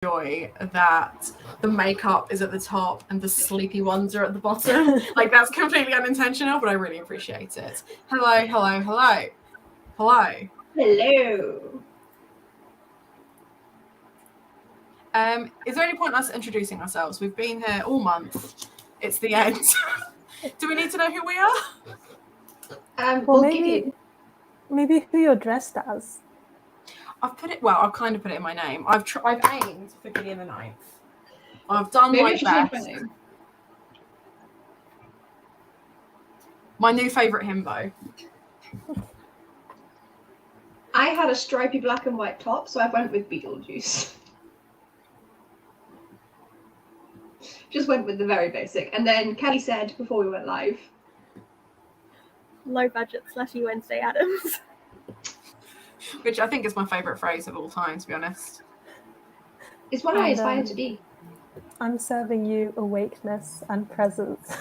enjoy that the makeup is at the top and the sleepy ones are at the bottom. Like, that's completely unintentional, but I really appreciate it. Hello, hello, hello. Hello. Hello. Is there any point in us introducing ourselves? We've been here all month. It's the end. Do we need to know who we are? Well, maybe who you're dressed as. I've kind of put it in my name. I've aimed for Gideon the Ninth. I've done my best. My new favourite himbo. I had a stripy black and white top, so I went with Beetlejuice. Just went with the very basic. And then Kelly said before we went live, low budget slushy Wednesday Addams. Which I think is my favourite phrase of all time, to be honest. It's what I aspire to be. I'm serving you awakeness and presence.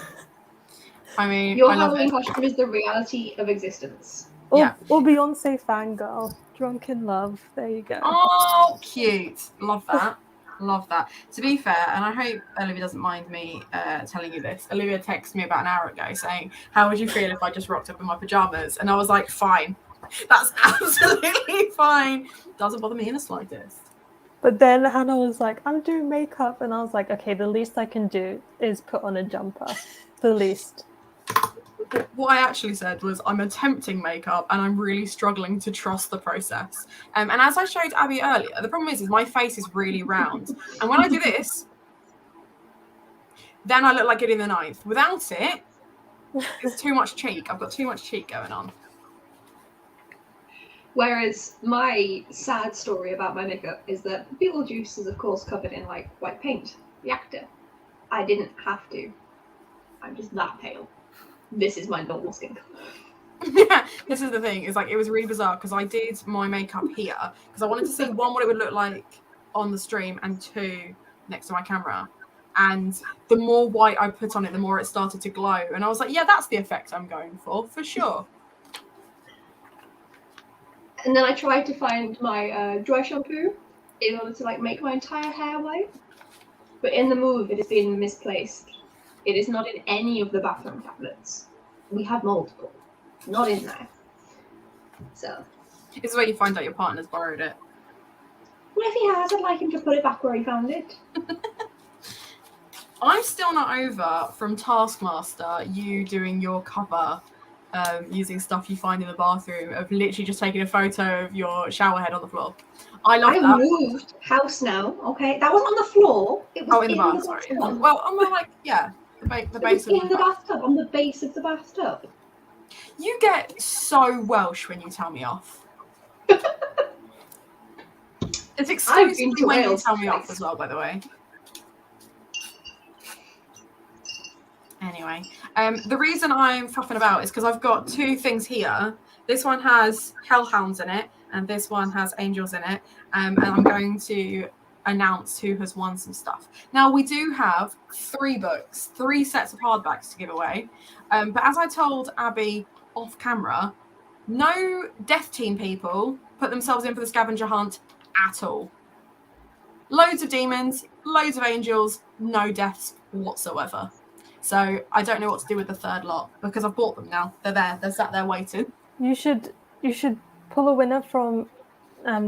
I mean, your Halloween costume is the reality of existence. Or Beyonce fangirl. Drunk in love. There you go. Oh, cute. Love that. Love that. To be fair, and I hope Olivia doesn't mind me telling you this, Olivia texted me about an hour ago saying, how would you feel if I just rocked up in my pajamas? And I was like, fine. That's absolutely fine. Doesn't bother me in the slightest. But then Hannah was like, I'm doing makeup. And I was like, okay, the least I can do is put on a jumper. The least. What I actually said was, I'm attempting makeup and I'm really struggling to trust the process. And as I showed Abby earlier, the problem is my face is really round. And when I do this, then I look like Gideon the Ninth. Without it, it's too much cheek. I've got too much cheek going on. Whereas my sad story about my makeup is that Beetlejuice is, of course, covered in, like, white paint. The actor. I didn't have to. I'm just that pale. This is my normal skin color. Yeah, this is the thing. It's like, it was really bizarre because I did my makeup here because I wanted to see, one, what it would look like on the stream, and two, next to my camera. And the more white I put on it, the more it started to glow. And I was like, yeah, that's the effect I'm going for sure. And then I tried to find my dry shampoo in order to, like, make my entire hair white. But in the move, it has been misplaced. It is not in any of the bathroom cabinets. We have multiple. Not in there. So. This is where you find out your partner's borrowed it. Well, if he has, I'd like him to put it back where he found it. I'm still not over from Taskmaster, you doing your cover using stuff you find in the bathroom, of literally just taking a photo of your shower head on the floor. I love that. I moved house now, okay? That wasn't on the floor. It was in the bath, sorry. Well, I'm like, yeah, the base of the bathtub, on the base of the bathtub. You get so Welsh when you tell me off. It's exclusively when you tell me off as well, by the way. Anyway, the reason I'm faffing about is because I've got two things here. This one has hellhounds in it, and this one has angels in it. And I'm going to announce who has won some stuff. Now, we do have 3 books, 3 sets of hardbacks to give away. But as I told Abby off camera, no Death Team people put themselves in for the scavenger hunt at all. Loads of demons, loads of angels, no deaths whatsoever. So I don't know what to do with the third lot because I've bought them now. They're there. They're sat there waiting. You should pull a winner from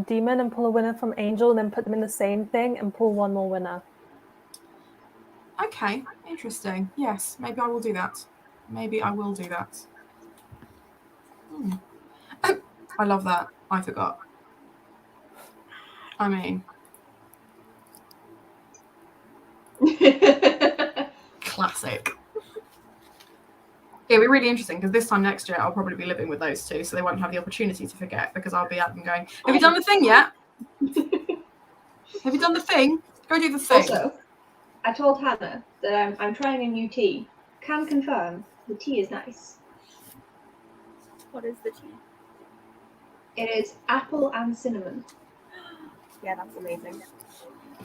demon and pull a winner from angel, and then put them in the same thing and pull one more winner. Okay, interesting. Yes, maybe I will do that. I love that. I forgot. I mean, classic. It'll be really interesting because this time next year I'll probably be living with those two, so they won't have the opportunity to forget because I'll be at them going, have you done the thing yet? Have you done the thing? Go do the thing. Also, I told Hannah that I'm trying a new tea. Can confirm the tea is nice. What is the tea? It is apple and cinnamon. Yeah, that's amazing.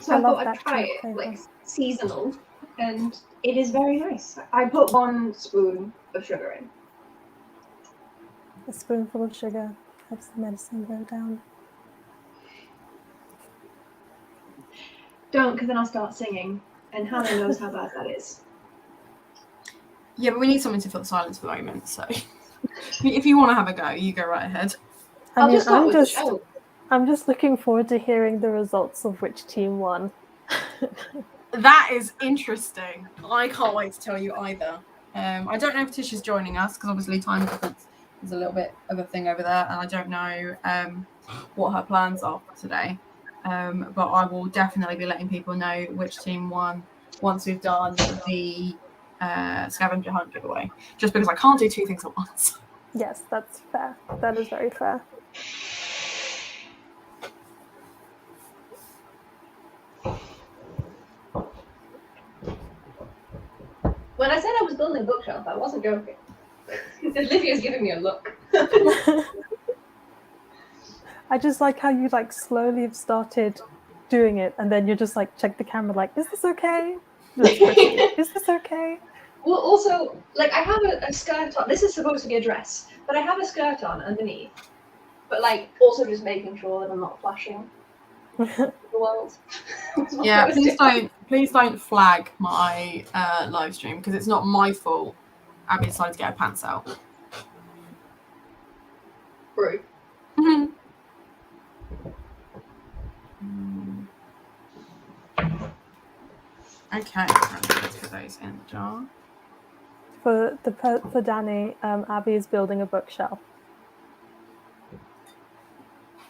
So I thought I'd try it, like, seasonal, and it is very nice. I put 1 spoon of sugar in. A spoonful of sugar helps the medicine go down. Don't, because then I'll start singing, and Hannah knows how bad that is. Yeah, but we need something to fill the silence for the moment. So, if you want to have a go, you go right ahead. I I'll mean, just start with the show. I'm just looking forward to hearing the results of which team won. That is interesting. I can't wait to tell you either. I don't know if Tish is joining us because obviously time difference is a little bit of a thing over there, and I don't know what her plans are for today. But I will definitely be letting people know which team won once we've done the scavenger hunt giveaway. Just because I can't do two things at once. Yes, that's fair. That is very fair. When I said I was building a bookshelf, I wasn't joking. Olivia's giving me a look. I just like how you like slowly have started doing it, and then you're just like check the camera, like, is this okay? Let's proceed. Is this okay? Well, also, like, I have a skirt on. This is supposed to be a dress, but I have a skirt on underneath. But, like, also just making sure that I'm not flashing the world. Yeah, please don't flag my live stream because it's not my fault. Abby decided to get her pants out. Rude. Okay, let's put those in the jar. For Danny, Abby is building a bookshelf.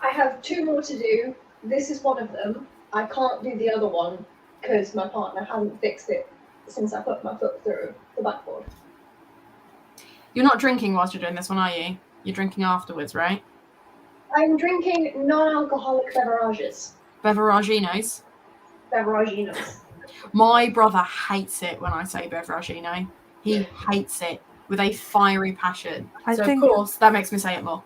I have two more to do. This is one of them. I can't do the other one because my partner hasn't fixed it since I put my foot through the backboard. You're not drinking whilst you're doing this one, are you? You're drinking afterwards, right? I'm drinking non-alcoholic beverages. Beveraginos. Beveraginos. My brother hates it when I say beveragino. He hates it with a fiery passion. Of course, that makes me say it more.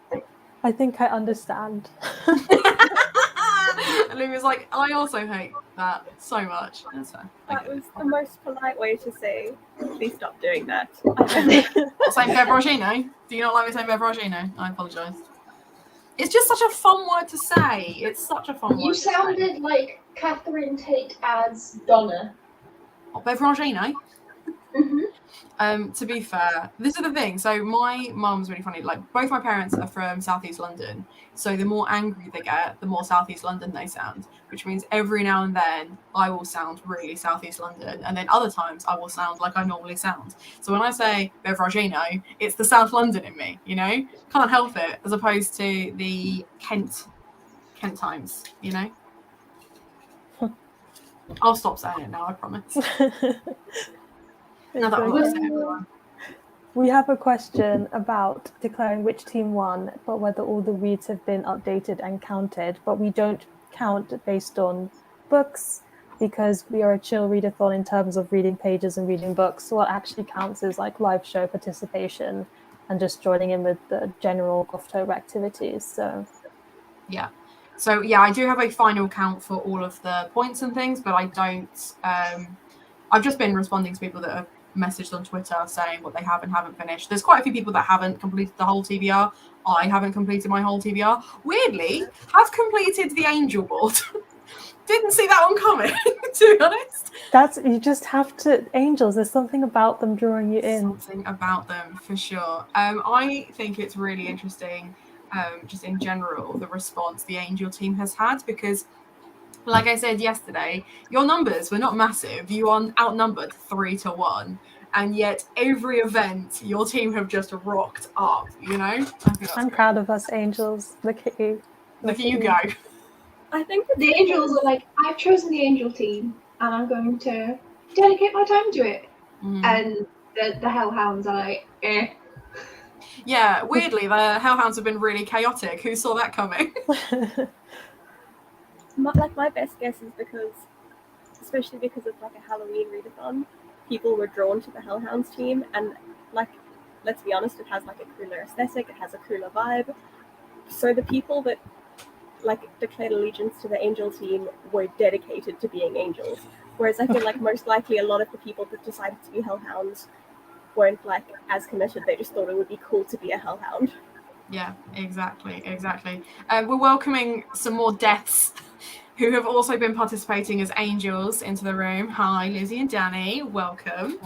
I think I understand. And Lou was like, I also hate that so much. That's fair. That was the most polite way to say, please stop doing that. Saying beveragino? Do you not like me saying beveragino? I apologise. It's just such a fun word to say. It's such a fun word. You sounded like Catherine Tate as Donna. Oh, beveragino? Mm-hmm. To be fair, this is the thing. So my mum's really funny. Like both my parents are from Southeast London. So the more angry they get, the more Southeast London they sound. Which means every now and then I will sound really Southeast London, and then other times I will sound like I normally sound. So when I say beveragino, it's the South London in me. You know, can't help it. As opposed to the Kent times. You know. I'll stop saying it now. I promise. Now that I'm Okay. saying everyone. We have a question about declaring which team won, but whether all the reads have been updated and counted. But we don't count based on books because we are a chill readathon in terms of reading pages and reading books. So what actually counts is like live show participation and just joining in with the general Gothtober activities. So yeah. So yeah, I do have a final count for all of the points and things, but I don't. I've just been responding to people that have messaged on Twitter saying what they have and haven't finished. There's quite a few people that haven't completed the whole TBR. I haven't completed my whole TBR. Weirdly, have completed the Angel board. Didn't see that one coming, to be honest. You just have to, angels, there's something about them drawing you in. Something about them, for sure. I think it's really interesting, just in general, the response the Angel team has had, because like I said yesterday, your numbers were not massive. You are outnumbered 3-1, and yet every event your team have just rocked up. You know, I'm proud of us, Angels. Look at you. Look at you go. I think The Angels are like, I've chosen the Angel team, and I'm going to dedicate my time to it. And the Hellhounds are like, eh. Yeah, weirdly, the Hellhounds have been really chaotic. Who saw that coming? my best guess is especially because of like a Halloween readathon, people were drawn to the Hellhounds team, and like, let's be honest, it has like a cooler aesthetic, it has a cooler vibe. So the people that like declared allegiance to the Angel team were dedicated to being Angels. Whereas I feel like most likely a lot of the people that decided to be Hellhounds weren't like as committed. They just thought it would be cool to be a Hellhound. Yeah, exactly. We're welcoming some more deaths who have also been participating as angels into the room. Hi, Lizzie and Danny. Welcome.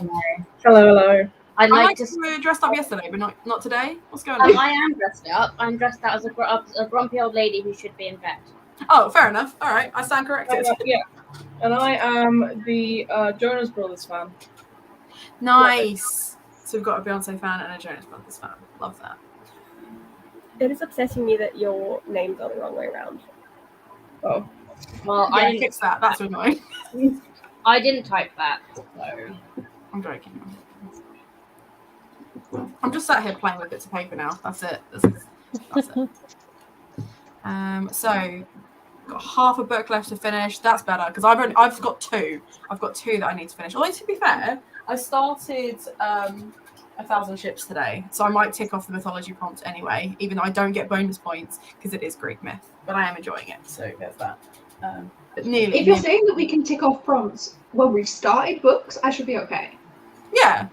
Hello. I like you were dressed up yesterday, but not today. What's going on? I am dressed up. I'm dressed out as a grumpy old lady who should be in bed. Oh, fair enough. All right, I stand corrected. Yeah. And I am the Jonas Brothers fan. Nice. So we've got a Beyonce fan and a Jonas Brothers fan. Love that. It is upsetting me that your names are the wrong way around. Oh. Well, Yeah, I didn't fix that. That's annoying. I didn't type that, so I'm joking. I'm just sat here playing with bits of paper now. That's it. That's it. So got half a book left to finish. That's better because I've got two. I've got two that I need to finish. Although to be fair, I started 1,000 Ships today, so I might tick off the mythology prompt anyway, even though I don't get bonus points because it is Greek myth. But I am enjoying it, so there's that. But nearly. If you're saying that we can tick off prompts when we've started books, I should be okay. Yeah,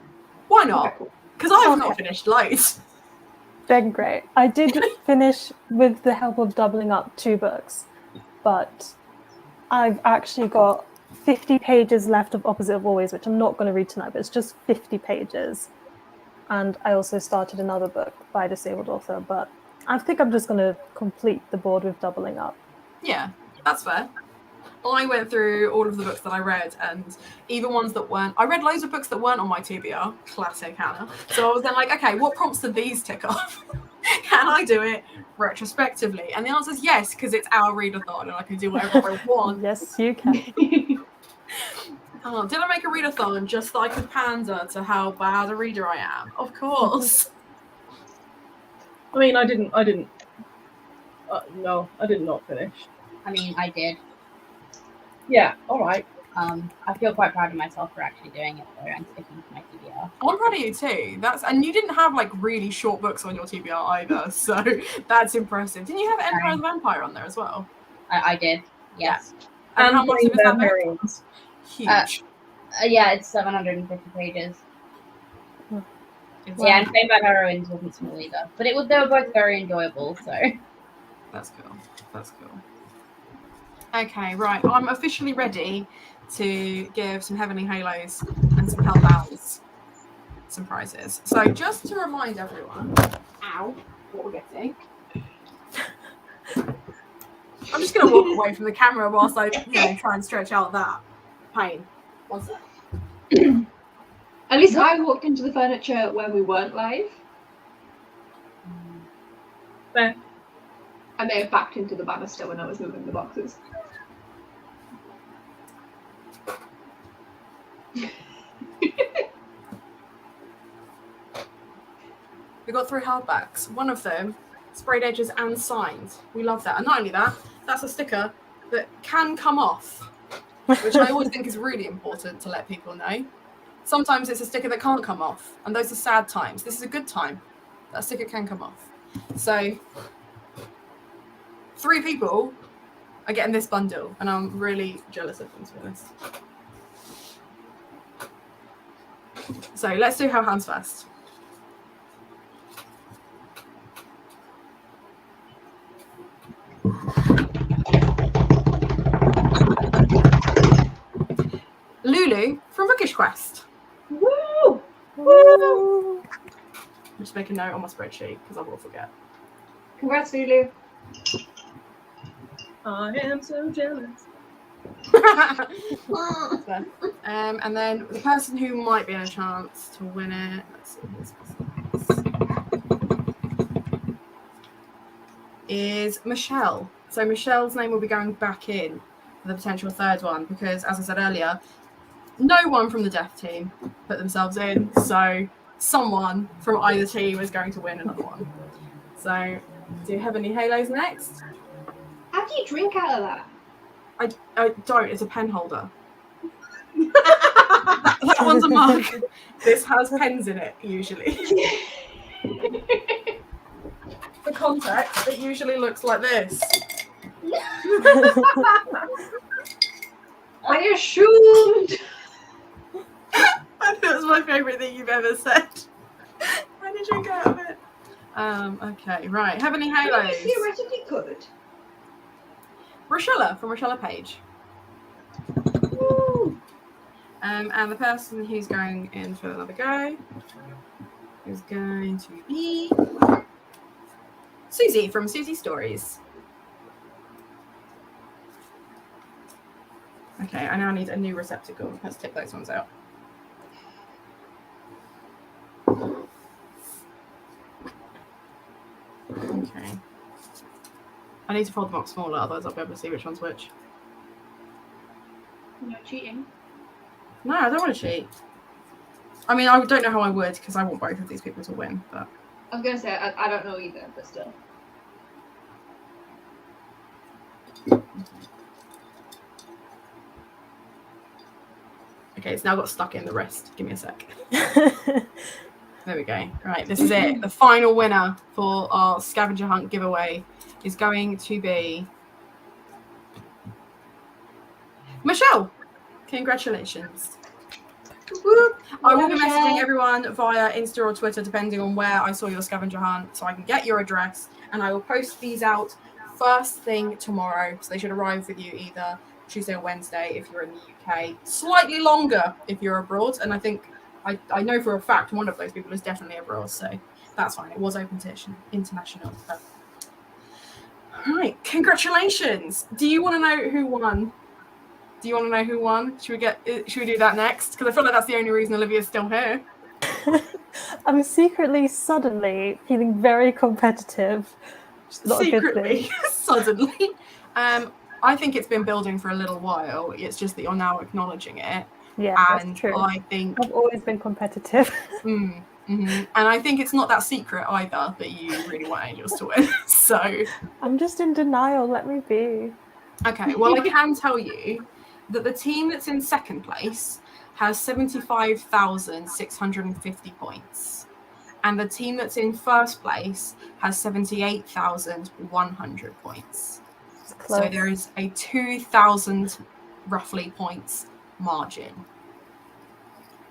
why not? Okay, cool. Because I've not finished loads. Then great. I did finish with the help of doubling up 2 books, but I've actually got 50 pages left of Opposite of Always, which I'm not going to read tonight, but it's just 50 pages. And I also started another book by a disabled author, but I think I'm just going to complete the board with doubling up. Yeah, that's fair. I went through all of the books that I read, and even ones that weren't. I read loads of books that weren't on my TBR. Classic Hannah. So I was then like, okay, what prompts did these tick off? Can I do it retrospectively? And the answer is yes, because it's our readathon, and I can do whatever I want. Yes, you can. Oh, did I make a readathon just so I could pander to how bad a reader I am? Of course. I mean, I didn't. No, I did not finish. I mean, I did. Yeah, all right. I feel quite proud of myself for actually doing it though and sticking to my TBR. I'm proud of you too. And you didn't have like really short books on your TBR either, so that's impressive. Didn't you have Empire of the Vampire on there as well? I did, yes. And how much Green was that book? Barbarians. Huge. Yeah, it's 750 pages. It's Yeah, and Fame Bad Heroines wasn't small either, but they were both very enjoyable. So That's cool. That's cool. Okay, right. I'm officially ready to give some Heavenly Halos and some Hellbounds some prizes. So just to remind everyone, what we're getting. I'm just going to walk away from the camera whilst I try and stretch out that pain. One sec. At least I walked into the furniture when we weren't live. Fair. I may have backed into the banister when I was moving the boxes. We got 3 hardbacks. One of them sprayed edges and signed. We love that. And not only that, that's a sticker that can come off, which I always think is really important to let people know. Sometimes it's a sticker that can't come off, and those are sad times. This is a good time. That sticker can come off. So 3 people are getting this bundle, and I'm really jealous of them, to be honest. So let's do Hellhounds first. Lulu from Bookish Quest. Woo! Woo! Just make a note on my spreadsheet because I will forget. Congrats, Lulu. I am so jealous. And then the person who might be in a chance to win it, let's see, is Michelle. So Michelle's name will be going back in for the potential 3rd one because, as I said earlier, no one from the death team put themselves in, so someone from either team is going to win another one. So, do you have any Halos next? How do you drink out of that? I don't. It's a pen holder. that one's a mug. This has pens in it, usually. The context, it usually looks like this. I assumed. That was my favourite thing you've ever said. Why did you get out of it? Okay, right. Have any Halos? Theoretically could. Rochella from Rochella Page. And the person who's going in for another go is going to be Susie from Susie Stories. Okay, I now need a new receptacle. Let's take those ones out. Okay. I need to fold them up smaller, otherwise I'll be able to see which one's which. No cheating. No, I don't want to cheat. I mean, I don't know how I would, because I want both of these people to win, but... I was gonna say I don't know either, but still. Okay, it's now got stuck in the wrist. Give me a sec. There we go. Right, this is it. The final winner for our scavenger hunt giveaway is going to be Michelle. Congratulations. Woo. I will be messaging everyone via Insta or Twitter, depending on where I saw your scavenger hunt, so I can get your address, and I will post these out first thing tomorrow. So they should arrive with you either Tuesday or Wednesday if you're in the UK. Slightly longer if you're abroad, and I think I know for a fact one of those people is definitely abroad, so that's fine. It was open to international. But... All right, congratulations. Do you want to know who won? Do you want to know who won? Should we do that next? Because I feel like that's the only reason Olivia's still here. I'm secretly, suddenly feeling very competitive. Secretly, suddenly. I think it's been building for a little while. It's just that you're now acknowledging it. Yeah, and that's true. I think I've always been competitive. And I think it's not that secret either that you really want Angels to win. So I'm just in denial. Let me be. Okay, well, I can tell you that the team that's in second place has 75,650 points. And the team that's in first place has 78,100 points. So there is a 2,000 roughly points margin.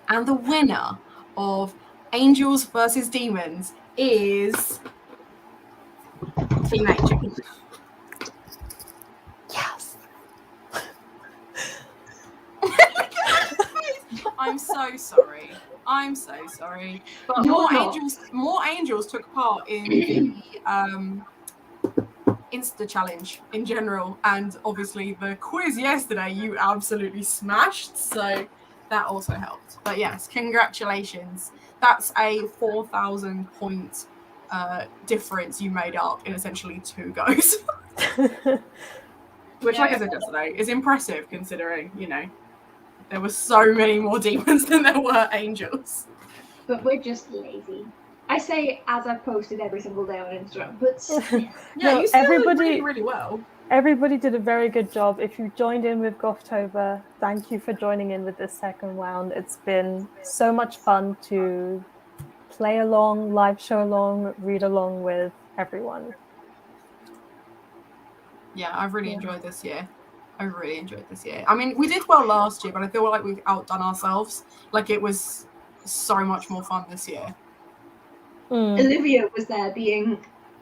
And the winner of Angels versus Demons is Team Angel. Yes. I'm so sorry. I'm so sorry. But more angels took part in the Insta challenge in general, and obviously the quiz yesterday you absolutely smashed, so that also helped. But yes, congratulations. That's a 4,000 point difference you made up in essentially 2 goes. Which, like I said yesterday, is impressive considering, you know, there were so many more demons than there were angels. But we're just lazy. I say as I've posted every single day on Instagram, but yeah, you still did really well. Everybody did a very good job. If you joined in with Gothtober, thank you for joining in with this second round. It's been so much fun to play along, live show along, read along with everyone. Yeah, I've really enjoyed this year. I mean, we did well last year, but I feel like we've outdone ourselves. Like, it was so much more fun this year. Olivia was there being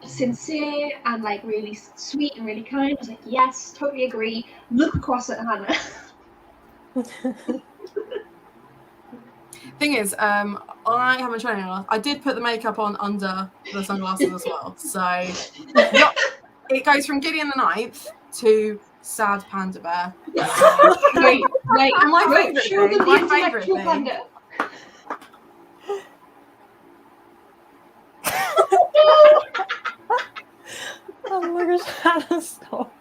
sincere and like really sweet and really kind. I was like, yes, totally agree. Look across at Hannah. Thing is, I haven't shown enough. I did put the makeup on under the sunglasses as well. So it goes from Gideon the Ninth to Sad Panda Bear. Wait, my favourite thing. My favourite thing. Panda. Oh my gosh, Hannah, stop.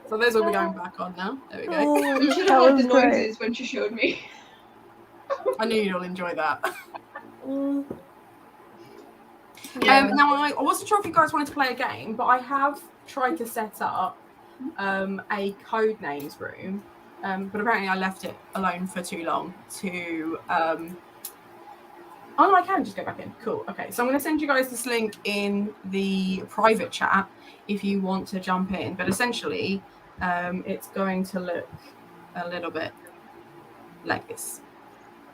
So those will be going back on now. There we go. Oh, You should have heard the noises when she showed me. I knew you'd all enjoy that. Yeah. Now, I wasn't sure if you guys wanted to play a game, but I have tried to set up a code names room, but apparently I left it alone for too long to... Oh, no, I can just go back in. Cool. Okay, so I'm going to send you guys this link in the private chat if you want to jump in. But essentially, it's going to look a little bit like this.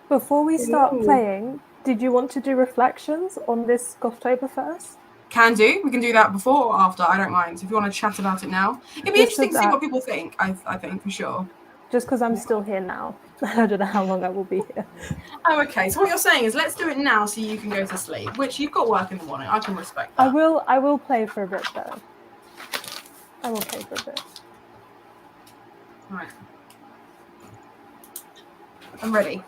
Before we start playing, did you want to do reflections on this Gothtober first? Can do. We can do that before or after. I don't mind. If you want to chat about it now, it'd be interesting to see what people think. I think for sure. Just because I'm still here now. I don't know how long I will be here. Oh, okay. So what you're saying is let's do it now so you can go to sleep, which you've got work in the morning. I can respect that. I will play for a bit though. I will play for a bit. Right. I'm ready.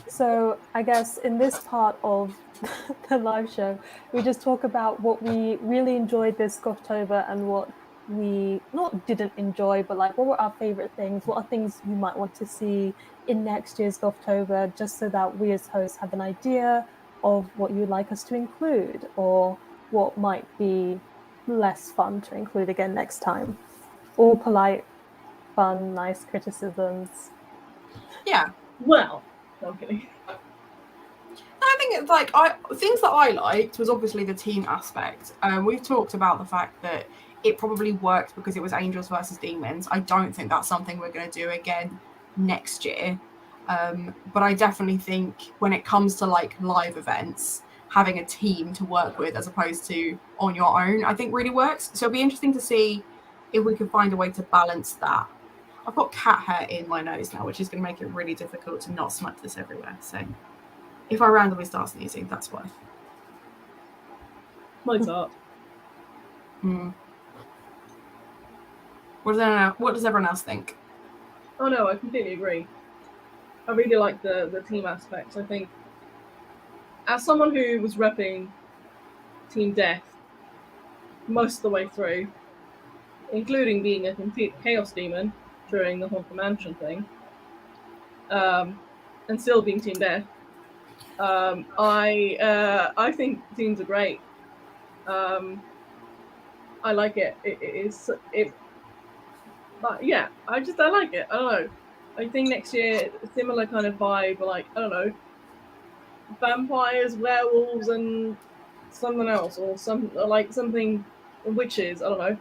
So I guess in this part of the live show, we just talk about what we really enjoyed this Gothtober and what we not didn't enjoy, but like what were our favorite things? What are things you might want to see in next year's Gothtober, just so that we as hosts have an idea of what you'd like us to include or what might be less fun to include again next time. All polite, fun, nice criticisms. Yeah. Well, okay. I think it's like things that I liked was obviously the team aspect. We've talked about the fact that it probably worked because it was angels versus demons. I don't think that's something we're going to do again next year. But I definitely think when it comes to like live events, having a team to work with as opposed to on your own, I think really works. So it'll be interesting to see if we can find a way to balance that. I've got cat hair in my nose now, which is going to make it really difficult to not smudge this everywhere. So if I randomly start sneezing, that's why. Mine's up. What does everyone else think? Oh no, I completely agree. I really like the team aspects. I think as someone who was repping Team Death most of the way through, including being a complete chaos demon during the Haunt the Mansion thing, and still being Team Death, I think teams are great. I like it. But yeah, I like it. I don't know. I think next year a similar kind of vibe, like I don't know, vampires, werewolves, and something else, or something witches. I don't know.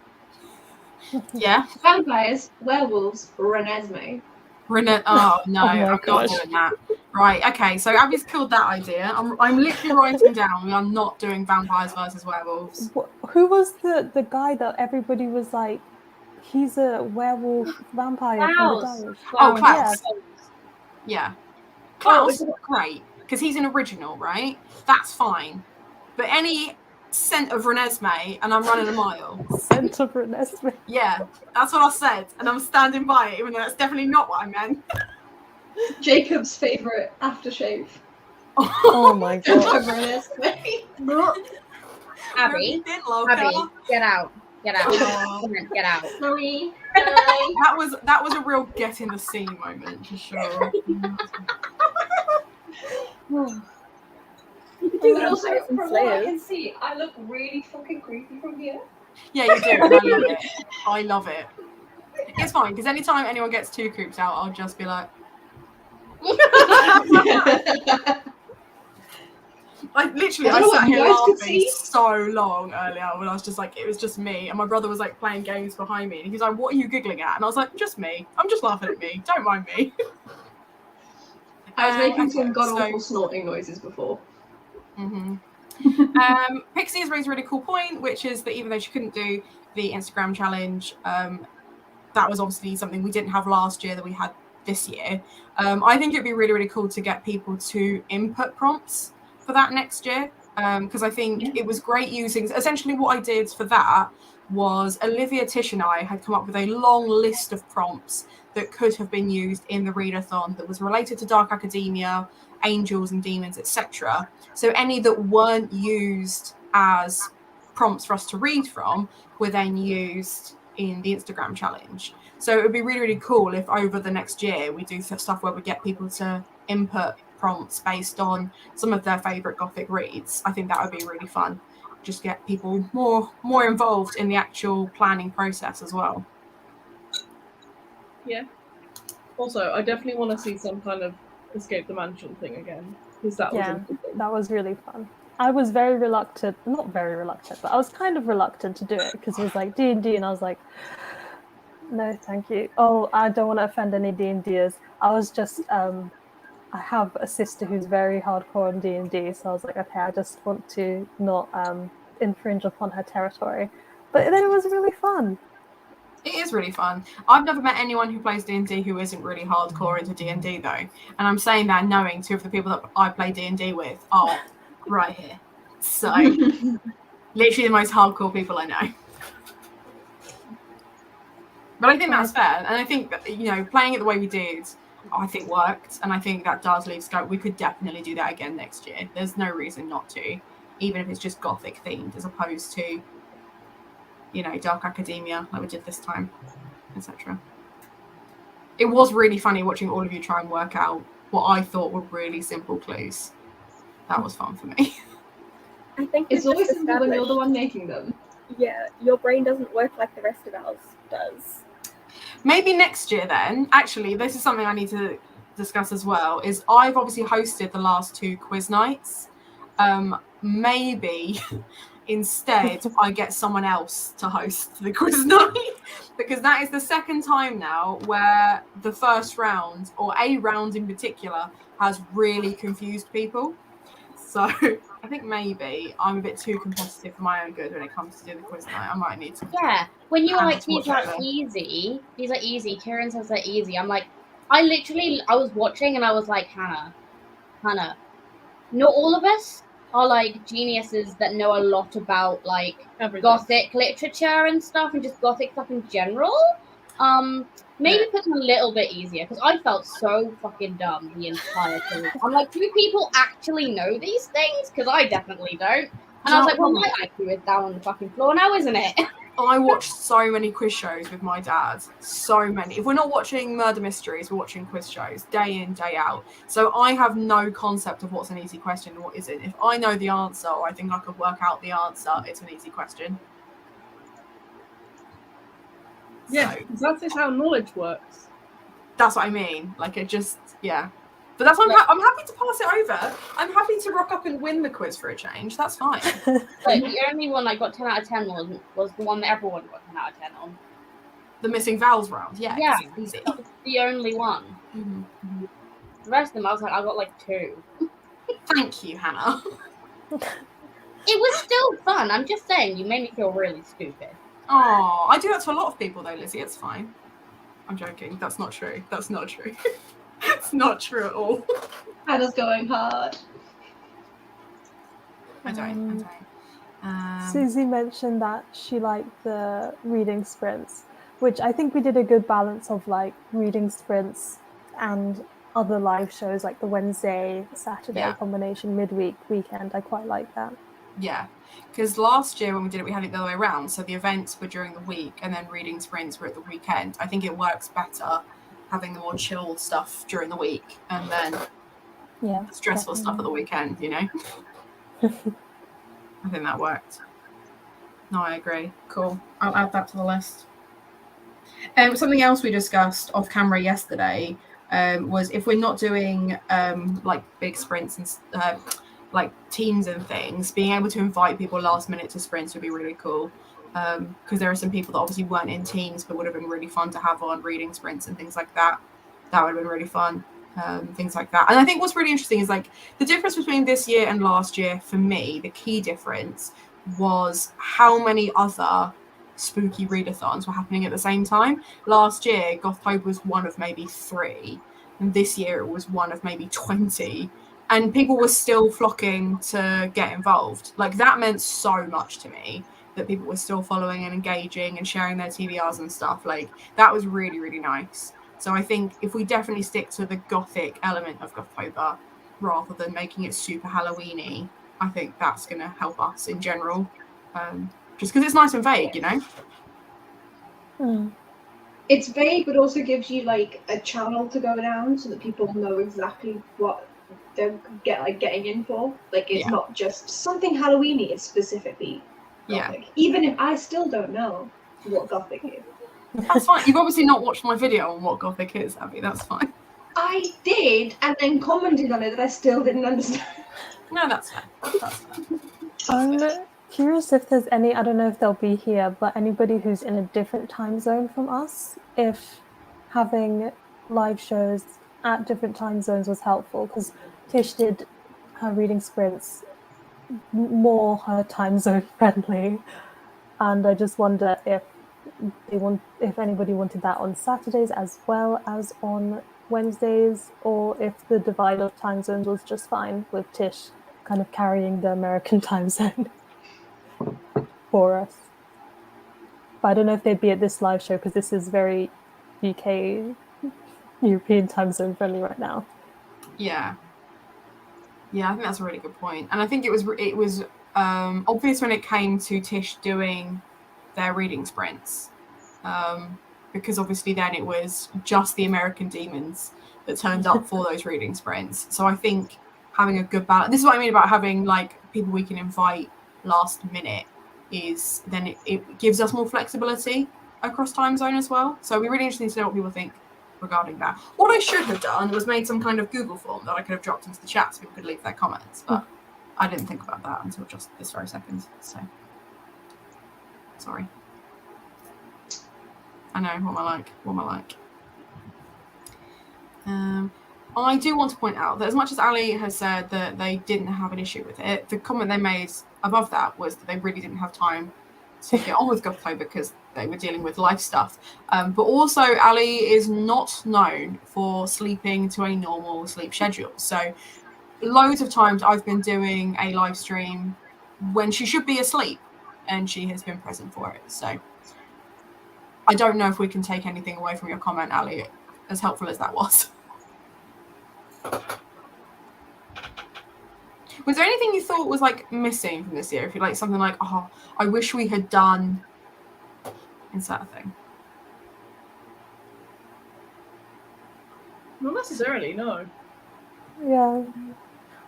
Yeah. Vampires, werewolves, Renesmee. Renette. Oh no, Oh my I'm gosh. not doing that. Right. Okay. So Abby's killed that idea. I'm literally writing down. We are not doing vampires versus werewolves. Who was the guy that everybody was like, he's a werewolf vampire from the Klaus. diary? Oh, Klaus. Yeah. Yeah. Oh, Klaus, great, because he's an original, right? That's fine. But any scent of Renesmee and I'm running a mile. Scent of Renesmee. Yeah, that's what I said, and I'm standing by it, even though that's definitely not what I meant. Jacob's favourite aftershave. Oh my god. Renesmee. Abby, Did, Loka. Abby, get out. Get out. Get out. Sorry. That was a real get in the scene moment for sure. But also, from what I can see, I look really fucking creepy from here. Yeah, you do. And I love it. I love it. It's fine because anytime anyone gets too creeped out, I'll just be like. I sat here laughing so long earlier when I was just like, it was just me, and my brother was like playing games behind me, and he was like, "What are you giggling at?" And I was like, "Just me. I'm just laughing at me. Don't mind me." I was making some god-awful snorting noises before. Pixie has raised a really cool point, which is that even though she couldn't do the Instagram challenge, that was obviously something we didn't have last year that we had this year. I think it'd be really, really cool to get people to input prompts for that next year, because I think it was great using. Essentially, what I did for that was Olivia, Tish, and I had come up with a long list of prompts that could have been used in the readathon that was related to Dark Academia, angels and demons, etc. So any that weren't used as prompts for us to read from were then used in the Instagram challenge. So it would be really, really cool if over the next year we do stuff where we get people to input prompts based on some of their favorite Gothic reads. I think that would be really fun. Just get people more involved in the actual planning process as well. Yeah. Also, I definitely want to see some kind of Escape the Mansion thing again, because that was that was really fun. I was very reluctant, not very reluctant, but I was kind of reluctant to do it because it was like D&D, and I was like, no, thank you. Oh, I don't want to offend any D&Ders. I was just, I have a sister who's very hardcore on D&D, so I was like, okay, I just want to not infringe upon her territory. But then it was really fun. It is really fun. I've never met anyone who plays D&D who isn't really hardcore into D&D though, and I'm saying that knowing two of the people that I play D&D with are right here. So, literally the most hardcore people I know. But I think that's fair, and I think that, you know, playing it the way we did, I think worked, and I think that does leave scope. We could definitely do that again next year. There's no reason not to, even if it's just Gothic themed, as opposed to, you know, Dark Academia like we did this time, etc. It was really funny watching all of you try and work out what I thought were really simple clues. That was fun for me. I think It's we've always just simple when you're the established- one making them. Yeah, your brain doesn't work like the rest of ours does. Maybe next year then. Actually, this is something I need to discuss as well, is I've obviously hosted the last 2 quiz nights. Maybe instead I get someone else to host the quiz night, because that is the second time now where the first round, or a round in particular, has really confused people. So I think maybe I'm a bit too competitive for my own good when it comes to doing the quiz night. I might need to. Yeah, when you were Hannah like, to these watch are over. easy. These are easy. Kieran says they're easy. I'm like, I was watching and I was like, Hannah, not all of us are like geniuses that know a lot about like Everything. Gothic literature and stuff and just Gothic stuff in general. Maybe put them a little bit easier, because I felt so fucking dumb the entire time. I'm like, do people actually know these things? Because I definitely don't. And I was like, well, my IQ is down on the fucking floor now, isn't it? I watched so many quiz shows with my dad. So many. If we're not watching murder mysteries, we're watching quiz shows day in, day out. So I have no concept of what's an easy question and what isn't. If I know the answer, or I think I could work out the answer, it's an easy question. Yeah, So, because that is how knowledge works. that's what I mean. Like, it just, yeah. But that's why I'm happy to pass it over. I'm happy to rock up and win the quiz for a change. That's fine. But the only one I got 10 out of 10 was the one that everyone got 10 out of 10 on. The missing vowels round. Yeah. Yeah, Easy. that was the only one. Mm-hmm. The rest of them, I was like, I got like 2. Thank you, Hannah. It was still fun. I'm just saying, you made me feel really stupid. Oh, I do that to a lot of people though, Lizzie. It's fine. I'm joking. That's not true. That's not true. It's not true at all. Hannah's going hard. I don't. Susie mentioned that she liked the reading sprints, which I think we did a good balance of like reading sprints and other live shows, like the Wednesday, Saturday combination, midweek, weekend. I quite like that. Yeah, because last year when we did it, we had it the other way around. So the events were during the week and then reading sprints were at the weekend. I think it works better having the more chilled stuff during the week and then stressful stuff at the weekend, you know? I think that worked. No, I agree. Cool. I'll add that to the list. Something else we discussed off camera yesterday was if we're not doing like big sprints and like teams and things, being able to invite people last minute to sprints would be really cool. Because there are some people that obviously weren't in teams but would have been really fun to have on reading sprints and things like that. That would have been really fun. Things like that. And I think what's really interesting is like the difference between this year and last year, for me, the key difference was how many other spooky readathons were happening at the same time. Last year, Gothtober was one of maybe 3, and this year it was one of maybe 20. And people were still flocking to get involved. Like, that meant so much to me, that people were still following and engaging and sharing their TBRs and stuff. Like, that was really, really nice. So I think if we definitely stick to the Gothic element of Gothtober rather than making it super Halloween-y, I think that's going to help us in general. Just because it's nice and vague, you know? It's vague, but also gives you like a channel to go down so that people know exactly what they're getting in for. Like, it's not just something Halloween-y, it's specifically Gothic. Even if I still don't know what Gothic is. That's fine. You've obviously not watched my video on what Gothic is, Abby. That's fine. I did, and then commented on it that I still didn't understand. No, that's fair. That's fair. I'm curious if there's any, I don't know if they'll be here, but anybody who's in a different time zone from us, if having live shows at different time zones was helpful because Tish did her reading sprints more her time zone friendly, and I just wonder if anybody wanted that on Saturdays as well as on Wednesdays, or if the divide of time zones was just fine with Tish kind of carrying the American time zone for us. But I don't know if they'd be at this live show because this is very UK European time zone friendly right now. Yeah. Yeah, I think that's a really good point. And I think it was obvious when it came to Tish doing their reading sprints. Because obviously then it was just the American demons that turned up for those reading sprints. So I think having a good balance, this is what I mean about having like people we can invite last minute, is then it gives us more flexibility across time zone as well. So we're really interested to know what people think regarding that. What I should have done was made some kind of Google form that I could have dropped into the chat so people could leave their comments, but I didn't think about that until just this very second. So sorry. I know, what am I like? I do want to point out that as much as Ali has said that they didn't have an issue with it, the comment they made above that was that they really didn't have time to get on with Gothtober because they were dealing with life stuff. But also, Ali is not known for sleeping to a normal sleep schedule. So loads of times I've been doing a live stream when she should be asleep, and she has been present for it. So I don't know if we can take anything away from your comment, Ali, as helpful as that was. Was there anything you thought was like missing from this year? If you like something like, oh, I wish we had done insert a thing. Not necessarily, no. Yeah.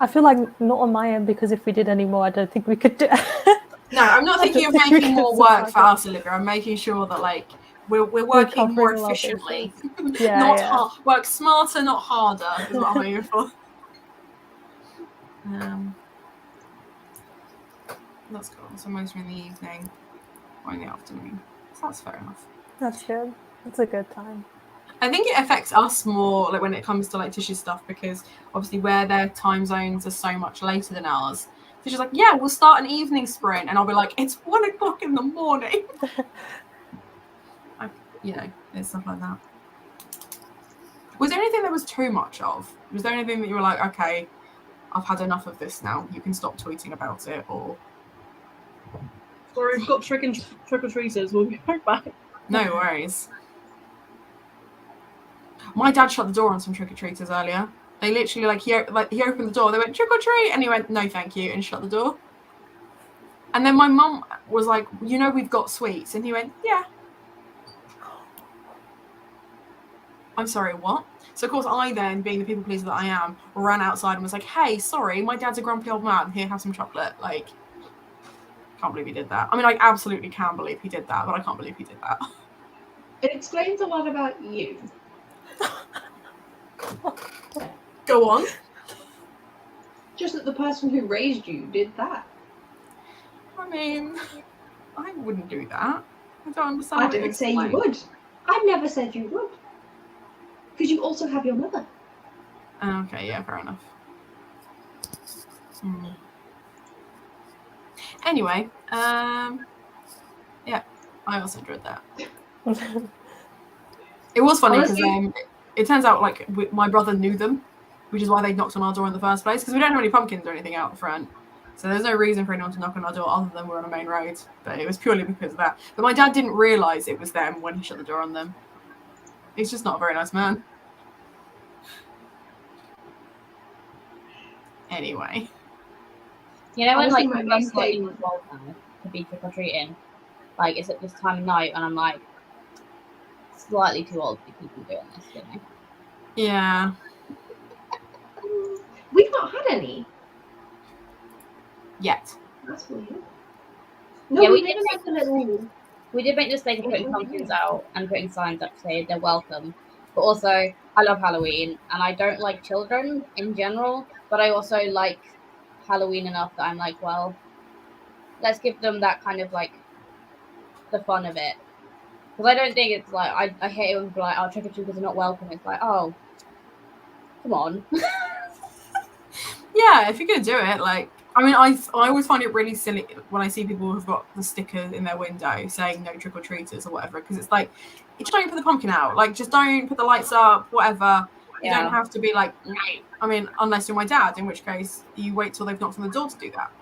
I feel like not on my end, because if we did any more, I don't think we could do it. No, I'm not thinking of making more work for us, Olivia. I'm making sure that like we're working more efficiently. Work smarter, not harder, is what I'm aiming for. That's cool. So mostly in the evening or in the afternoon. So that's fair enough. That's good. That's a good time. I think it affects us more like when it comes to like Tish's stuff, because obviously where their time zones are so much later than ours. So she's like, yeah, we'll start an evening sprint, and I'll be like, it's 1 o'clock in the morning. There's stuff like that. Was there anything that was too much of? Was there anything that you were like, okay, I've had enough of this now, you can stop tweeting about it? Or sorry, we've got trick-or-treaters, we'll be right back. No worries. My dad shut the door on some trick-or-treaters earlier. They literally he opened the door, they went trick-or-treat, and he went, no thank you, and shut the door. And then my mum was like, we've got sweets, and he went, yeah. I'm sorry, what? So of course I then, being the people pleaser that I am, ran outside and was like, hey, sorry, my dad's a grumpy old man, here, have some chocolate. Like, can't believe he did that. I mean, I absolutely can believe he did that, but I can't believe he did that. It explains a lot about you. Go on. Just that the person who raised you did that. I mean, I wouldn't do that. I don't understand. I didn't say you would. I never said you would. Because you also have your mother. Okay, yeah, fair enough. Anyway, yeah, I also enjoyed that. It was funny because it turns out like my brother knew them, which is why they knocked on our door in the first place, because we don't have any pumpkins or anything out the front. So there's no reason for anyone to knock on our door other than we're on a main road. But it was purely because of that. But my dad didn't realise it was them when he shut the door on them. He's just not a very nice man. Anyway. When like my first got involved now to be trick-or-treating, like it's at this time of night and I'm like slightly too old to be doing this, Yeah. We've not had any. Yet. That's weird. No, yeah, we did make the mistake of putting pumpkins out and putting signs up to say they're welcome. But also, I love Halloween, and I don't like children in general, but I also like Halloween enough that I'm like, well, let's give them that kind of like the fun of it. Because I don't think it's like, I hate it when people are like, oh, trick-or-treaters are not welcome. It's like, oh, Come on. Yeah, if you're gonna do it, like, I mean, I always find it really silly when I see people who've got the sticker in their window saying no trick or treaters or whatever, because it's like, you just don't put the pumpkin out. Like, just don't put the lights up, whatever. You don't have to be like, no. I mean, unless you're my dad, in which case you wait till they've knocked on the door to do that.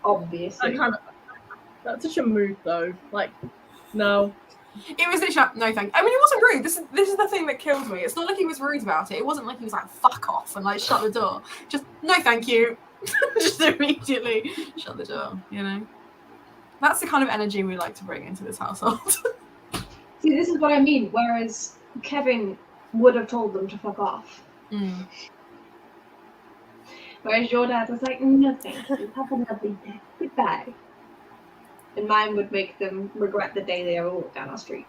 Obviously. That's such a mood, though. Like, no. It was literally no thank. I mean, it wasn't rude. This is the thing that kills me. It's not like he was rude about it. It wasn't like he was like fuck off and like shut the door. Just no thank you. Just immediately shut the door. You know, that's the kind of energy we like to bring into this household. See, this is what I mean. Whereas Kevin would have told them to fuck off. Mm. Whereas your dad was like, no thank you, have a lovely day, goodbye. And mine would make them regret the day they ever walked down our street.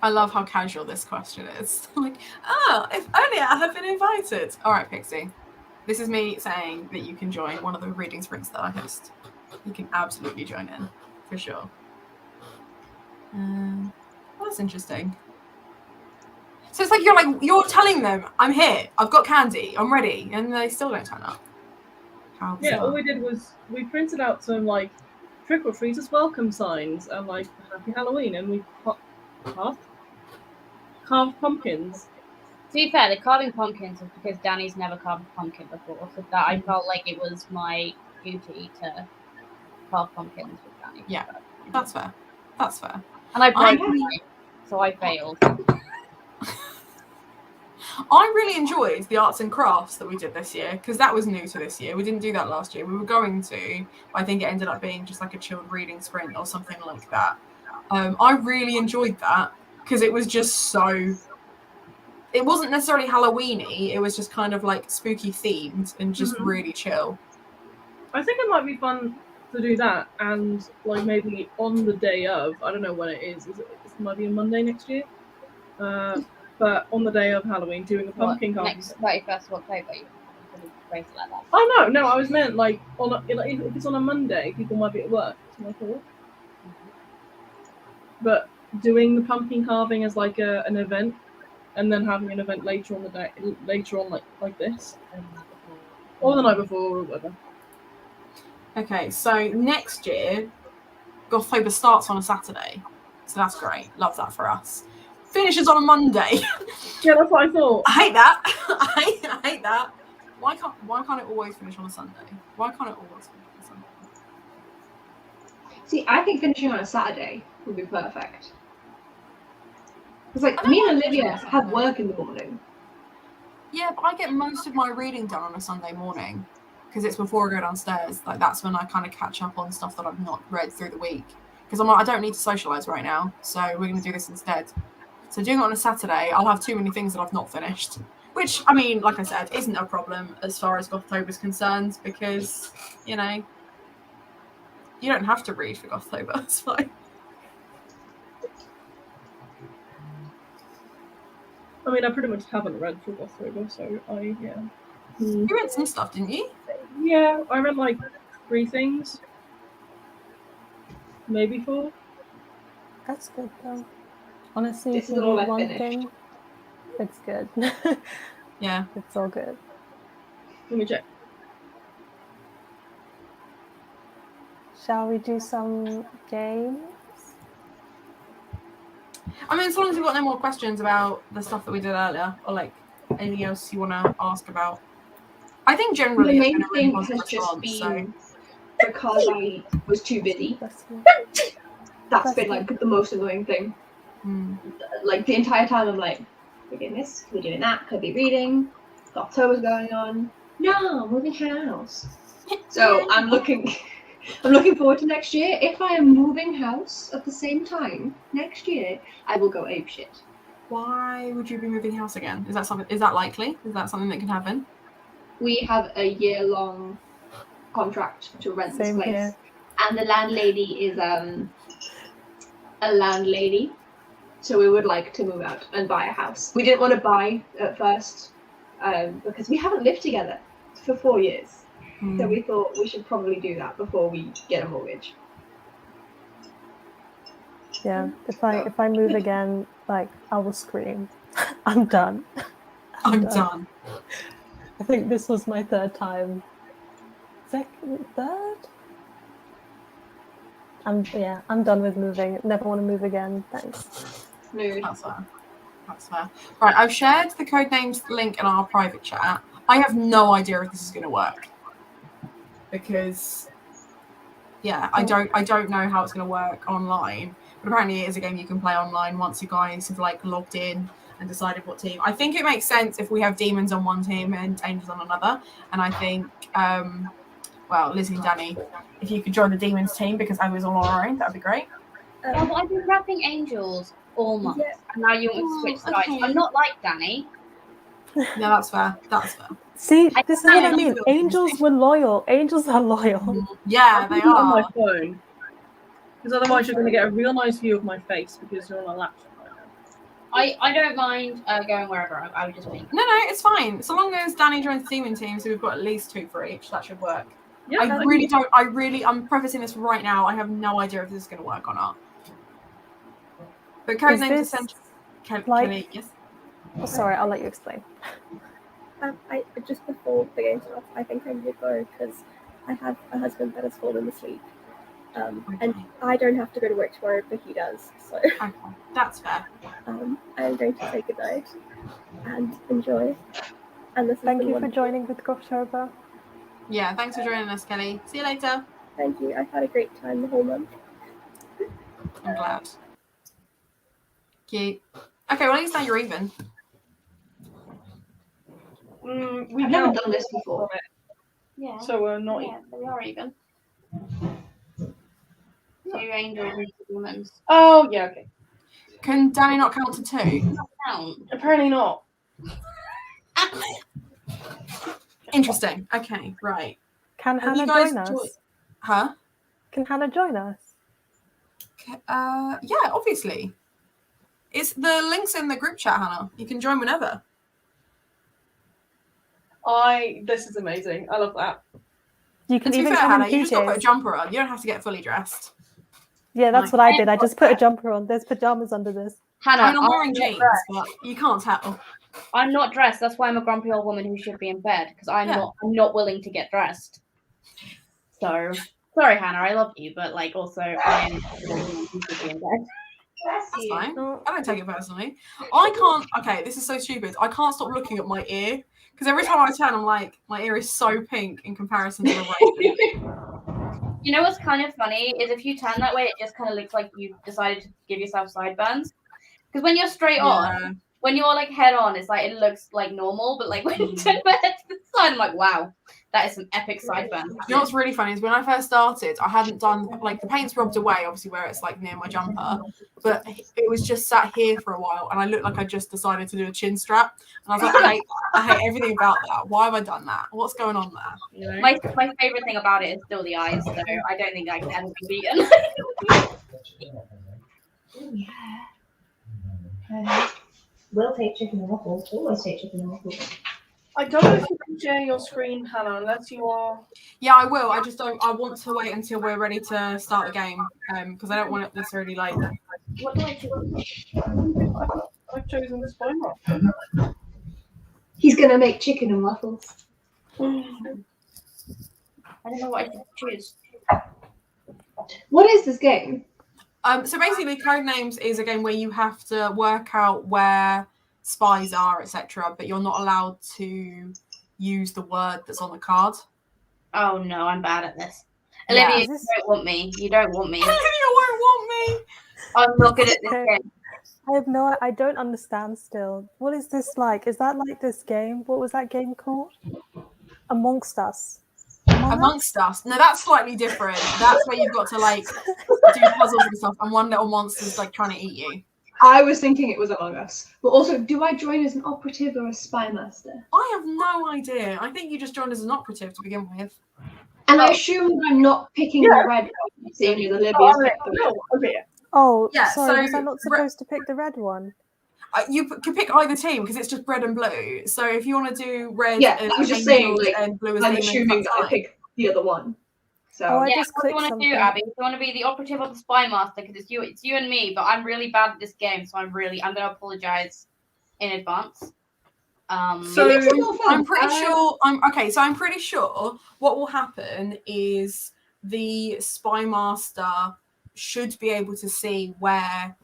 I love how casual this question is. Like, oh, if only I had been invited. All right, Pixie. This is me saying that you can join one of the reading sprints that I host. You can absolutely join in, for sure. That's interesting. So it's like you're telling them, I'm here, I've got candy, I'm ready, and they still don't turn up. How bizarre. Yeah, all we did was we printed out some like trick or treaters welcome signs and like Happy Halloween, and we carved pumpkins. To be fair, the carving pumpkins was because Danny's never carved a pumpkin before, so that I felt like it was my duty to carve pumpkins with Danny. Yeah, that's fair. That's fair. And I broke it, so I failed. I really enjoyed the arts and crafts that we did this year, because that was new to this year. We didn't do that last year. We were going to, but I think it ended up being just like a chilled reading sprint or something like that. I really enjoyed that because it was just so... It wasn't necessarily Halloween-y. It was just kind of like spooky themed and just really chill. I think it might be fun to do that, and like maybe on the day of, I don't know when it is. It might be a Monday next year. But on the day of Halloween, doing a pumpkin carving. Next 31st of October, you can phrase it like that. Oh no, I was meant like if it's on a Monday, people might be at work. That's my thought. But doing the pumpkin carving as like an event, and then having an event later on the day, like this, or the night before, or whatever. Okay, so next year, Gothtober starts on a Saturday, so that's great. Love that for us. Finishes on a Monday. Yeah, that's what I thought. I hate that. I hate that. Why can't it always finish on a Sunday? Why can't it always finish on a Sunday? See, I think finishing on a Saturday would be perfect. Because like me and Olivia have work in the morning. Yeah, but I get most of my reading done on a Sunday morning because it's before I go downstairs. Like that's when I kind of catch up on stuff that I've not read through the week. Because I'm like, I don't need to socialise right now, so we're going to do this instead. So doing it on a Saturday, I'll have too many things that I've not finished. Which, I mean, like I said, isn't a problem as far as Gothtober is concerned because, you know, you don't have to read for Gothtober. It's fine. I mean, I pretty much haven't read for Gothtober, so yeah. You read some stuff, didn't you? Yeah, I read like 3 things. Maybe 4. That's good though. Honestly, This if is you all read I one finished. thing, it's good. Yeah. It's all good. Let me check. Shall we do some games? I mean, as long as you've got no more questions about the stuff that we did earlier, or like anything else you want to ask about. I think generally The it's main been a really thing positive has just response. been because I was too busy. Bless you. That's been like the most annoying thing. Like the entire time I'm like, we're doing this, we're doing that, could be reading, October's going on. No, moving house. So I'm looking forward to next year. If I am moving house at the same time next year, I will go apeshit. Why would you be moving house again? Is that something? Is that likely? Is that something that can happen? We have a year-long contract to rent this Same place, here. and the landlady is a landlady. So we would like to move out and buy a house. We didn't want to buy at first because we haven't lived together for 4 years. So we thought we should probably do that before we get a mortgage. Yeah. If I move again, like I will scream. I'm done. I'm done. I think this was my third time. Third? I'm done with moving. Never want to move again. Thanks. Mood. That's fair. That's fair. Right, I've shared the Codenames link in our private chat. I have no idea if this is going to work because, yeah, I don't know how it's going to work online. But apparently, it is a game you can play online once you guys have like logged in and decided what team. I think it makes sense if we have demons on one team and angels on another. And I think, well, Lizzie and Danny, if you could join the demons team because I was all on our own, that'd be great. Yeah, but I've been rapping angels all month, Yeah. and now you want me to switch sides. Okay. I'm not like Danny. No, that's fair. That's fair. See, I this is don't what I know. mean. Angels were loyal. Angels are loyal. Yeah, they on my are. phone. Because otherwise you're going to get a real nice view of my face because you're on a laptop right now. I don't mind going wherever. I would just be. No, it's fine. So long as Danny joins the demon team, so we've got at least 2 for each, that should work. Yeah, I'm prefacing this right now. I have no idea if this is going to work or not. But Codenames this essentially. like- Kelly, yes? Oh, sorry, I'll let you explain. I just before the game starts, I think I'm gonna go because I have a husband that has fallen asleep, and I don't have to go to work tomorrow, but he does. So Okay, that's fair. I'm going to say goodnight and enjoy. And this has Thank been you for wonderful. joining with Gothtober. Yeah, thanks for joining us, Kelly. See you later. Thank you. I've had a great time the whole month. I'm glad. Cute. Okay, well, at least now you're even. I've never done this before. Yeah. So we're not. Yeah, we are even. 2 angels and 2 demons. Oh yeah, okay. Can Danny not count to 2? Count. Apparently not. Interesting. Okay, right. Can Have Hannah you guys join us? Huh? Can Hannah join us? Yeah, obviously. It's the links in the group chat, Hannah. You can join whenever. This is amazing. I love that. You And can to be even fair, come Hannah, in you just got to put a PJs. jumper on. You don't have to get fully dressed. Yeah, that's Nice. what I did. I just put a jumper on. There's pajamas under this. Hannah, I mean, I'm wearing not jeans, dressed. but you can't tell. I'm not dressed. That's why I'm a grumpy old woman who should be in bed because I'm not willing to get dressed. So sorry, Hannah. I love you, but like also I am who should be in bed. That's fine. I don't take it personally. I can't. Okay, this is so stupid. I can't stop looking at my ear because every time I turn, I'm like, my ear is so pink in comparison to the rest. You know what's kind of funny is if you turn that way, it just kind of looks like you decided to give yourself sideburns. Because when you're straight on, when you're like head on, it's like it looks like normal, but like when you turn my head to the side, I'm like, wow, that is some epic sideburns. You know what's really funny is when I first started, I hadn't done like the paint's rubbed away, obviously where it's like near my jumper, but it was just sat here for a while, and I looked like I just decided to do a chin strap, and I was like, I hate everything about that. Why have I done that? What's going on there? You know? My favorite thing about it is still the eyes, so I don't think I can ever be vegan. We'll take chicken and waffles. Always take chicken and waffles. I don't know if you can share your screen, Hannah, unless you are. Yeah, I will. I just don't. I want to wait until we're ready to start the game, because I don't want it necessarily like. What do I choose? I've chosen this one. He's gonna make chicken and waffles. I don't know what I should choose. What is this game? So basically, Codenames is a game where you have to work out where spies are, etc., but you're not allowed to use the word that's on the card. Oh no, I'm bad at this. Yeah. Olivia, you don't want me. You don't want me. Olivia won't want me. I'm not good at this game. I don't understand still. What is this like? Is that like this game? What was that game called? Amongst Us. Amongst Us. No, that's slightly different. That's where you've got to like do puzzles and stuff, and one little monster's like trying to eat you. I was thinking it was Among Us. But also, do I join as an operative or a spy master? I have no idea. I think you just joined as an operative to begin with. And I assume that I'm not picking the red one, seeing as Olivia's picked the red one. Oh, Yeah, sorry. so Was I not supposed to pick the red one? You can pick either team because it's just red and blue. So if you want to do red, Yeah, I was just saying, like, and blue as I'm demons, assuming that's that I fine. pick the other one. So Oh, I Yeah, just what do you clicked want to do, something. Abby? Do you want to be the operative or the spy master? Because it's you and me, but I'm really bad at this game, so I'm going to apologize in advance. So- It makes it more fun. I'm pretty sure. I'm pretty sure what will happen is the spy master should be able to see where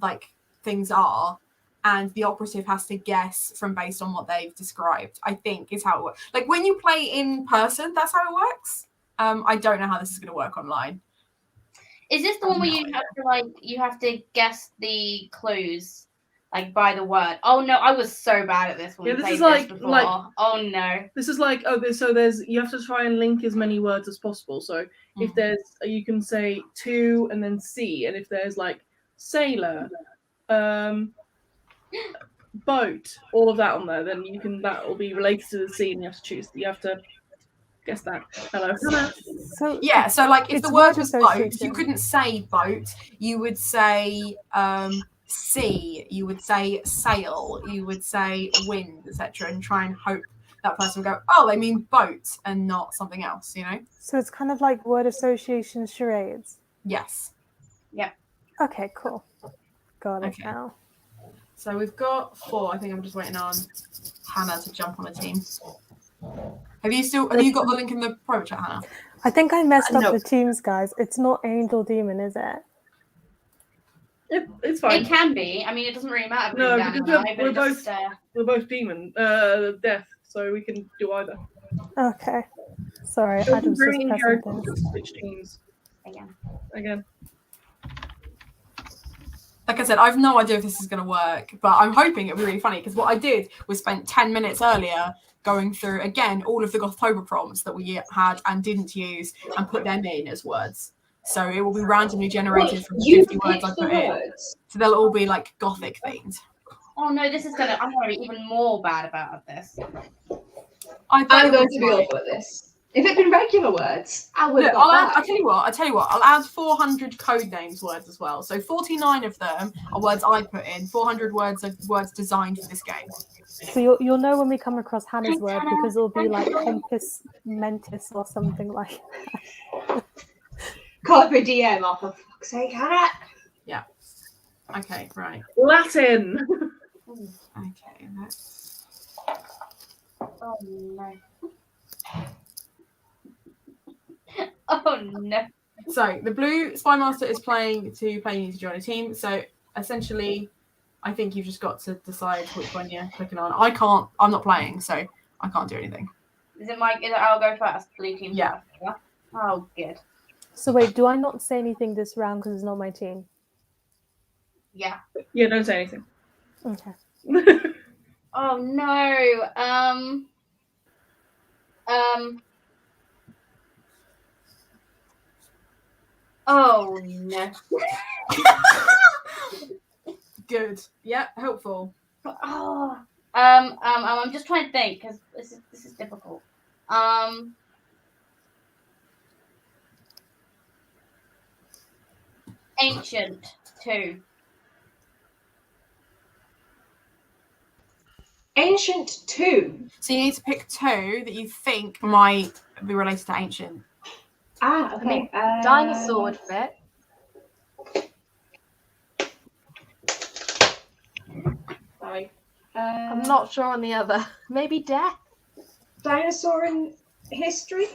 like things are, and the operative has to guess from based on what they've described. I think is how it works. Like when you play in person, that's how it works. I don't know how this is going to work online. Is this the one where you have to guess the clues like by the word? Oh no, I was so bad at this when Yeah, we this played is like- this before. like- Oh no. This is like so there's you have to try and link as many words as possible. So if there's you can say to and then see, and if there's like sailor, boat, all of that on there, then that will be related to the sea, and you have to choose. You have to guess that. Hello. So Yeah, so like if It's the word word was boat, association. you couldn't say boat. You would say sea. You would say sail. You would say wind, etc., and try and hope that person would go, oh, they mean boat and not something else. You know? So it's kind of like word association charades. Yes. Okay, cool. Got it Okay. now. So we've got 4. I think I'm just waiting on Hannah to jump on a team. Have you got the link in the private chat, Hannah? I think I messed up No. the teams, guys. It's not Angel Demon, is it? It's fine. It can be. I mean, it doesn't really matter. No, Dan because and I, but we're it just, We're both demon, death, so we can do either. Okay. Sorry, So Adam's just bringing pressing characters things. to switch teams again. Like I said, I've no idea if this is going to work, but I'm hoping it'll be really funny because what I did was spent 10 minutes earlier going through, again, all of the Gothtober prompts that we had and didn't use and put them in as words. So it will be randomly generated from the 50 words I put in. So they'll all be like Gothic themed. oh no, I'm gonna be even more bad about this. I'm going to be awful at this. If it'd been regular words, I would have Look, got I'll tell you what, I'll add 400 code names words as well. So 49 of them are words I put in, 400 words are words designed for this game. So you'll know when we come across Hannah's word because it'll be like compus mentis or something like that. Carpe diem, oh for fuck's sake, Hannah! Okay, right. Latin. Okay, let's... Oh no. Oh no. So the blue spy master is playing to play you to join a team. So essentially, I think you've just got to decide which one you're clicking on. I'm not playing, so I can't do anything. Is it I'll go first, blue team Yeah. first, yeah? Oh good. So wait, do I not say anything this round because it's not my team? Yeah. Yeah, don't say anything. Okay. Oh no. Oh no. Good. Yeah, helpful. Oh. I'm just trying to think because this is difficult. Ancient 2. Ancient 2. So you need to pick 2 that you think might be related to ancient. Ah, okay. Dinosaur would fit. Sorry. I'm not sure on the other. Maybe death. Dinosaur in history?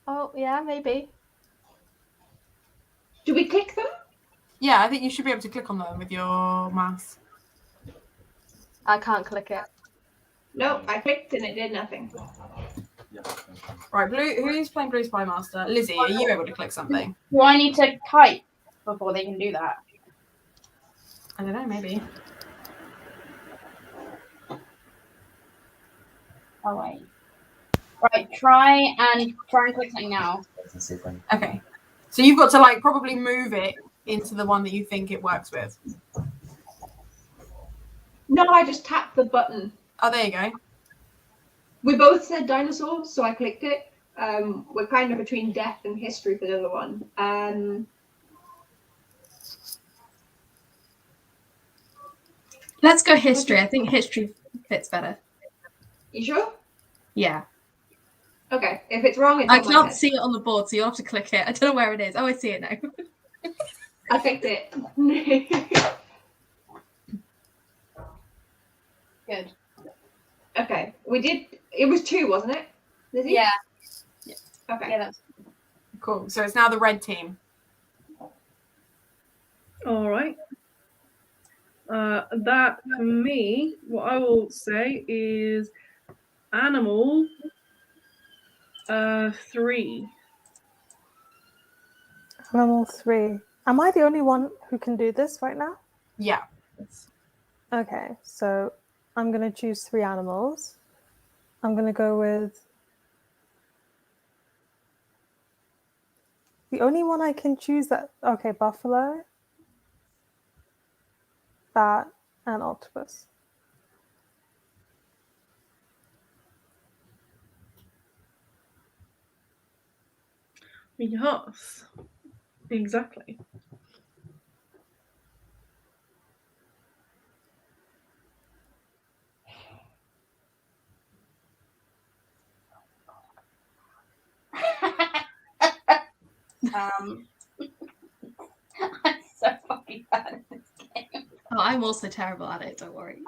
Oh yeah, maybe. Do we click them? Yeah, I think you should be able to click on them with your mouse. I can't click it. No, I clicked and it did nothing. Right, blue. Who's playing Blue Spy Master? Lizzie, are you able to click something? Do I need to type before they can do that? I don't know, maybe. Oh wait. Right, try and click something now. Okay. So you've got to like probably move it into the one that you think it works with. No, I just tapped the button. Oh, there you go. We both said dinosaur, so I clicked it. We're kind of between death and history for the other one. Let's go history. I think history fits better. You sure? Yeah. Okay. If it's wrong, it's I on my can't head. see it on the board, so you'll have to click it. I don't know where it is. Oh, I see it now. I clicked it. Good. Okay, we did. It was 2, wasn't it? Lizzie? Yeah. Okay. Yeah, that's Cool. So it's now the red team. All right. That for me, what I will say is animal 3. Animal 3. Am I the only one who can do this right now? Yeah. Okay, so I'm going to choose 3 animals. I'm going to go with... The only one I can choose that... Okay, buffalo, bat, and octopus. Yes. Exactly. I'm so fucking bad at this game. Oh, I'm also terrible at it. Don't worry.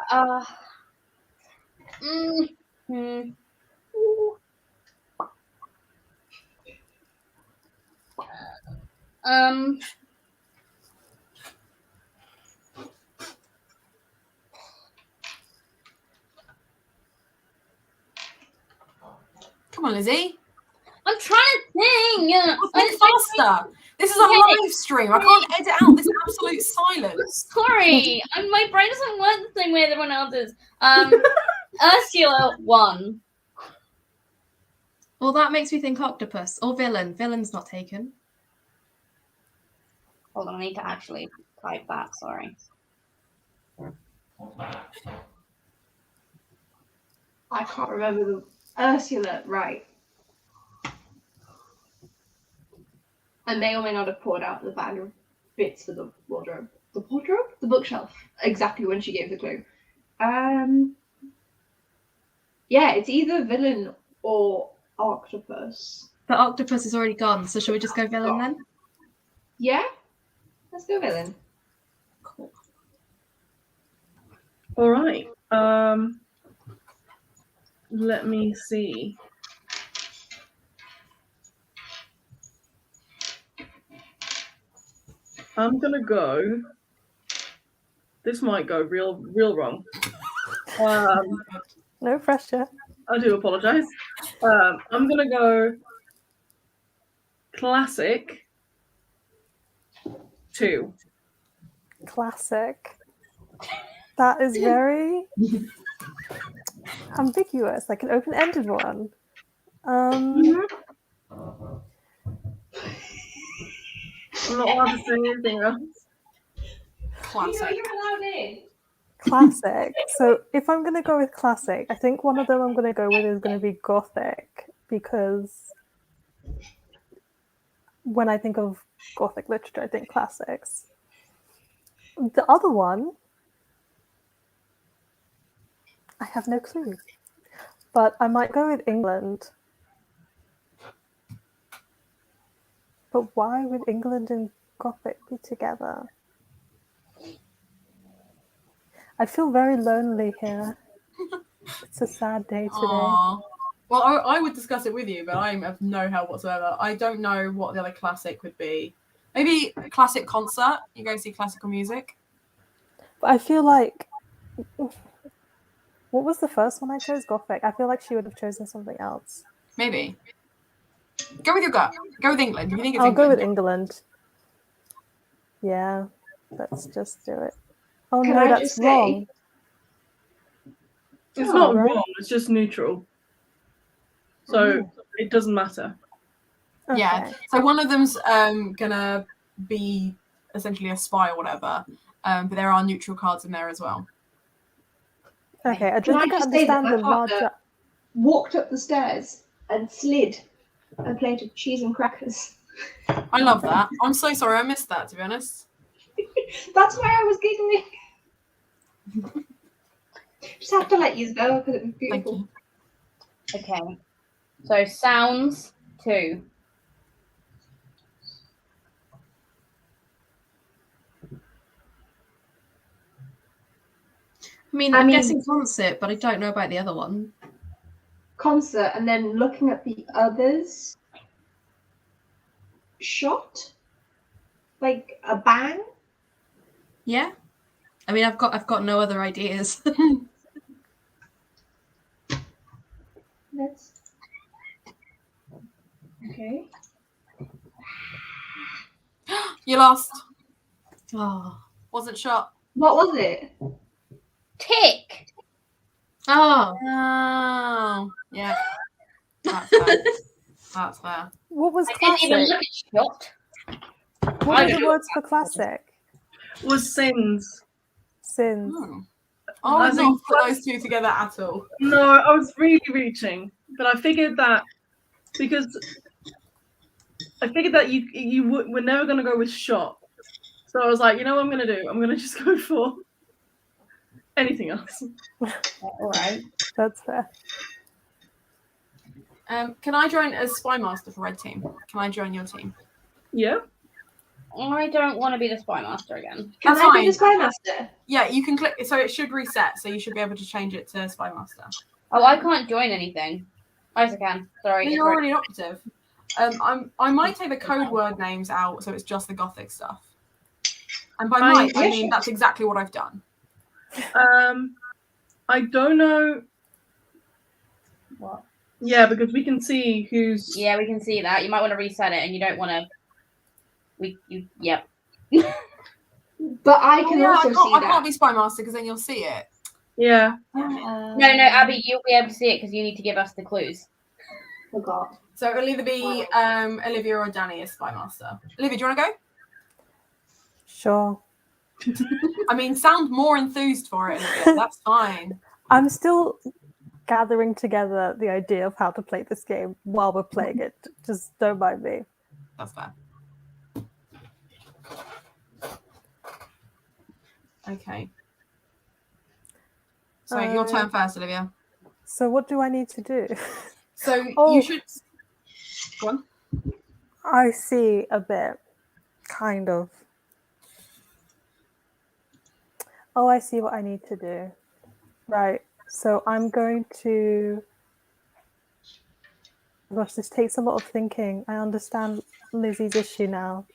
Ooh. Um. Come on, Lizzie. I'm trying to think. Think faster. This is a Okay. live stream. I can't edit out this absolute silence. Sorry, my brain doesn't work the same way that everyone else's. Ursula 1. Well, that makes me think octopus or villain. Villain's not taken. Hold on, I need to actually type that. Sorry. I can't remember the Ursula, right. I may or may not have poured out the bag of bits for the wardrobe. The wardrobe? The bookshelf. Exactly when she gave the clue. Yeah, it's either villain or octopus. But octopus is already gone, so shall we just go villain then? Yeah? Let's go villain. Cool. All right. Let me see. I'm gonna go. This might go real wrong. No pressure. I do apologize. I'm gonna go classic 2. Classic. That is very ambiguous, like an open-ended one. I'm not allowed to say anything else. Classic. You're allowed in. Classic. So if I'm going to go with classic, I think one of them I'm going to go with is going to be gothic, because when I think of gothic literature, I think classics. The other one, I have no clue, but I might go with England. But why would England and gothic be together? I feel very lonely here. It's a sad day today. Aww. Well, I would discuss it with you, but I have no help whatsoever. I don't know what the other classic would be. Maybe a classic concert. You go see classical music. But I feel like... What was the first one I chose? Gothic. I feel like she would have chosen something else. Maybe. Go with your gut. Go with England. If you think it's I'll England. go with England. Yeah, let's just do it. Oh Can no, I that's just say- wrong. It's Oh, not right. wrong. It's just neutral. So it doesn't matter. Yeah. Okay. So one of them's gonna be essentially a spy or whatever. But there are neutral cards in there as well. Okay, I Can don't I think I just say that understand the my partner larger... walked up the stairs and slid a plate of cheese and crackers. I love that. I'm so sorry I missed that, to be honest. That's why I was giggling. Just have to let you go because it was Thank beautiful. you. Okay. So sounds 2. I mean, I'm guessing concert, but I don't know about the other one. Concert, and then looking at the others. Shot? Like a bang? Yeah. I mean, I've got no other ideas. Let's. Okay. You lost. Oh. Wasn't shot. What was it? Tick. Oh. Oh, yeah. That's fair. That's fair. What was I didn't even classic? look at shot. What I were the don't- words for classic? Was sins. Sins. I would As not in- put those two together at all. No, I was really reaching, but I figured that because we're never gonna go with shot. So I was like, you know what I'm gonna do? I'm gonna just go for anything else. All right. That's fair. Can I join as Spy Master for Red Team? Can I join your team? Yeah. I don't want to be the spy master again. Can That's I be fine. the Spy Master? Yeah, you can click. So it should reset. So you should be able to change it to Spy Master. Oh, I can't join anything. Yes, I can. Sorry. You're it's right. already an operative. I might take the code word names out, so it's just the Gothic stuff. And by might, I mean that's exactly what I've done. I don't know. What? Yeah, because we can see who's. Yeah, we can see that. You might want to reset it, and you don't want to. Yep. But I can I also see can't that. be Spy Master because then you'll see it. Yeah. No, Abby, you'll be able to see it because you need to give us the clues. Forgot. So it'll either be Olivia or Danny as Spy Master. Olivia, do you want to go? Sure. I mean, sound more enthused for it, Olivia. That's fine. I'm still gathering together the idea of how to play this game while we're playing it. Just don't mind me. That's fair. Okay. So your turn first, Olivia. So what do I need to do? So Oh. you should. Go on. I see a bit. Kind of. Oh, I see what I need to do. Right. So I'm going to. Gosh, this takes a lot of thinking. I understand Lizzie's issue now.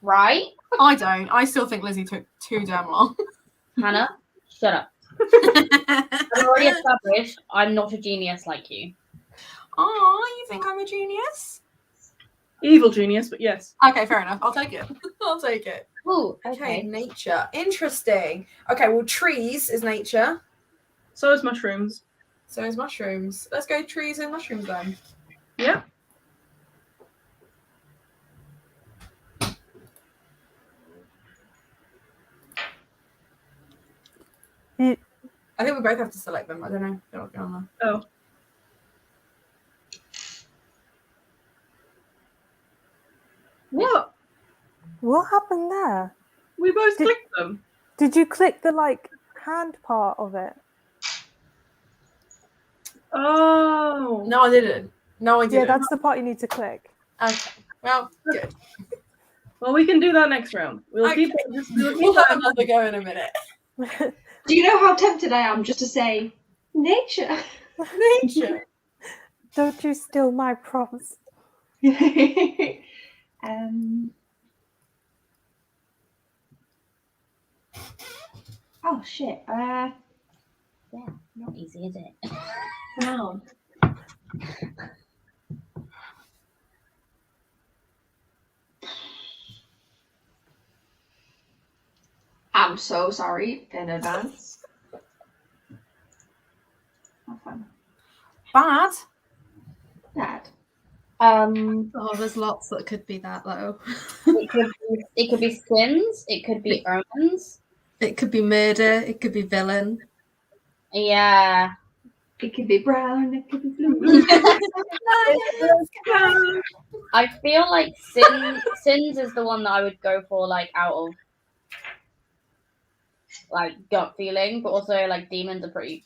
Right? I don't. I still think Lizzie took too damn long. Hannah, shut up. I've already established I'm not a genius like you. Oh, you think I'm a genius? Evil genius, but yes. Okay, fair enough. I'll take it. I'll take it. Ooh, Okay, okay. nature. Interesting. Okay, well, trees is nature. So is mushrooms. So is mushrooms. Let's go trees and mushrooms then. Yeah. I think we both have to select them. I don't know. They're not going on there. Oh. What? What happened there? We both clicked them. Did you click the hand part of it? Oh. No, I didn't. No, I Yeah, didn't. that's the part you need to click. Okay. Well, good. Well, we can do that next round. We'll Okay. keep that. We'll We'll keep have that. another go in a minute. Do you know how tempted I am just to say nature? Nature. Don't you steal my prompts. Oh shit. Yeah, not easy, is it? Noun. I'm so sorry in advance. Have fun. Bad. Bad. Oh, there's lots that could be that though. it could be sins. It could be omens. It could be murder. It could be villain. Yeah. It could be brown, it could be blue. I feel like sins is the one that I would go for, out of gut feeling, but also demons are pretty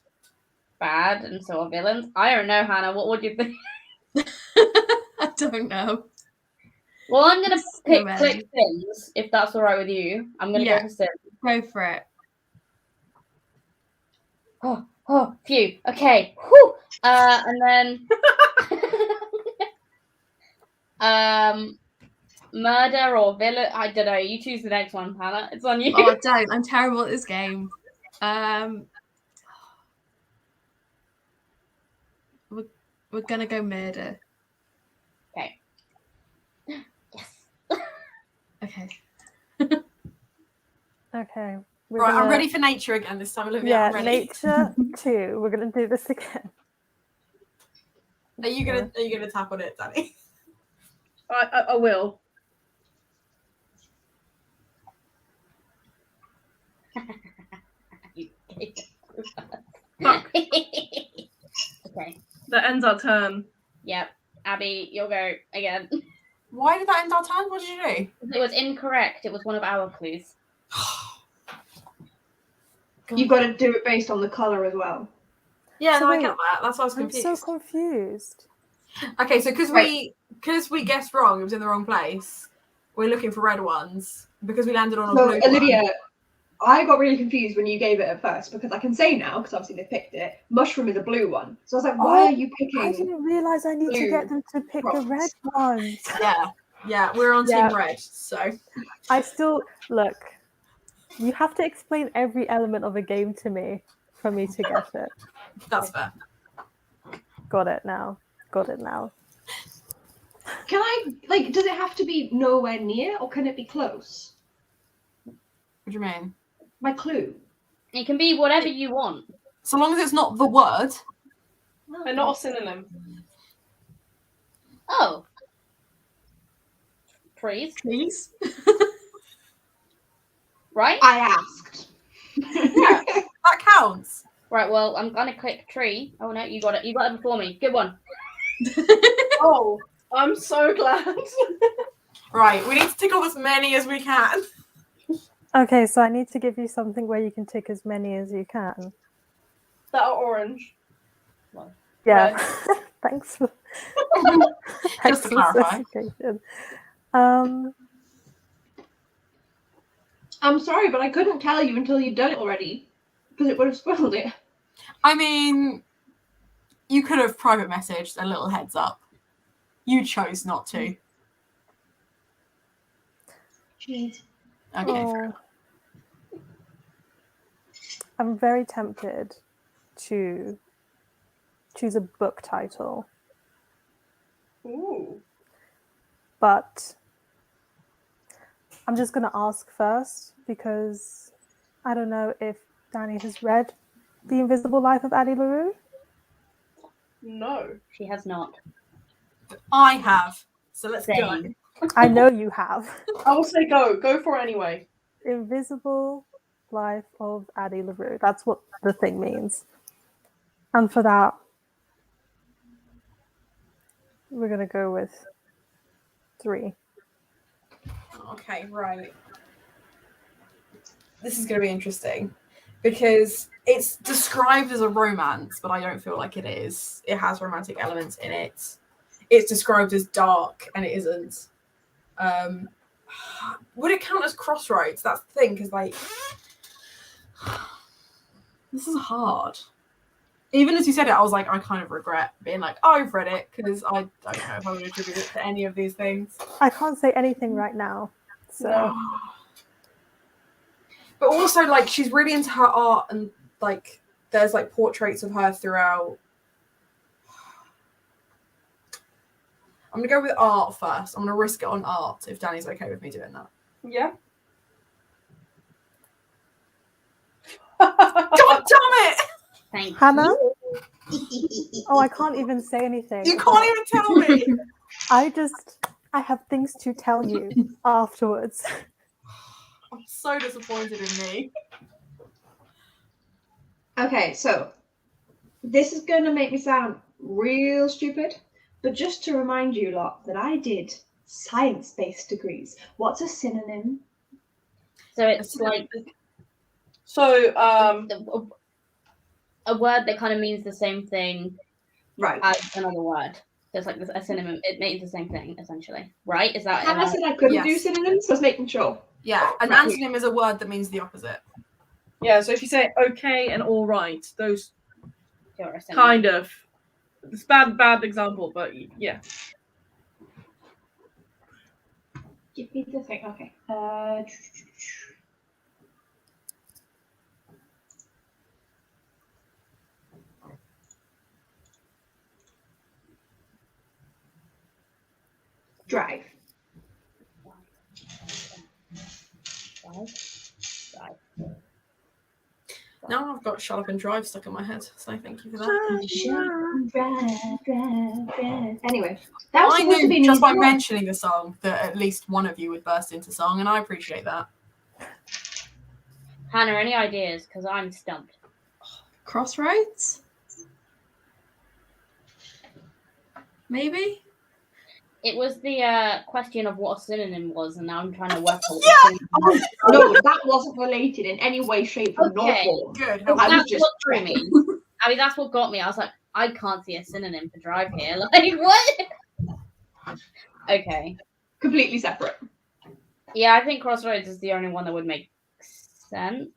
bad, and so are villains. I don't know, Hannah. What would you think? I don't know. Well, I'm gonna Recommend. click sins if that's all right with you. I'm gonna Yeah. go for sins. Go for it. Oh, phew. Okay. Whew. And then murder or villain. I don't know. You choose the next one, Hannah. It's on you. Oh, don't. I'm terrible at this game. We're gonna go murder. Okay. Yes. Okay. Okay. Right, I'm ready for nature again this time, Olivia. Yeah, I'm ready. nature 2. We're gonna do this again. Are you gonna tap on it, Danny? I will. Fuck. Okay. That ends our turn. Yep. Abby, you'll go again. Why did that end our turn? What did you do? It was incorrect. It was one of our clues. You've got to do it based on the color as well. Yeah, So no, I wait, get that. That's why I was I'm confused. so confused. Okay, so because we guessed wrong, it was in the wrong place. We're looking for red ones because we landed on a So, blue Olivia, one. I got really confused when you gave it at first because I can say now, because obviously they picked it, mushroom is a blue one. So I was like, why are you I picking? didn't realize I need to get them to pick the red ones. Yeah, we're on Yeah. team red. So I still look. You have to explain every element of a game to me for me to get it. that's fair. Got it now. Can I, like, does it have to be nowhere near or can it be close? What do you mean? My clue. It can be whatever you want. So long as it's not the word. And not a synonym. Oh. Trees. Please. Right? I asked. That counts. Right, well, I'm gonna click tree. Oh no, you got it. You got it before me. Good one. Oh, I'm so glad. Right, we need to tick off as many as we can. Okay, so I need to give you something where you can tick as many as you can. That are orange. Yeah. Thanks for Just to clarify. specification. I'm sorry, but I couldn't tell you until you'd done it already because it would have spoiled it. I mean, you could have private messaged a little heads up. You chose not to. Jeez. Okay. Oh. I'm very tempted to choose a book title, Ooh. but I'm just going to ask first because I don't know if Danny has read The Invisible Life of Addie LaRue. No. She has not. I have. So let's go. Same. I know you have. I will say go. Go for it anyway. Invisible Life of Addie LaRue. That's what the thing means. And for that, we're going to go with 3. Okay, right. This is going to be interesting because it's described as a romance, but I don't feel like it is. It has romantic elements in it. It's described as dark, and it isn't. Would it count as Crossroads? That's the thing, because like this is hard. Even as you said it, I was like, I kind of regret being like, oh, I've read it, because I don't know if I would attribute it to any of these things. I can't say anything right now. So. No. But also, like, she's really into her art, and like, there's like portraits of her throughout. I'm gonna go with art first. I'm gonna risk it on art if Danny's okay with me doing that. Yeah. God damn it! Thank Hannah? you. Oh, I can't even say anything. You can't even tell me. I have things to tell you afterwards. I'm so disappointed in me. Okay, so this is going to make me sound real stupid, but just to remind you lot that I did science-based degrees. What's a synonym? So it's like So, a word that kind of means the same thing Right. as another word. So it's like a synonym. It means the same thing, essentially. Right? Is that? Hannah said I couldn't do Yes. synonyms, so I was making sure. Yeah, an Right. antonym is a word that means the opposite. Yeah, so if you say okay and all right, those You're a synonym. kind of. It's bad example, but yeah. Give me the thing. Okay. Drive. Now I've got shut up and drive stuck in my head, so thank you for that. Drive. Anyway, that was I supposed to be knew an just by easy one. mentioning the song that at least one of you would burst into song, and I appreciate that. Hannah, any ideas? Because I'm stumped. Crossroads? Maybe? It was the question of what a synonym was, and now I'm trying to work out what Yeah! a synonym No, that wasn't related in any way, shape, or Okay. form. Good. was. I was That's just what threw me. I mean, that's what got me. I was like, I can't see a synonym for drive here. Like, what? Okay. Completely separate. Yeah, I think Crossroads is the only one that would make sense.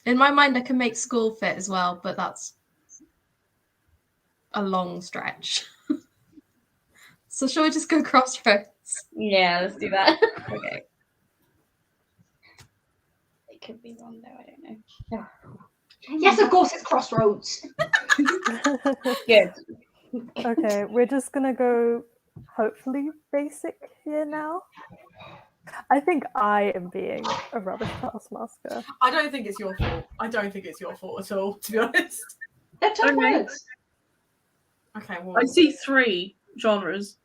In my mind, I can make school fit as well, but that's a long stretch. So shall we just go Crossroads? Yeah, let's do that. Okay. It could be wrong though. I don't know. Yes, of course, it's Crossroads. Good. Okay, we're just gonna go hopefully basic here now. I think I am being a rubbish taskmaster. I don't think it's your fault. I don't think it's your fault at all, to be honest. They're tough Okay. words. Okay, well, I see 3 genres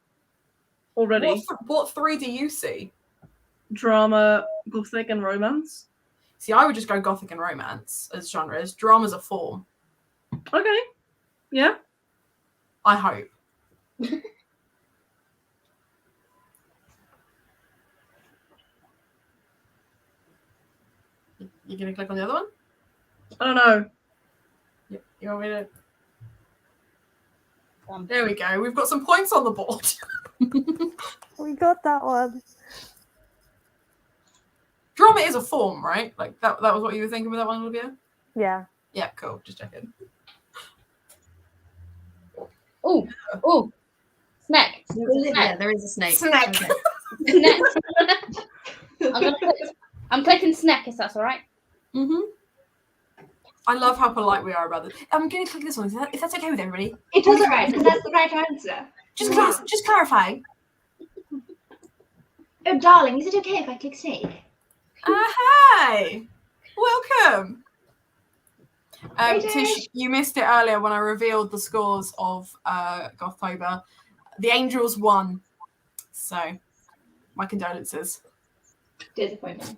already. what three do you see? Drama, gothic, and romance. See, I would just go gothic and romance as genres. Drama's a form. Okay. Yeah. I hope. You gonna click on the other one? I don't know. You want me to? Done. There we go. We've got some points on the board. We got that one. Drama is a form, right? Like that was what you were thinking with that one, Olivia? Yeah. Yeah, cool. Just checking. Ooh. Snack. Yeah, there is a snake. Snack. Okay. Snack. I'm clicking snack, if that's all right. Mm-hmm. I love how polite we are about this. I'm going to click this one. If that's okay with everybody. It is alright, and that's the right answer. Just clarify. Oh, darling, is it okay if I click snake? Hi. Welcome. Hey, Tish, you missed it earlier when I revealed the scores of Gothtober. The Angels won. So, my condolences. Disappointing.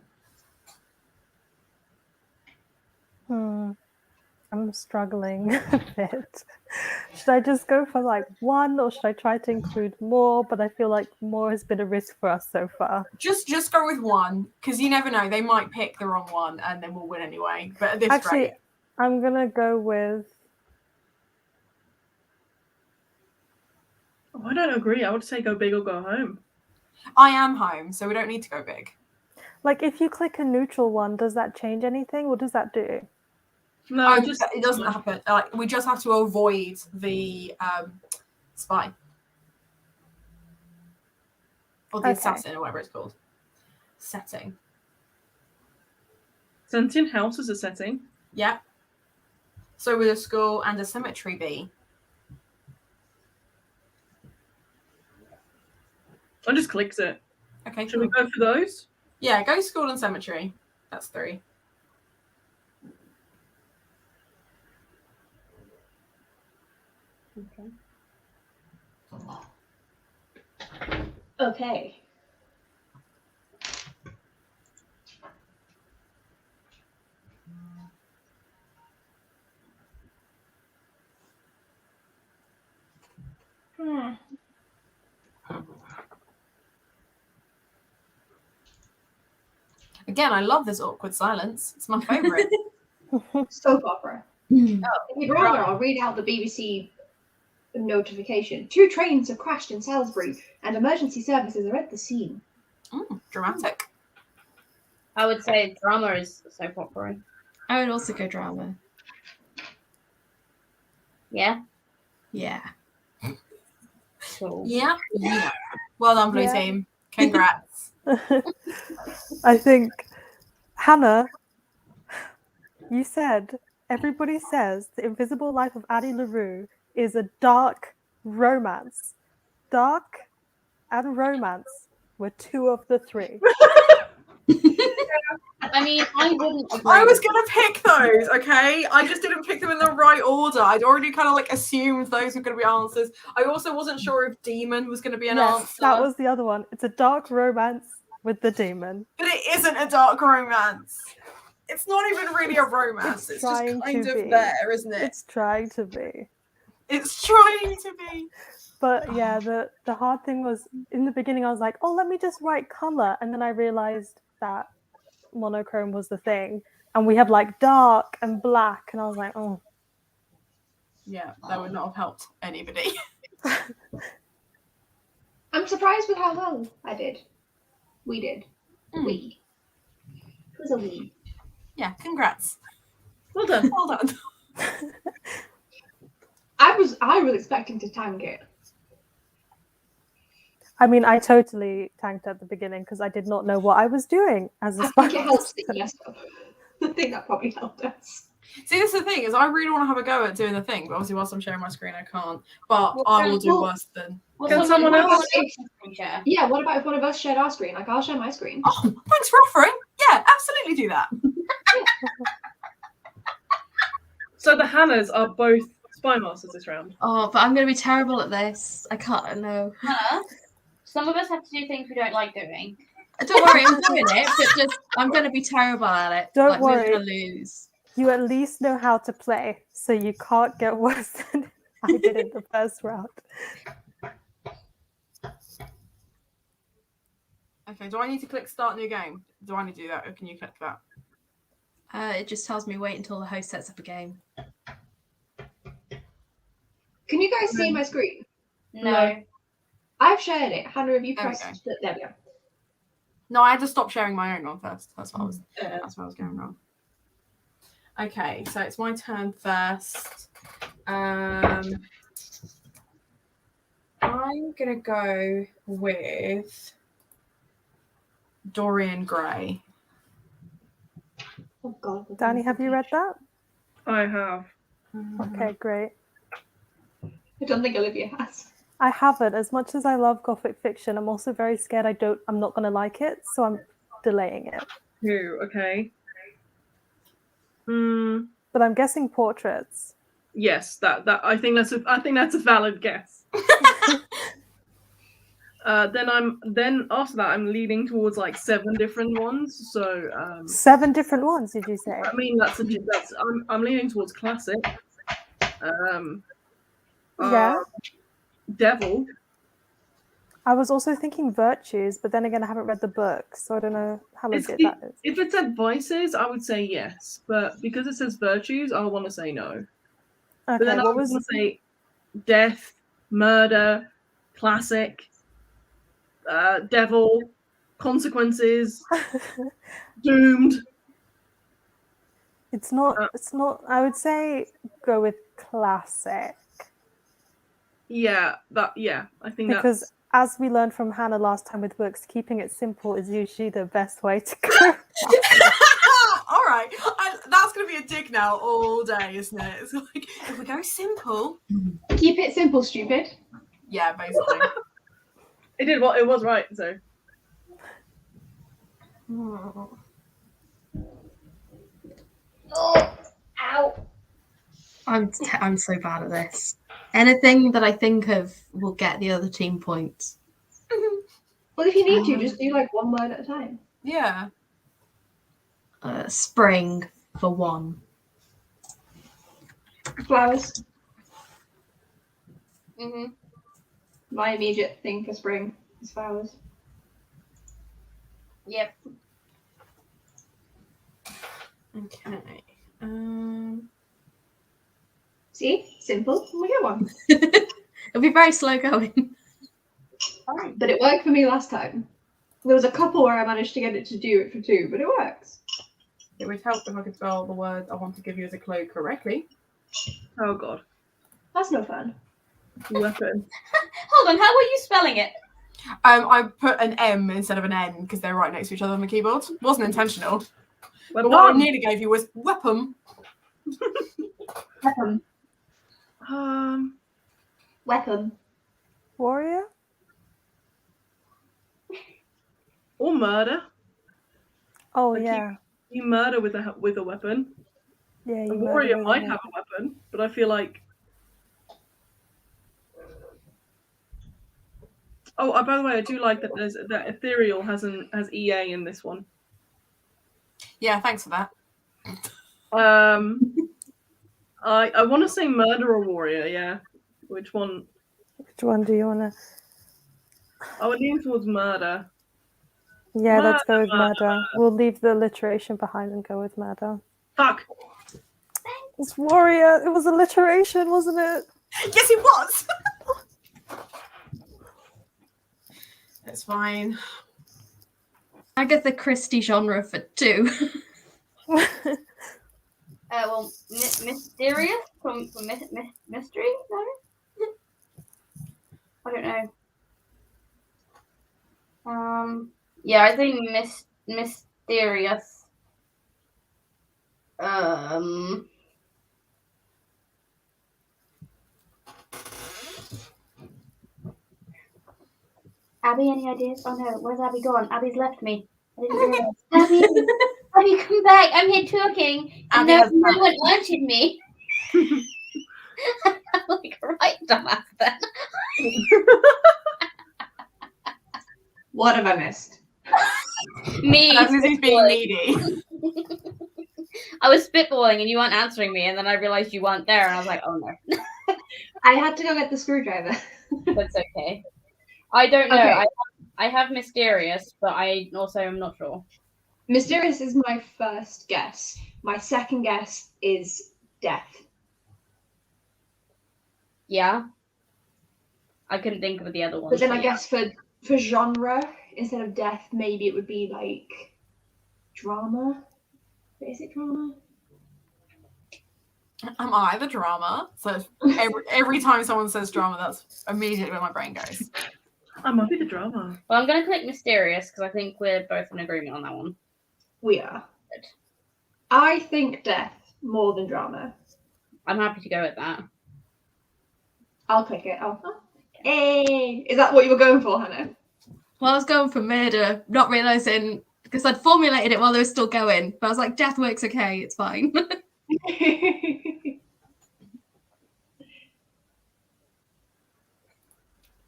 I'm struggling a bit. Should I just go for like one, or should I try to include more? But I feel like more has been a risk for us so far. Just go with one, because you never know. They might pick the wrong one, and then we'll win anyway. But at this Actually, rate, I'm gonna go with. Oh, I don't agree. I would say go big or go home. I am home, so we don't need to go big. Like, if you click a neutral one, does that change anything? What does that do? No, It doesn't happen. We just have to avoid the spy or the Okay. assassin or whatever it's called. Setting. Sentient house is a setting. Yeah. So would a school and a cemetery be? I just clicked it. Okay. Should we Cool. go for those? Yeah, go school and cemetery. That's 3. Okay. Okay. Again, I love this awkward silence. It's my favourite. Soap opera. If you'd rather, I'll read out the BBC notification. 2 trains have crashed in Salisbury, and emergency services are at the scene. Dramatic. I would say drama is soap opera. I would also go drama. Yeah. Yeah. Cool. Yeah. Yeah. Well done, blue Yeah. team. Congrats. I think, Hannah, you said, everybody says The Invisible Life of Addie LaRue is a dark romance. Dark and romance were 2 of the 3. I mean, I wouldn't agree. I was gonna pick those, okay? I just didn't pick them in the right order. I'd already kind of like assumed those were gonna be answers. I also wasn't sure if demon was gonna be an Yes, answer. that was the other one. It's a dark romance with the demon. But it isn't a dark romance. It's not even really a romance. It's just trying kind to of be. there, isn't it? It's trying to be. It's trying to be. But yeah, the hard thing was, in the beginning I was like, oh, let me just write color, and then I realized that monochrome was the thing, and we have like dark and black, and I was like, oh. Yeah, that would not have helped anybody. I'm surprised with how well I did. We did. Mm. We. It was a we. Yeah, congrats. Well done. Well done. I was expecting to tank it. I mean, I totally tanked at the beginning because I did not know what I was doing as a I spy think it helps that master. you messed up. I think that probably helped us. See, this is the thing, is I really want to have a go at doing the thing, but obviously whilst I'm sharing my screen, I can't. But I will do worse than... Can someone else? share? Yeah, what about if one of us shared our screen? Like, I'll share my screen. Oh, thanks for offering. Yeah, absolutely do that. So the Hannahs are both spy masters this round. Oh, but I'm going to be terrible at this. I can't know. Hannah, some of us have to do things we don't like doing. Don't worry, I'm doing it, but just I'm going to be terrible at it. Don't like, we're worry. going to lose. You at least know how to play, so you can't get worse than I did in the first round. Okay, do I need to click start new game? Do I need to do that, or can you click that? It just tells me wait until the host sets up a game. Can you guys see my screen? No. I've shared it. Hannah, have you There we pressed? There we go. No, I had to stop sharing my own one first. That's what I was. Yeah. That's what I was going wrong. Okay, so it's my turn first. I'm gonna go with Dorian Gray. Oh God. Danny, have you read that? I have. Okay, great. I don't think Olivia has. I haven't. As much as I love Gothic fiction, I'm also very scared I'm not going to like it, so I'm delaying it. Who? Okay. But I'm guessing portraits. Yes, that I think that's a valid guess. Then after that I'm leaning towards like 7 different ones. So 7 different ones, did you say? I mean I'm leaning towards classic. Yeah. Devil. I was also thinking virtues, but then again, I haven't read the book, so I don't know how legit that is. If it said vices, I would say yes, but because it says virtues, I want to say no. Okay, But then I what would was? want to say death, murder, classic, devil, consequences, doomed. It's not. It's not. I would say go with classic Yeah, I think because, that's... as we learned from Hannah last time with books, keeping it simple is usually the best way to go. All right, that's going to be a dig now all day, isn't it? It's like, if we go simple. Keep it simple, stupid. Yeah, basically. It was right, so. Oh, ow. I'm so bad at this. Anything that I think of will get the other team points. Well, if you need to, just do like one word at a time. Yeah. Spring for 1. Flowers. Mm-hmm. My immediate thing for spring is flowers. Yep. Okay. See? Simple. We get one. It'll be very slow going. But it worked for me last time. There was a couple where I managed to get it to do it for 2, but it works. It would help if I could spell the word I want to give you as a clue correctly. Oh god. That's no fun. Weapon. Hold on, how were you spelling it? I put an M instead of an N because they're right next to each other on the keyboard. It wasn't intentional. But what I nearly gave you was weapon. Weapon. Weapon. Warrior? Or murder. Oh, Like yeah. You murder with a weapon. Yeah, A you warrior murder with might a have a weapon, but I feel like. Oh, by the way, I do like that that ethereal has EA in this one. Yeah, thanks for that. I want to say murder or warrior. Yeah, which one? Which one do you want to... I would lean towards murder. Yeah, let's go with murder. We'll leave the alliteration behind and go with murder. Fuck! It's warrior. It was alliteration, wasn't it? Yes, it was! It's fine. Agatha Christie genre for 2. Well, mysterious from mystery. No, I don't know. Yeah, I think mysterious. Abby, any ideas? Oh no, where's Abby gone? Abby's left me. I didn't realize. Abby, Abby, come back! I'm here talking, and no one answered me. I'm like, right, dumbass then. What have I missed? Me. That's because he's being needy. I was spitballing and you weren't answering me, and then I realized you weren't there, and I was like, oh no. I had to go get the screwdriver. That's okay. I don't know. Okay. I have mysterious, but I also am not sure. Mysterious is my first guess. My second guess is death. Yeah. I couldn't think of the other one. But then I guess for genre, instead of death, maybe it would be like drama. Is it drama? Am I the drama? So every time someone says drama, that's immediately where my brain goes. I might be the drama. Well, I'm going to click mysterious because I think we're both in agreement on that one. We are. Good. I think death more than drama. I'm happy to go with that. I'll click it. Hey! Is that what you were going for, Hannah? Well, I was going for murder, not realising, because I'd formulated it while they were still going, but I was like, death works okay, it's fine.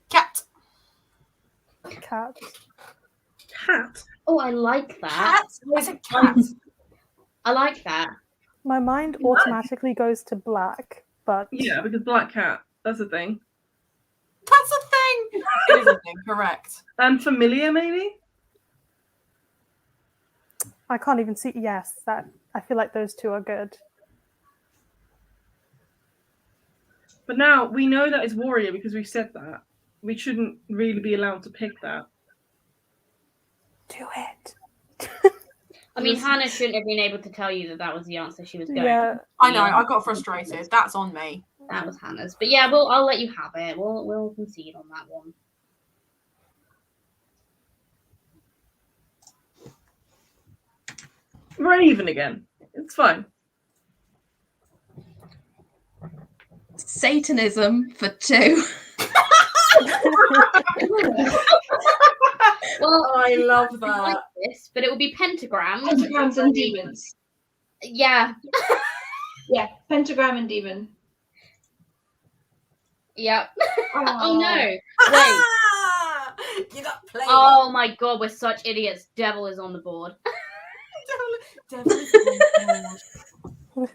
Cat. Cat. Cat? Oh, I like that. Cat? I said cat. I like that. My mind automatically goes to black, but... Yeah, because black cat. That's a thing. That's a thing! It is a thing, correct. And familiar, maybe? I can't even see... Yes, that. I feel like those two are good. But now, we know that it's warrior because we've said that. We shouldn't really be allowed to pick that. Do it. I mean, Hannah shouldn't have been able to tell you that was the answer she was going. Yeah. I know, I got frustrated. That's on me. That was Hannah's. But yeah, I'll let you have it. We'll concede on that one. We're even again. It's fine. Satanism for 2. Well, I love I that. like this, but it would be pentagrams. Pentagrams and demons. Yeah. Yeah, pentagram and demon. Yep. Oh, Oh no. Wait. You're not playing. Oh my god, we're such idiots. Devil is on the board. Devil is on board.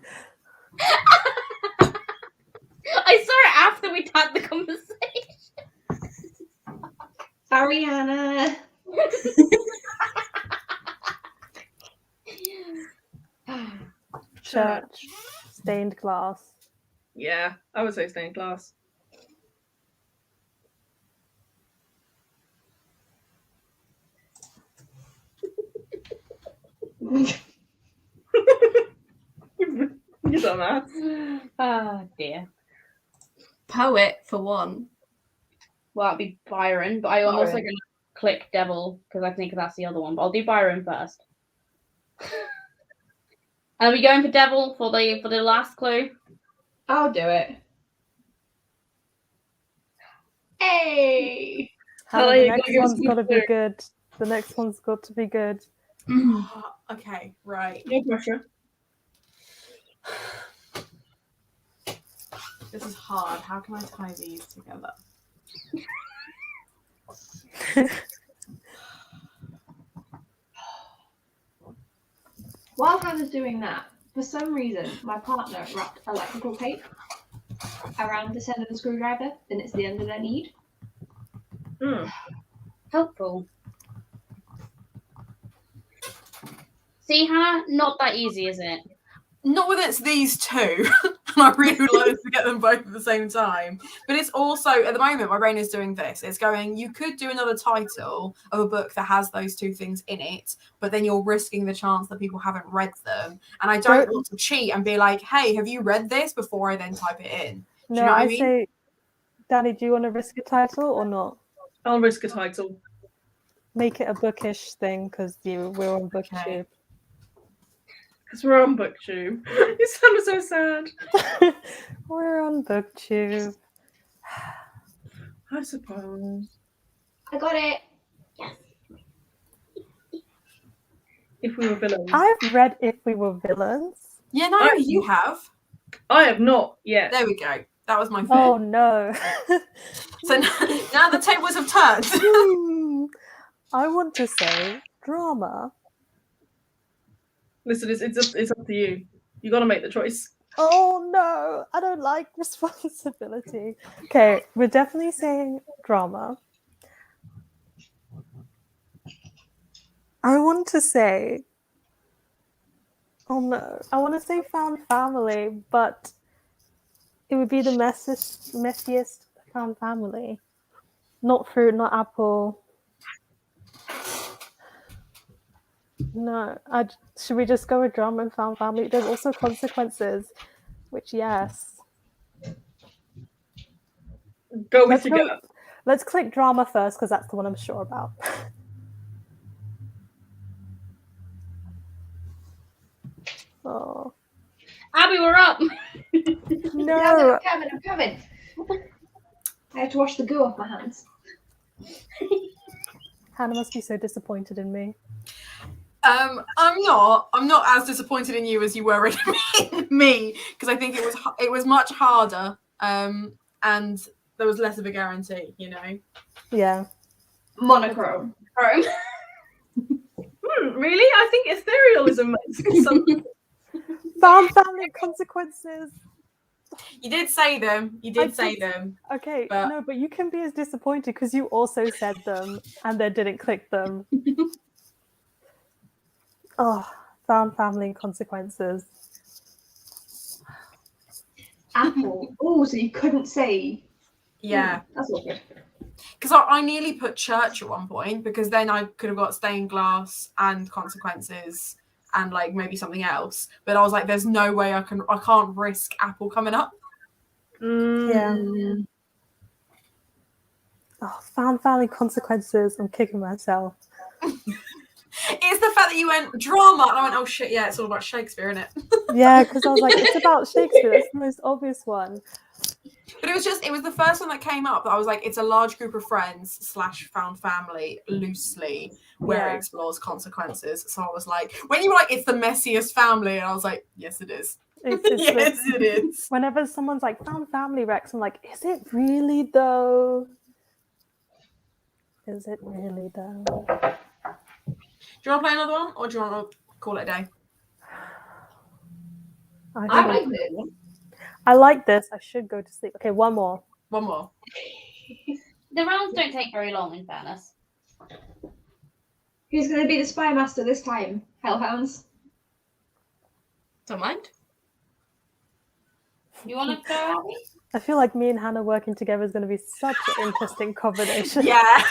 I saw it after we'd had the conversation. Sorry, Hannah. Church. Stained glass. Yeah, I would say stained glass. You dumbass. Oh dear. Poet for one. Well, that'd be Byron, but I'm also Byron. going to click Devil because I think that's the other one. But I'll do Byron first. Are we going for Devil for the last clue? I'll do it. Hey! Hannah, Hannah, the you gotta next give us one's some got to be clue. good. The next one's got to be good. Okay, right. No pressure. This is hard. How can I tie these together? While Hannah's doing that, for some reason, my partner wrapped electrical tape around this end of the screwdriver, and it's the end that I need. Helpful. See, Hannah, not that easy, is it? Not when it's these two. And I really like to get them both at the same time. But it's also, at the moment, my brain is doing this. It's going, you could do another title of a book that has those two things in it, but then you're risking the chance that people haven't read them. And I don't want to cheat and be like, hey, have you read this before I then type it in? Do you know what I mean? say, Danny, do you want to risk a title or not? I'll risk a title. Make it a bookish thing because we're on BookTube. Because we're on BookTube. You sound so sad. We're on BookTube. I suppose. I got it. If we were villains. I've read If We Were Villains. Yeah, no, you have. I have not yet. There we go. That was my fit. Oh no. So now the tables have turned. I want to say drama. Listen, it's up to you. You got to make the choice. Oh no, I don't like responsibility. Okay, we're definitely saying drama. I want to say, oh no, I want to say found family, but it would be the messiest found family. Not fruit, not apple. No, should we just go with drama and found family? There's also consequences, which yes. Go with your gut. Let's click drama first because that's the one I'm sure about. Oh Abby, we're up. no! I'm coming. I had to wash the goo off my hands. Hannah must be so disappointed in me. I'm not as disappointed in you as you were in me because I think it was much harder and there was less of a guarantee, you know. Yeah. Monochrome. Really? I think etherealism makes some. Found family consequences. You did say them. Okay, but... no, but you can be as disappointed because you also said them and then didn't click them. Oh, found family consequences. Apple. Oh, so you couldn't say. Yeah. That's all good. Because I nearly put church at one point because then I could have got stained glass and consequences and like maybe something else. But I was like, there's no way I can't risk Apple coming up. Yeah. Oh, found family consequences. I'm kicking myself. It's the fact that you went drama and I went, oh shit, yeah, it's all about Shakespeare, isn't it? Yeah, because I was like, it's about Shakespeare. That's the most obvious one. But it was the first one that came up that I was like, it's a large group of friends / found family loosely where it explores consequences. So I was like, when you were like, it's the messiest family, and I was like, yes, it is. Yes, it is. Whenever someone's like, found family Rex, I'm like, is it really though? Is it really though? Do you want to play another one or do you want to call it a day? I like this. I like this. I should go to sleep. Okay, one more. One more. The rounds don't take very long, in fairness. Who's going to be the spy master this time? Hellhounds. Don't mind. You want to go, Abby? I feel like me and Hannah working together is going to be such an interesting combination. Yeah.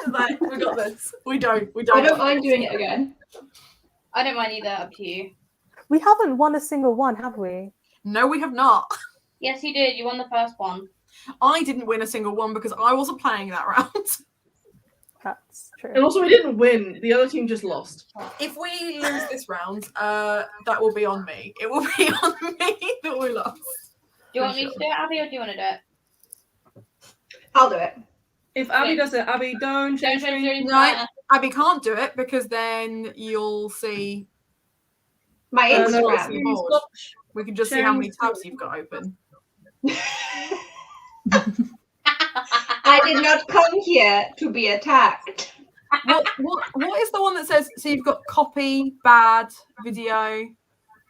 Like, we got this. We don't. I don't mind doing it again. I don't mind either. Up to you. We haven't won a single one, have we? No, we have not. Yes, you did. You won the first one. I didn't win a single one because I wasn't playing that round. That's true. And also, we didn't win. The other team just lost. If we lose this round, that will be on me. It will be on me that we lost. Do you want me to do it, Abby, or do you want to do it? I'll do it. If Abby does it, Abby, don't share Don't screen. do it. No, Abby can't do it because then you'll see. My No, Instagram. Board. stop. We can just see how many tabs you've got open. I did not come here to be attacked. What is the one that says? So you've got copy, bad, video,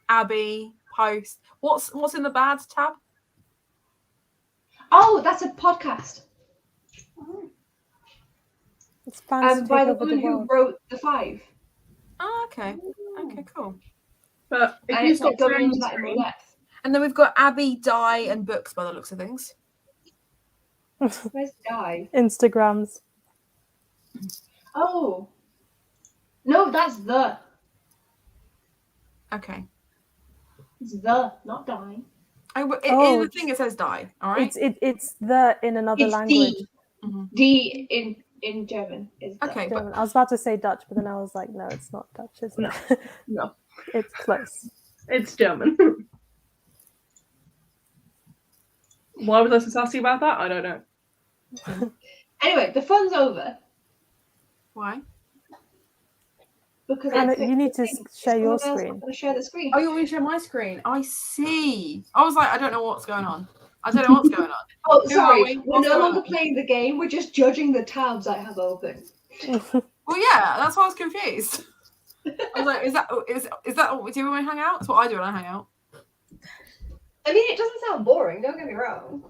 Abby, post. What's in the bad tab? Oh, that's a podcast. It's plans to By take the over woman the who world. wrote the 5. Oh, okay. Okay, cool. But if And you it's stop like going sharing into the that in more screen, depth. And then we've got Abby, Die, and books by the looks of things. Where's Guy? Instagrams. Oh. No, that's the. Okay. It's the, not Die. In the thing it says Die. All right. It's the in another It's language. Mhm. D in German is the. Okay, but German. I was about to say Dutch, but then I was like, no, it's not Dutch, is it? no, It's close. it's German. Why was I so sassy about that? I don't know. Anyway, the fun's over why? because Anna, I picked you need the to thing. share your Someone else screen. not gonna share the screen. Oh, you want me to share my screen? I see. I was like, I don't know what's going on. I don't know what's going on. Oh, Who are sorry. we? We're What's no going longer on? playing the game. We're just judging the tabs I have open. Well, yeah, that's why I was confused. I was like, is that what we do when we hang out? That's what I do when I hang out. I mean, it doesn't sound boring. Don't get me wrong.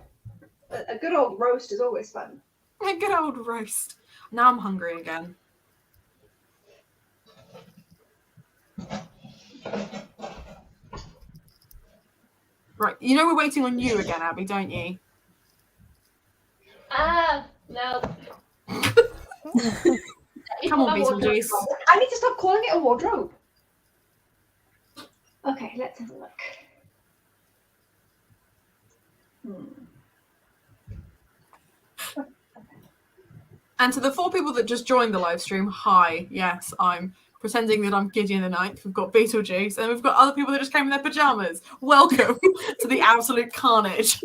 A good old roast is always fun. A good old roast. Now I'm hungry again. Right, you know we're waiting on you again, Abby, don't you? No. Come on, Beetlejuice. I need to stop calling it a wardrobe. Okay, let's have a look. And to the 4 people that just joined the live stream, hi. Yes, I'm pretending that I'm Gideon the Ninth. We've got Beetlejuice, and we've got other people that just came in their pajamas. Welcome to the absolute carnage.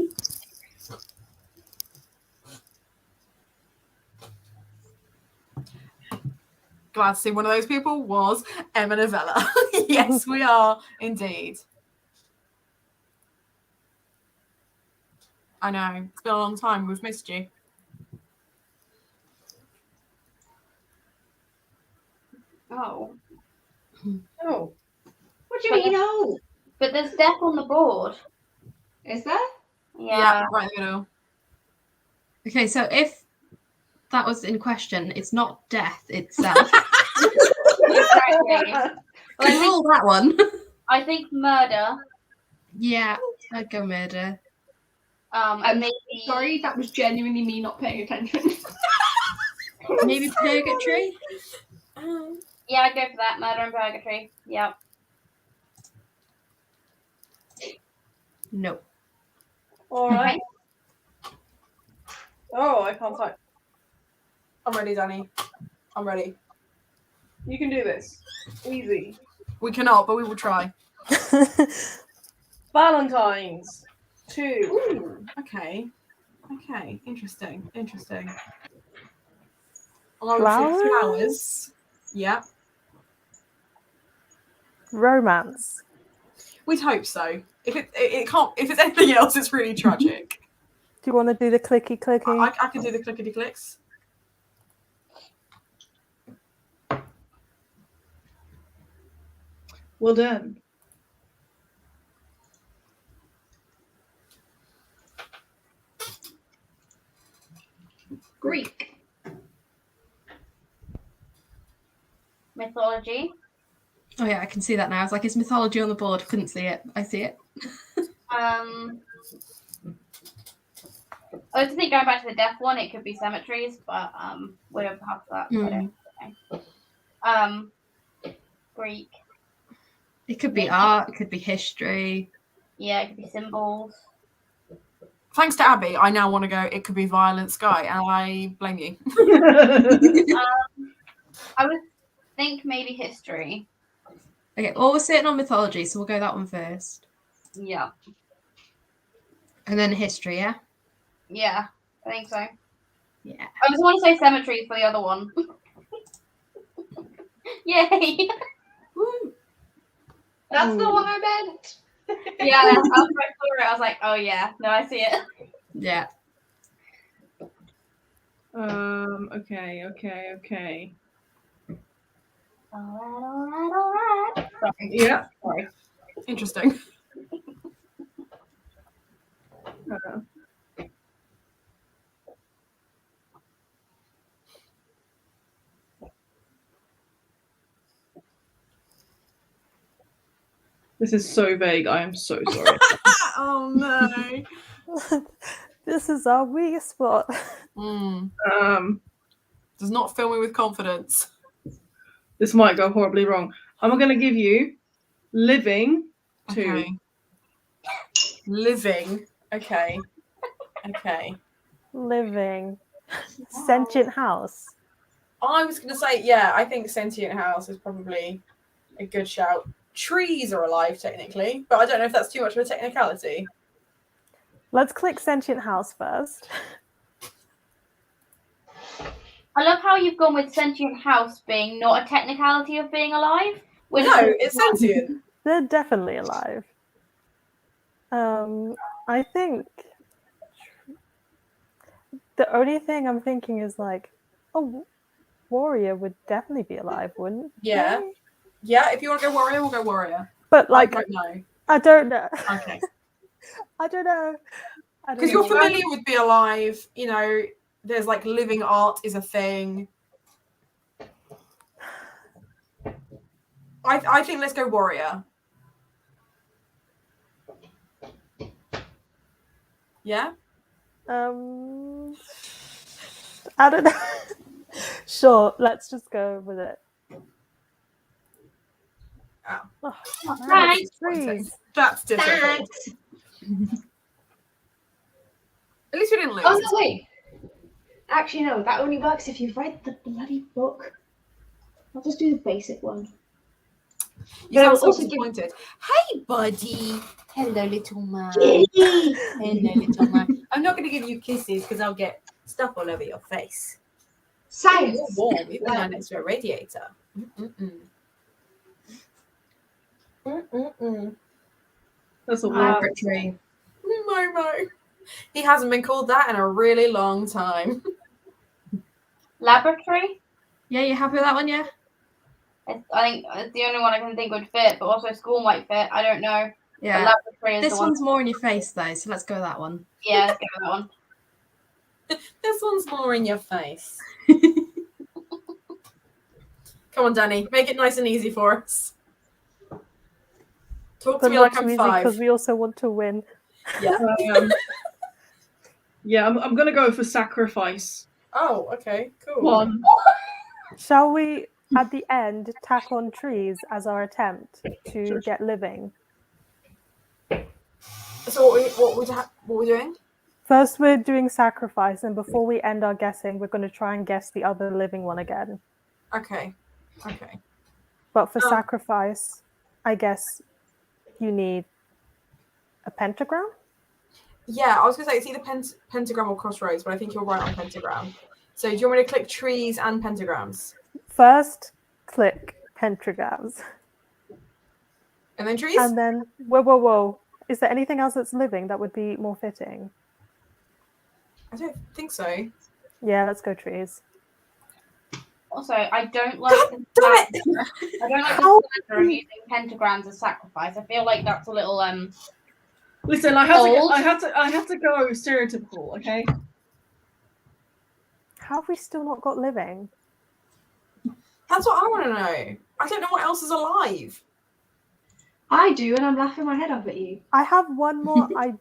Glad to see one of those people was Emma Novella. Yes, we are indeed. I know. It's been a long time. We've missed you. Oh. Oh, What do you mean, no? But there's death on the board. Is there? Yeah. Right in the middle. Okay, so if that was in question, it's not death itself. Exactly. Well, Can rule that one. I think murder. Yeah, I'd go murder. I'm Maybe. sorry, that was genuinely me not paying attention. Maybe purgatory. Yeah, I'd go for that. Murder and purgatory. Yep. No. all right. Oh, I can't type. I'm ready, Danny. I'm ready. You can do this. Easy. We cannot, but we will try. Valentine's. 2. Ooh, okay. Okay, interesting. Flowers. Yeah. Romance. We'd hope so. If it can't, if it's anything else, it's really tragic. Do you want to do the clicky? I can do the clickety clicks. Well done. Greek. Mythology. Oh yeah, I can see that now. I was like, is mythology on the board? Couldn't see it. I see it. I was think going back to the death one, it could be cemeteries, but we don't have that. So I don't know. Greek. It could be art, it could be history. Yeah, it could be symbols. Thanks to Abby, I now want to go. It could be Violent Sky, and I blame you. I would think maybe history. Okay, well, we're sitting on mythology, so we'll go that one first. Yeah. And then history, yeah? Yeah, I think so. Yeah. I just want to say cemetery for the other one. Yay! That's the one I meant. Yeah, after I saw it, I was like, oh yeah, no, I see it. Yeah. Okay. Alright. Sorry. Yeah. Sorry. Interesting. This is so vague. I am so sorry. Oh no. This is our weak spot. Does not fill me with confidence. This might go horribly wrong. I'm going to give you living 2. Okay. Living. Okay. Living. Sentient house. I was going to say, yeah, I think sentient house is probably a good shout. Trees are alive, technically, but I don't know if that's too much of a technicality. Let's click sentient house first. I love how you've gone with sentient house being not a technicality of being alive. No, it's sentient. They're definitely alive. I think the only thing I'm thinking is like, oh, warrior would definitely be alive, wouldn't Yeah. they? Yeah, if you want to go warrior, we'll go warrior. But like, I don't know. I don't know. Okay. I don't know. Because you're familiar with be alive, you know, there's like living art is a thing. I think let's go warrior. Yeah? I don't know. Sure, let's just go with it. Oh. Thanks. Trees. That's difficult. At least we didn't lose. Oh no, wait. Actually, no. That only works if you've read the bloody book. I'll just do the basic one. You But I sound will so also give- disappointed. Hey, buddy. Hello, little man. Yay! Hello, little man. I'm not going to give you kisses because I'll get stuff all over your face. Science. You're warm, even though next to a radiator. That's a weird. Laboratory. Momo. He hasn't been called that in a really long time. Laboratory? Yeah, you happy with that one, yeah? I think it's the only one I can think would fit, but also school might fit. I don't know. But Yeah. laboratory is This the one. one's more in your face, though, so let's go with that one. Yeah, let's go with that one. This one's more in your face. Come on, Danny. Make it nice and easy for us. Talk to But me not like too I'm easy 5. because we also want to win. Yeah. Yeah, I'm going to go for sacrifice. Oh, okay. Cool. 1. Shall we, at the end, tack on trees as our attempt to Sure. get living? So what we're doing? First, we're doing sacrifice, and before we end our guessing, we're going to try and guess the other living one again. Okay. But for sacrifice, I guess you need a pentagram? Yeah, I was going to say it's either pentagram or crossroads, but I think you're right on pentagram. So do you want me to click trees and pentagrams? First, click pentagrams. And then trees? And then, whoa. Is there anything else that's living that would be more fitting? I don't think so. Yeah, let's go trees. Also, I don't like the fact of using pentagrams as sacrifice. I feel like that's a little Listen, I have to go stereotypical, okay? How have we still not got living? That's what I want to know. I don't know what else is alive. I do, and I'm laughing my head off at you. I have one more. I've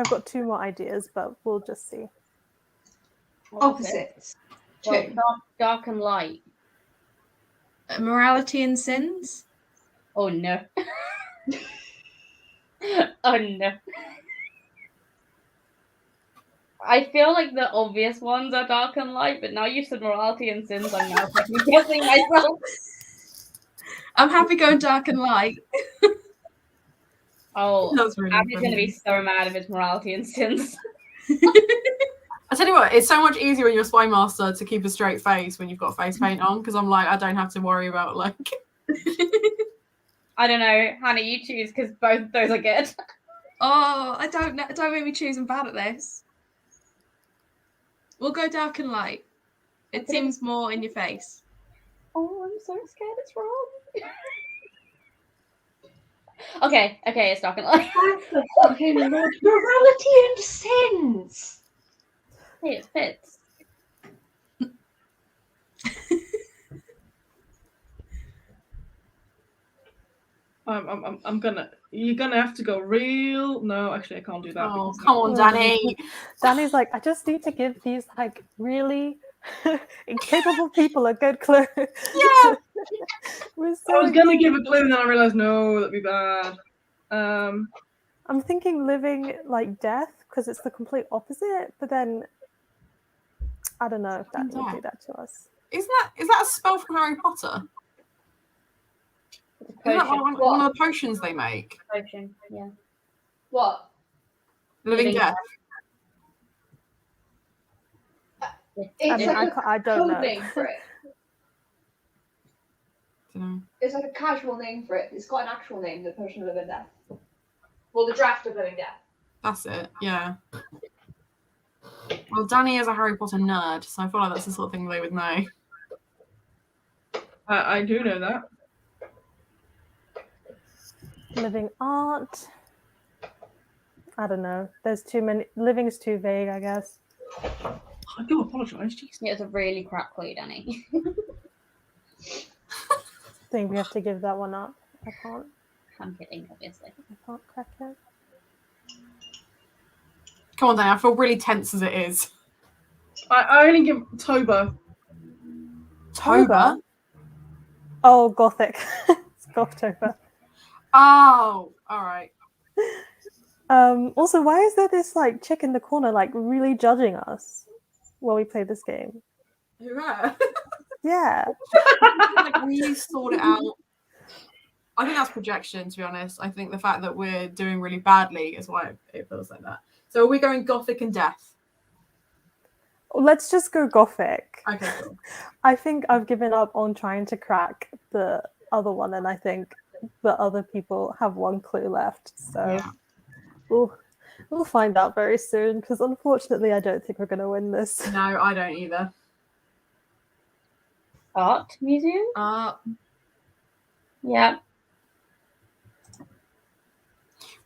got 2 more ideas, but we'll just see. Opposites. Well, dark and light. Morality and sins? Oh no. Oh no. I feel like the obvious ones are dark and light, but now you said morality and sins, I'm now second guessing myself. I'm happy going dark and light. Oh, That's really Abby's gonna be funny. so mad if it's morality and sins. I tell you what, it's so much easier when you're a spy master to keep a straight face when you've got face paint on, because I'm like, I don't have to worry about like. I don't know, Hannah, you choose because both of those are good. Oh, I don't know. Don't make me choose. I'm bad at this. We'll go dark and light. It seems more in your face. Oh, I'm so scared it's wrong. Okay, it's dark and light. Thank the fucking Lord. Morality and sins. Hey, it fits. You're gonna have to go real. No, actually, I can't do that. Oh, because come on, Danny. Danny's like, I just need to give these like really incapable people a good clue. Yeah. We're I so was gonna give a clue, and then I realized no, that'd be bad. I'm thinking living like death because it's the complete opposite, but then I don't know if that would do that to us. Is that a spell from Harry Potter? It's a Isn't that potion. one of the potions they make? Potion, yeah. What? Living Death. It's like I don't code know. name for it. Dunno. It's like a casual name for it. It's got an actual name, the Potion of Living Death. Well, the Draft of Living Death. That's it, yeah. Well, Danny is a Harry Potter nerd, so I feel like that's the sort of thing they would know. I do know that. Living art. I don't know. There's too many. Living is too vague, I guess. I do apologise. Jeez. Yeah, it's a really crap clue, Danny. I think we have to give that one up. I can't. I'm kidding, obviously. I can't crack it. Come on, Danny, I feel really tense as it is. I only give Toba. Toba? Oh, Gothic. It's Gothtober. Oh, all right. Also, why is there this like chick in the corner, like really judging us while we play this game? Who are? Yeah. Like we sort it out. I think that's projection, to be honest. I think the fact that we're doing really badly is why it feels like that. So are we going Gothic and Death? Let's just go Gothic. Okay, cool. I think I've given up on trying to crack the other one, and I think the other people have one clue left. So Yeah. we'll find out very soon, because unfortunately I don't think we're going to win this. No, I don't either. Art museum? Yeah.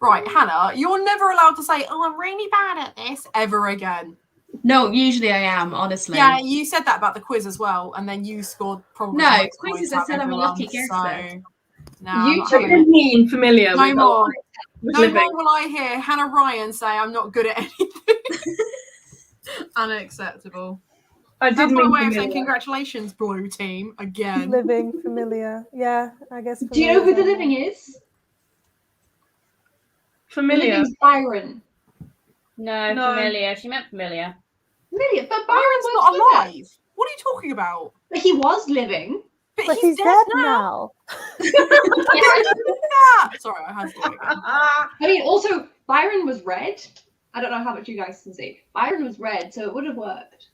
Right, Hannah, you're never allowed to say, "Oh, I'm really bad at this," ever again. No, usually I am, honestly. Yeah, you said that about the quiz as well, and then you scored probably No, most quizzes, points I out of said I'm a everyone, lucky guesser. No, You I'm two not- You're being familiar no with more. with No living. more will I hear Hannah Ryan say I'm not good at anything. Unacceptable. I That's did my mean way of saying familiar. congratulations, Blue Team, again. Living, familiar. Yeah, I guess. Do you know who the familiar. living is? Familiar. Living's Byron. No, No. familiar. She meant familiar. Familiar, but Byron Byron's was not alive. alive. What are you talking about? But he was living. But he's dead now. Ah, sorry, I had to do it again. I mean, also, Byron was red. I don't know how much you guys can see. Byron was red, so it would have worked.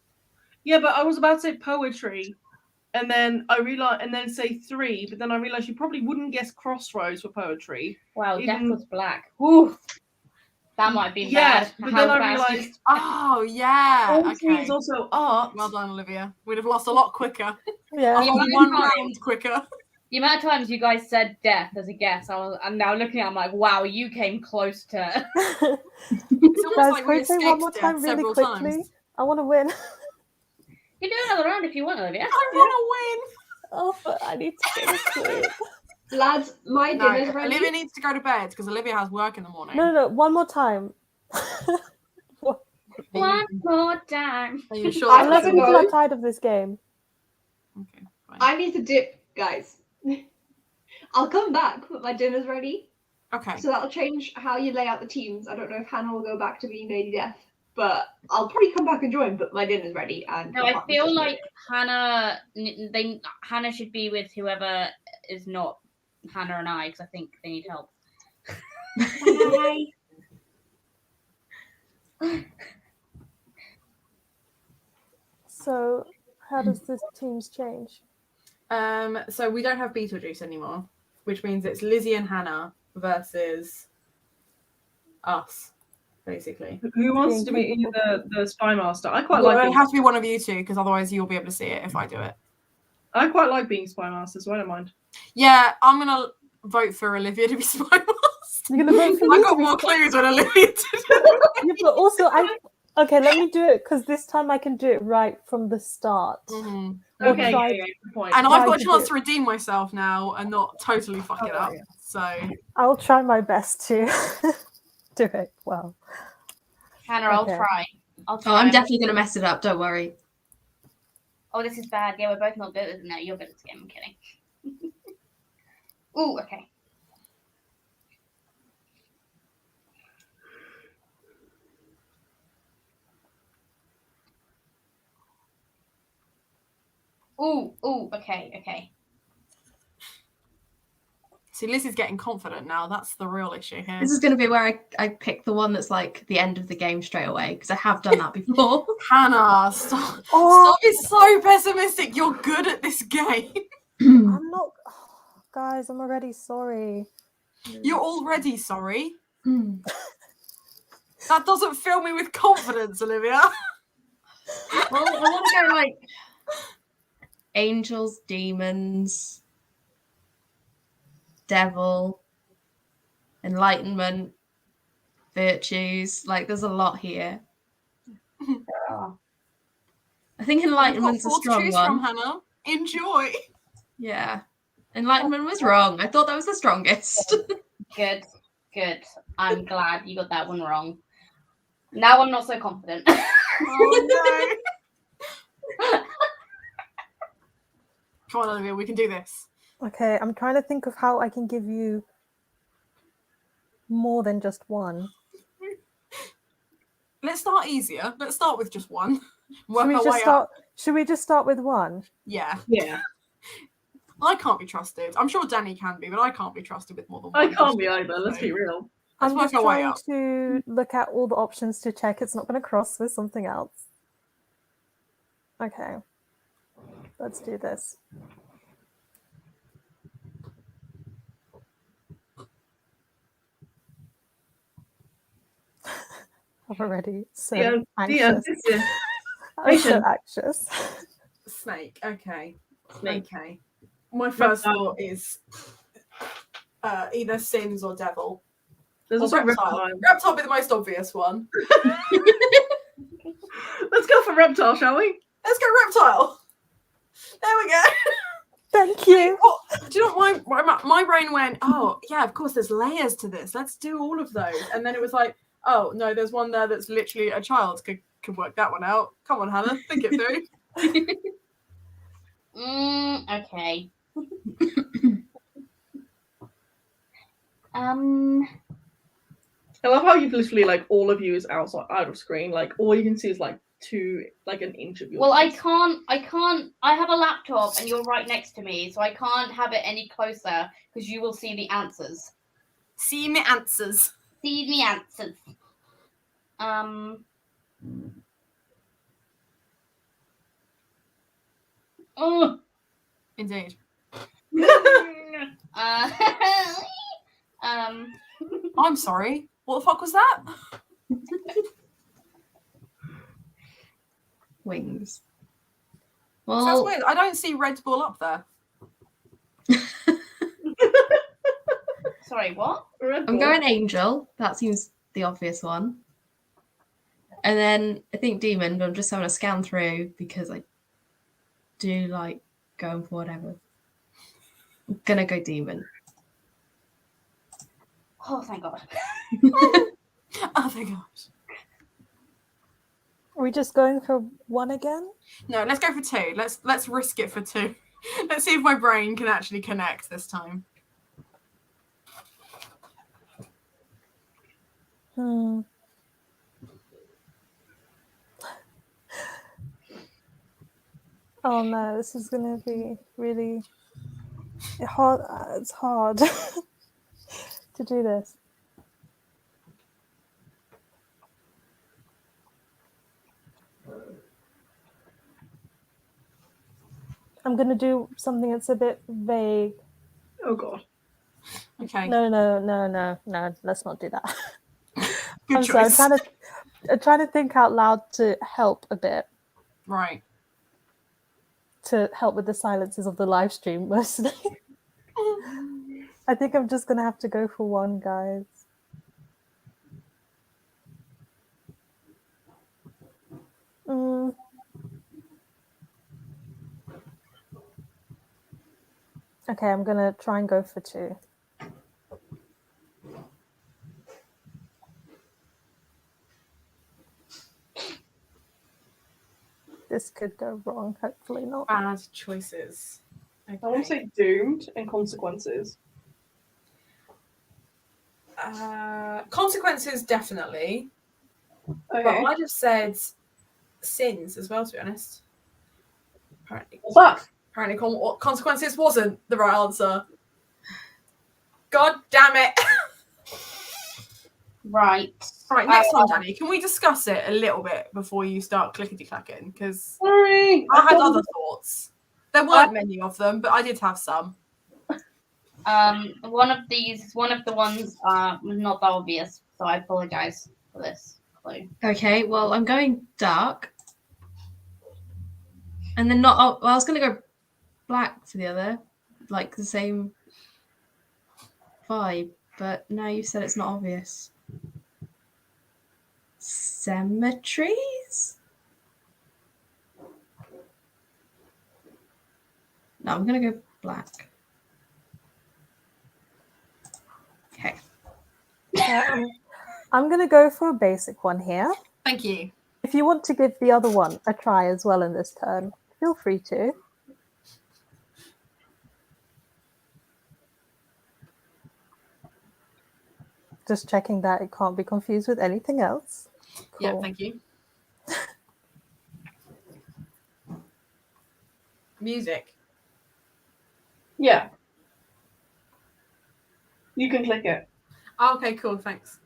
Yeah, but I was about to say poetry, and then I realized, and then say 3, but then I realized you probably wouldn't guess Crossroads for poetry. Wow, Even- Death was black. Woo. That might be Yeah, bad. but How then I fast you- realized Oh, yeah. poetry Okay. is also art. Well done, Olivia. We'd have lost a lot quicker. Yeah. A whole amount of one time. round quicker. The amount of times you guys said death as a guess, I'm now looking at it, I'm like, wow, you came close to. It's almost Guys, like can we we say one escaped more death time really several quickly? times. I want to win. You can do another round if you want, Olivia. I want Oh, but I need to go to sleep. Lads, my to dinner's win. No, ready. Olivia needs to go to bed because Olivia has work in the morning. No, one more time. One more time. Are you sure? I'm Unless gonna people go. are tired of this game. Okay, fine. I need to dip, guys. I'll come back, but my dinner's ready. Okay. So that'll change how you lay out the teams. I don't know if Hannah will go back to being Lady Death, but I'll probably come back and join. But my dinner's ready, and No, my I partner's feel just like Hannah should be with whoever is not Hannah and I, because I think they need help. Bye. So, how does the teams change? So we don't have Beetlejuice anymore, which means it's Lizzie and Hannah versus us, basically. Who wants to be the spy master? I quite like. It has to be one of you two, because otherwise you'll be able to see it if I do it. I quite like being spy master, so I don't mind. Yeah, I'm gonna vote for Olivia to be spy master. You're gonna vote for me I to got be more spy- clues than Olivia did. Yeah, but also okay, let me do it because this time I can do it right from the start. Mm-hmm. Or Okay, try- yeah, good point. And Try I've got a to chance do to redeem myself now and not totally fuck it up. yeah. So I'll try my best to do it well. Hannah, Okay. I'll try. Oh, I'm definitely going to mess it up. Don't worry. Oh, this is bad. Yeah, we're both not good at it. No, you're good at this game. I'm kidding. Ooh, okay. Ooh, okay. see, Lizzie's getting confident now. That's the real issue here. This is going to be where I pick the one that's like the end of the game straight away because I have done that before. Hannah, stop! Oh, Stop being so pessimistic. You're good at this game. I'm not. Oh, guys, I'm already sorry. You're already sorry. That doesn't fill me with confidence, Olivia. Well, I want to go like angels, demons, devil, enlightenment, virtues. Like, there's a lot here. Oh. I think You've got enlightenment's a 4 to strong choose one. from, Hannah. Enjoy. Yeah. Enlightenment was wrong. I thought that was the strongest. Good. I'm glad you got that one wrong. Now I'm not so confident. Oh no. Come on, Olivia, we can do this. Okay, I'm trying to think of how I can give you more than just one. Let's start easier. Let's start with just one. Work our way up. Should we just start with one? Yeah. Yeah. I can't be trusted. I'm sure Danny can be, but I can't be trusted with more than I one. can't be either. Let's be real. Let's I'm work just our way trying up. to look at all the options to check it's not going to cross with something else. Okay. Let's do this. I'm already so anxious. I'm so anxious. Snake. Okay. Snake. Okay. My first Reptile. thought is either Sims or Devil. There's Or also Reptile. reptile. Reptile be the most obvious one. Let's go for reptile, shall we? Let's go Reptile. There we go. Thank you. Oh, do you know what my brain went, oh, yeah, of course, there's layers to this. Let's do all of those. And then it was like, oh, no, there's one there that's literally a child. Could work that one out. Come on, Hannah, think it through. Okay. I love how you've literally like all of you is out of screen. Like all you can see is like an inch of your Well, face. I can't. I have a laptop and you're right next to me, so I can't have it any closer because you will see the answers. See me answers. See the answers. Oh. Indeed. I'm sorry. What the fuck was that? Wings. Well, that's weird. I don't see Red Bull up there. Sorry, what? I'm going angel. That seems the obvious one. And then I think demon, but I'm just having a scan through because I do like going for whatever. I'm gonna go demon. Oh, thank God. Oh, thank God. Are we just going for one again? No, let's go for 2. Let's risk it for 2. Let's see if my brain can actually connect this time. Hmm. Oh no, this is gonna be really hard. It's hard to do this. I'm gonna do something that's a bit vague. Oh god. Okay. No. Let's not do that. Good I'm choice. sorry. I'm trying to think out loud to help a bit. Right. To help with the silences of the live stream mostly. I think I'm just gonna have to go for one, guys. Okay, I'm gonna try and go for 2. This could go wrong, hopefully not. Bad choices. Okay. I want to say doomed and consequences. Consequences, definitely. Okay. But I just said sins as well, to be honest. What's that? Apparently consequences wasn't the right answer. God damn it. Right. Right, next one, Danny. Can we discuss it a little bit before you start clickety-clacking? Because Sorry. I had other thoughts. There weren't many of them, but I did have some. One of the ones was not that obvious, so I apologize for this clue. Okay, well, I'm going dark. And then not. Oh, well, I was going to go black for the other, like the same vibe, but now you said it's not obvious. Cemeteries? No, I'm going to go black. Okay. I'm gonna go for a basic one here. Thank you. If you want to give the other one a try as well in this turn, feel free to. Just checking that it can't be confused with anything else. Cool. Yeah, thank you. Music. Yeah. You can click it. Oh, okay, cool, thanks.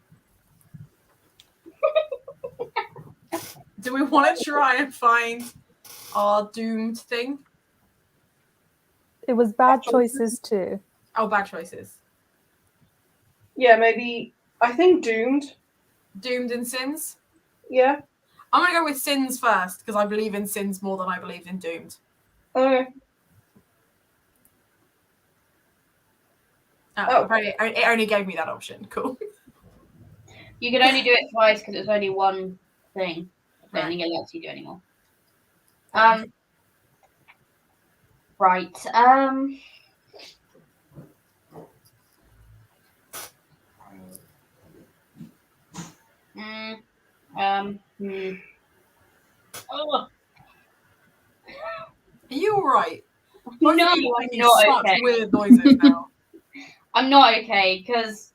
Do we want to try and find our doomed thing? It was bad choices too. Oh, bad choices. Yeah, maybe. I think doomed. Doomed and sins? Yeah. I'm going to go with sins first, because I believe in sins more than I believe in doomed. Okay. Apparently it only gave me that option. Cool. You can only do it twice because it's only one thing. I don't Right. think it lets you do anymore. Right. Oh. Are you alright? No, I'm not such okay. weird noises now. I'm not okay because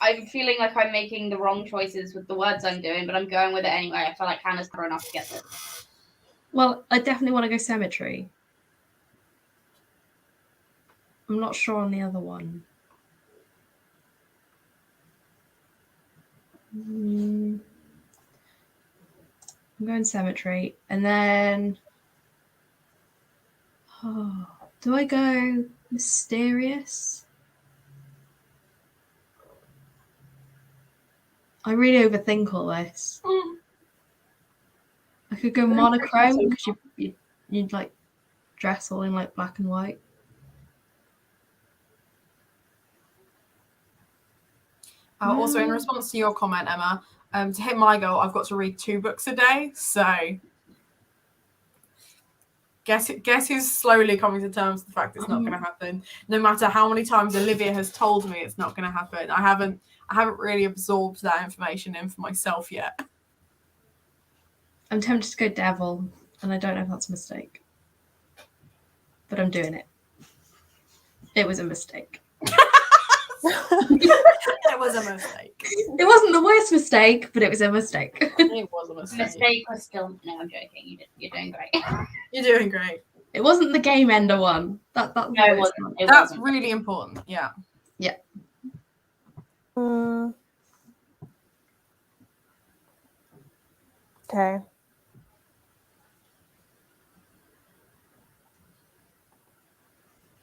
I'm feeling like I'm making the wrong choices with the words I'm doing, but I'm going with it anyway. I feel like Hannah's clever enough to get this. Well, I definitely want to go cemetery. I'm not sure on the other one. I'm going cemetery. And then... Oh, do I go mysterious? I really overthink all this. I could go monochrome because you'd like dress all in like black and white. Also, in response to your comment, Emma, to hit my goal, I've got to read 2 books a day. So, guess who's slowly coming to terms with the fact it's not going to happen. No matter how many times Olivia has told me it's not going to happen, I haven't really absorbed that information in for myself yet. I'm tempted to go devil, and I don't know if that's a mistake, but I'm doing it. It was a mistake. It was was a mistake. It wasn't the worst mistake, but it was a mistake. It was a mistake. Mistake was still. No, I'm joking. You're doing great. You're doing great. It wasn't the game ender one. That's No, the it worst wasn't. one. It That's wasn't. really important. Yeah. Okay.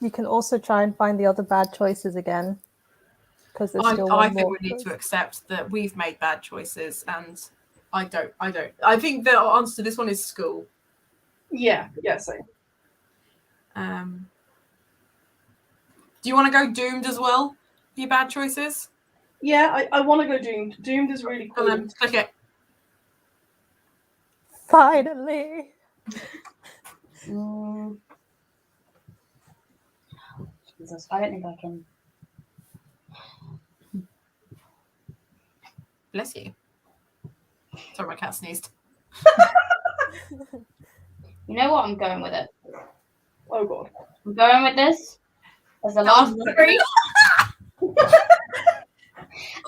You can also try and find the other bad choices again. Because there's still I one think more. we need to accept that we've made bad choices, and I don't. I think the answer to this one is school. Yeah, same. Do you want to go doomed as well? Your bad choices? Yeah, I want to go Doomed. Doomed is really cool. And then click it. Finally. Jesus, I don't think I can. Bless you. Sorry, my cat sneezed. You know what? I'm going with it. Oh god. I'm going with this as the That last was three.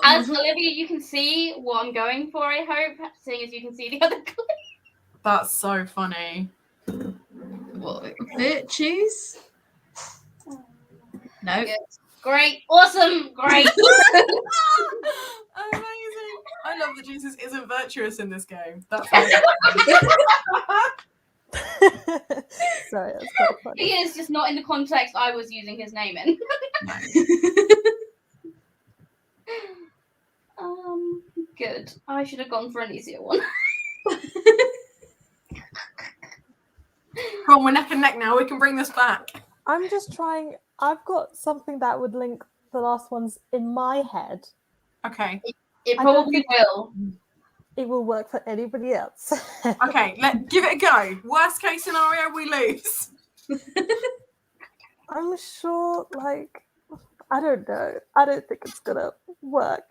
As Olivia, you can see what I'm going for, I hope, seeing as you can see the other clip. That's so funny. What, virtues? No. Good. Great. Awesome. Great. Amazing. I love that Jesus isn't virtuous in this game. That's Sorry, that's quite funny. He is just not in the context I was using his name in. Good. I should have gone for an easier one. Come on, we're neck and neck now. We can bring this back. I'm just trying. I've got something that would link the last ones in my head. Okay. It I don't probably think- will. It will work for anybody else. Okay, give it a go. Worst case scenario, we lose. I'm sure, like, I don't know. I don't think it's gonna work.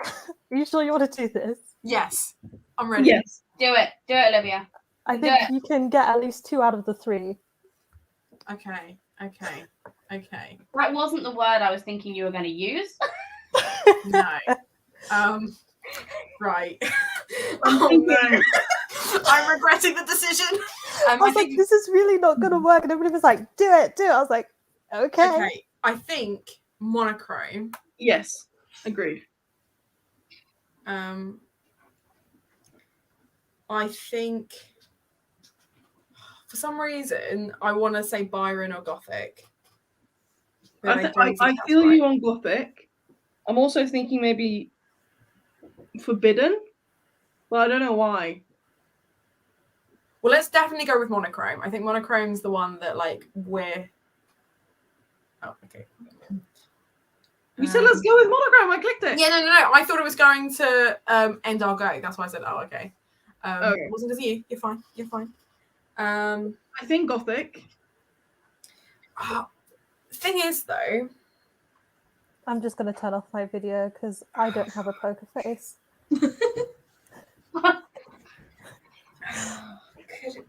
Are you sure you want to do this? Yes. I'm ready. Yes. Do it. Do it, Olivia. I Do think it. you can get at least 2 out of the 3. Okay. That wasn't the word I was thinking you were going to use. No. Right. I'm Oh, thinking- no. I'm regretting the decision. I was like, this is really not gonna work. And everybody was like, do it. I was like, okay. Okay. I think monochrome. Yes. Agreed. I think for some reason I want to say Byron or Gothic. But I don't think I that's feel right. you on Gothic. I'm also thinking maybe Forbidden. Well, I don't know why. Well, let's definitely go with monochrome. I think monochrome's the one that we're. Oh, okay. You said let's go with monochrome. I clicked it. Yeah, no. I thought it was going to end our go. That's why I said, oh, okay. Okay. It wasn't because of you. You're fine. I think Gothic. Thing is, though, I'm just gonna turn off my video because I don't have a poker face. I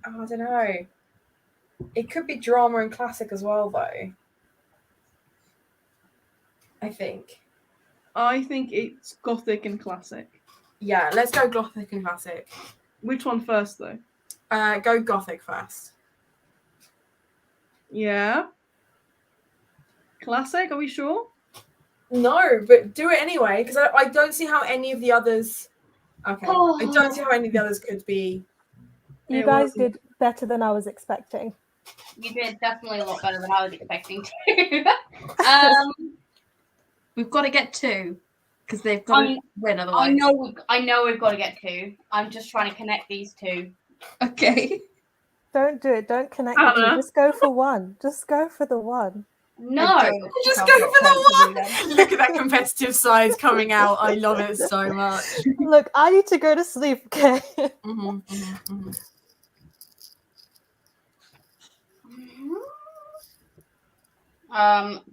don't know. It could be drama and classic as well, though. I think. I think it's Gothic and Classic. Yeah, let's go Gothic and classic. Which one first, though? Go Gothic first. Yeah. Classic, are we sure? No, but do it anyway, because I don't see how any of the others. Okay, I don't see how any of the others could be. You It guys wasn't- did better than I was expecting. You did definitely a lot better than I was expecting to. We've got to get 2 because they've got to win otherwise. I know we've got to get 2. I'm just trying to connect these 2. Okay. Don't do it. Don't connect the 2. Anna. Just go for 1. Just go for the 1. No. Just go for the one. Look at that competitive side coming out. I love it so much. Look, I need to go to sleep, okay?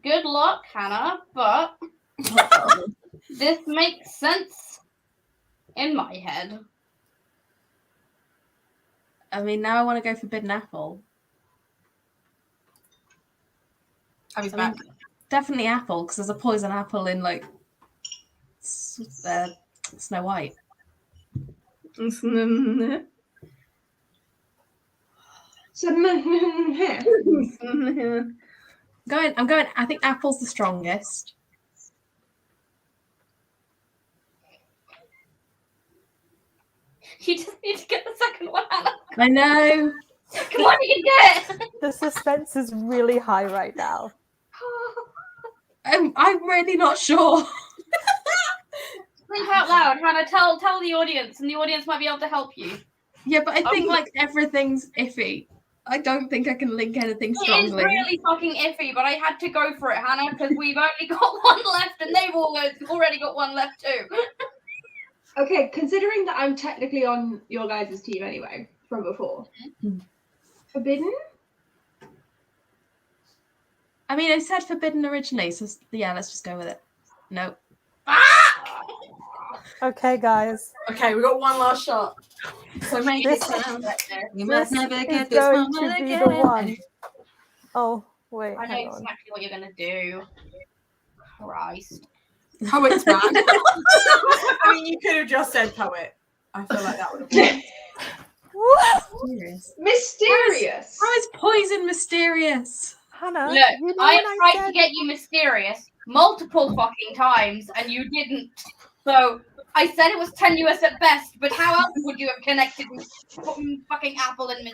Good luck, Hannah, but this makes sense in my head. I mean, now I want to go Forbidden Apple. Abby's I mean, back. definitely apple because there's a poison apple in Snow White. I'm going. I think Apple's the strongest. You just need to get the second one, Hannah. I know. Come on, you can get it. The suspense is really high right now. I'm really not sure. Think out loud, Hannah. Tell the audience, and the audience might be able to help you. Yeah, but I think like everything's iffy. I don't think I can link anything It is strongly. really fucking iffy, but I had to go for it, Hannah, because we've only got one left, and they've already got one left too. Okay, considering that I'm technically on your guys' team anyway from before. Forbidden? I mean, I said forbidden originally, so yeah, let's just go with it. No. Okay, guys. Okay, we got one last shot. So make This- it count. We This must never is get this going moment to be again. the one. Oh, wait, I know hang on. exactly what you're gonna do. Christ. Poets, man. I mean, you could have just said poet. I feel like that would have worked. Mysterious. Mysterious! How is poison mysterious? Hannah, Look, you know I when tried said... to get you mysterious multiple fucking times, and you didn't. So I said it was tenuous at best, but how else would you have connected fucking Apple and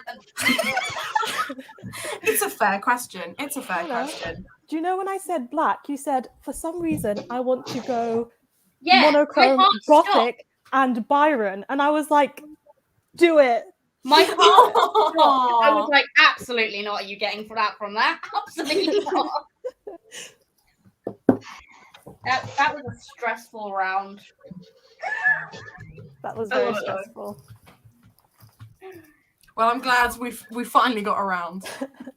It's a fair question. It's a fair Hannah, question. do you know when I said black, you said, for some reason, I want to go yeah, monochrome, my heart stopped. gothic, and Byron. And I was like, do it. My heart stopped. I was like, absolutely not. Are you getting for that from that? Absolutely not. That was a stressful round. That was very stressful. Well, I'm glad we finally got around.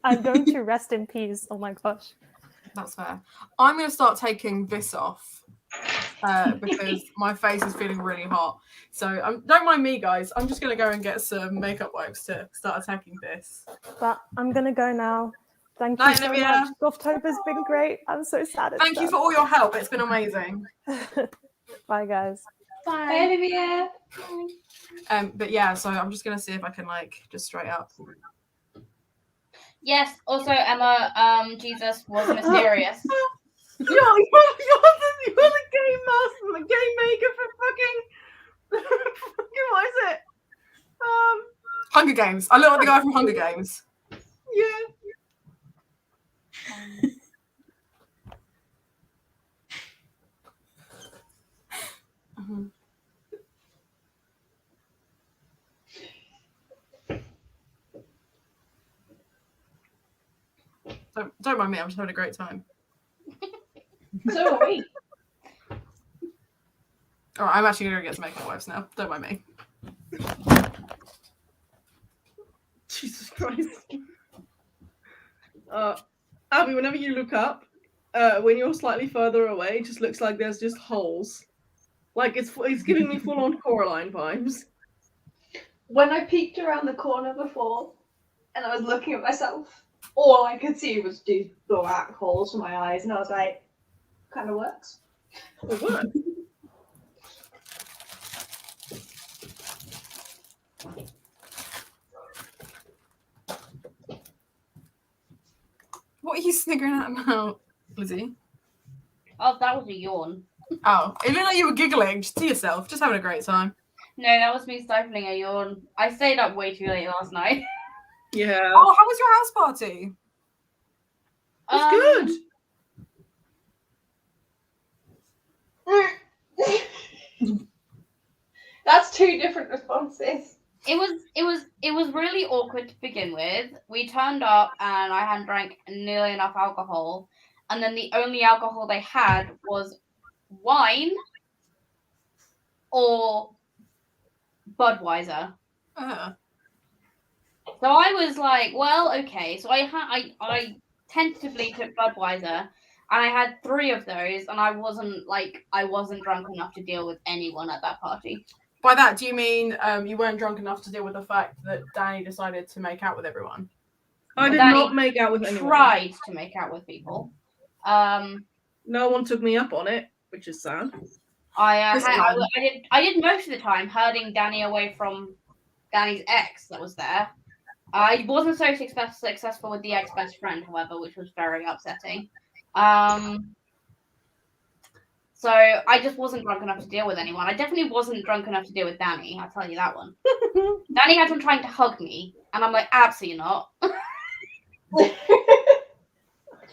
I'm going to rest in peace. Oh my gosh. That's fair. I'm going to start taking this off because my face is feeling really hot. So don't mind me, guys. I'm just going to go and get some makeup wipes to start attacking this. But I'm going to go now. Thank you Night, so Olivia. much. Gothtober's been great. I'm so sad it's Thank you for all your help. It's been amazing. Bye, guys. Hey, Olivia! But yeah, so I'm just going to see if I can just straight up. Yes. Also, Emma, Jesus was mysterious. You're the game master, the game maker for fucking what is it? Hunger Games. I look like the guy from Hunger Games. Yeah. Don't mind me. I'm just having a great time. So are we. All right, I'm actually going to get some makeup wipes now. Don't mind me. Jesus Christ. Abby, whenever you look up, when you're slightly further away, it just looks like there's just holes. Like it's giving me full on Coraline vibes. When I peeked around the corner before and I was looking at myself, all I could see was these black holes for my eyes, and I was like, kind of works. It works. What are you sniggering at now, Lizzie? Oh, that was a yawn. Oh, it looked like you were giggling just to yourself, just having a great time. No, that was me stifling a yawn. I stayed up way too late last night. Yeah. Oh, how was your house party? It's good. That's two different responses. It was really awkward to begin with. We turned up and I hadn't drank nearly enough alcohol, and then the only alcohol they had was wine or Budweiser. So I was like, well, okay. So I tentatively took Budweiser, and I had 3 of those, and I wasn't drunk enough to deal with anyone at that party. By that, do you mean you weren't drunk enough to deal with the fact that Danny decided to make out with everyone? I did Danny not make out with anyone. Tried to make out with people. No one took me up on it, which is sad. I did most of the time herding Danny away from Danny's ex that was there. I wasn't so successful with the ex best friend, however, which was very upsetting. So I just wasn't drunk enough to deal with anyone. I definitely wasn't drunk enough to deal with Danny. I'll tell you that one. Danny had him trying to hug me, and I'm like, absolutely not.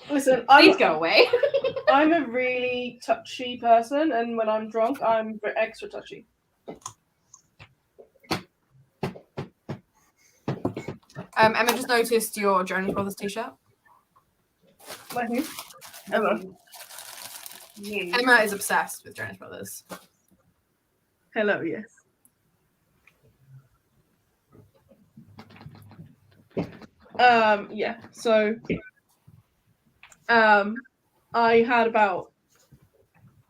Listen, Please go away. I'm a really touchy person, and when I'm drunk, I'm extra touchy. Emma just noticed your Jonas Brothers t-shirt. My who? Emma. Emma is obsessed with Jonas Brothers. Hello, yes. Yeah, so I had about,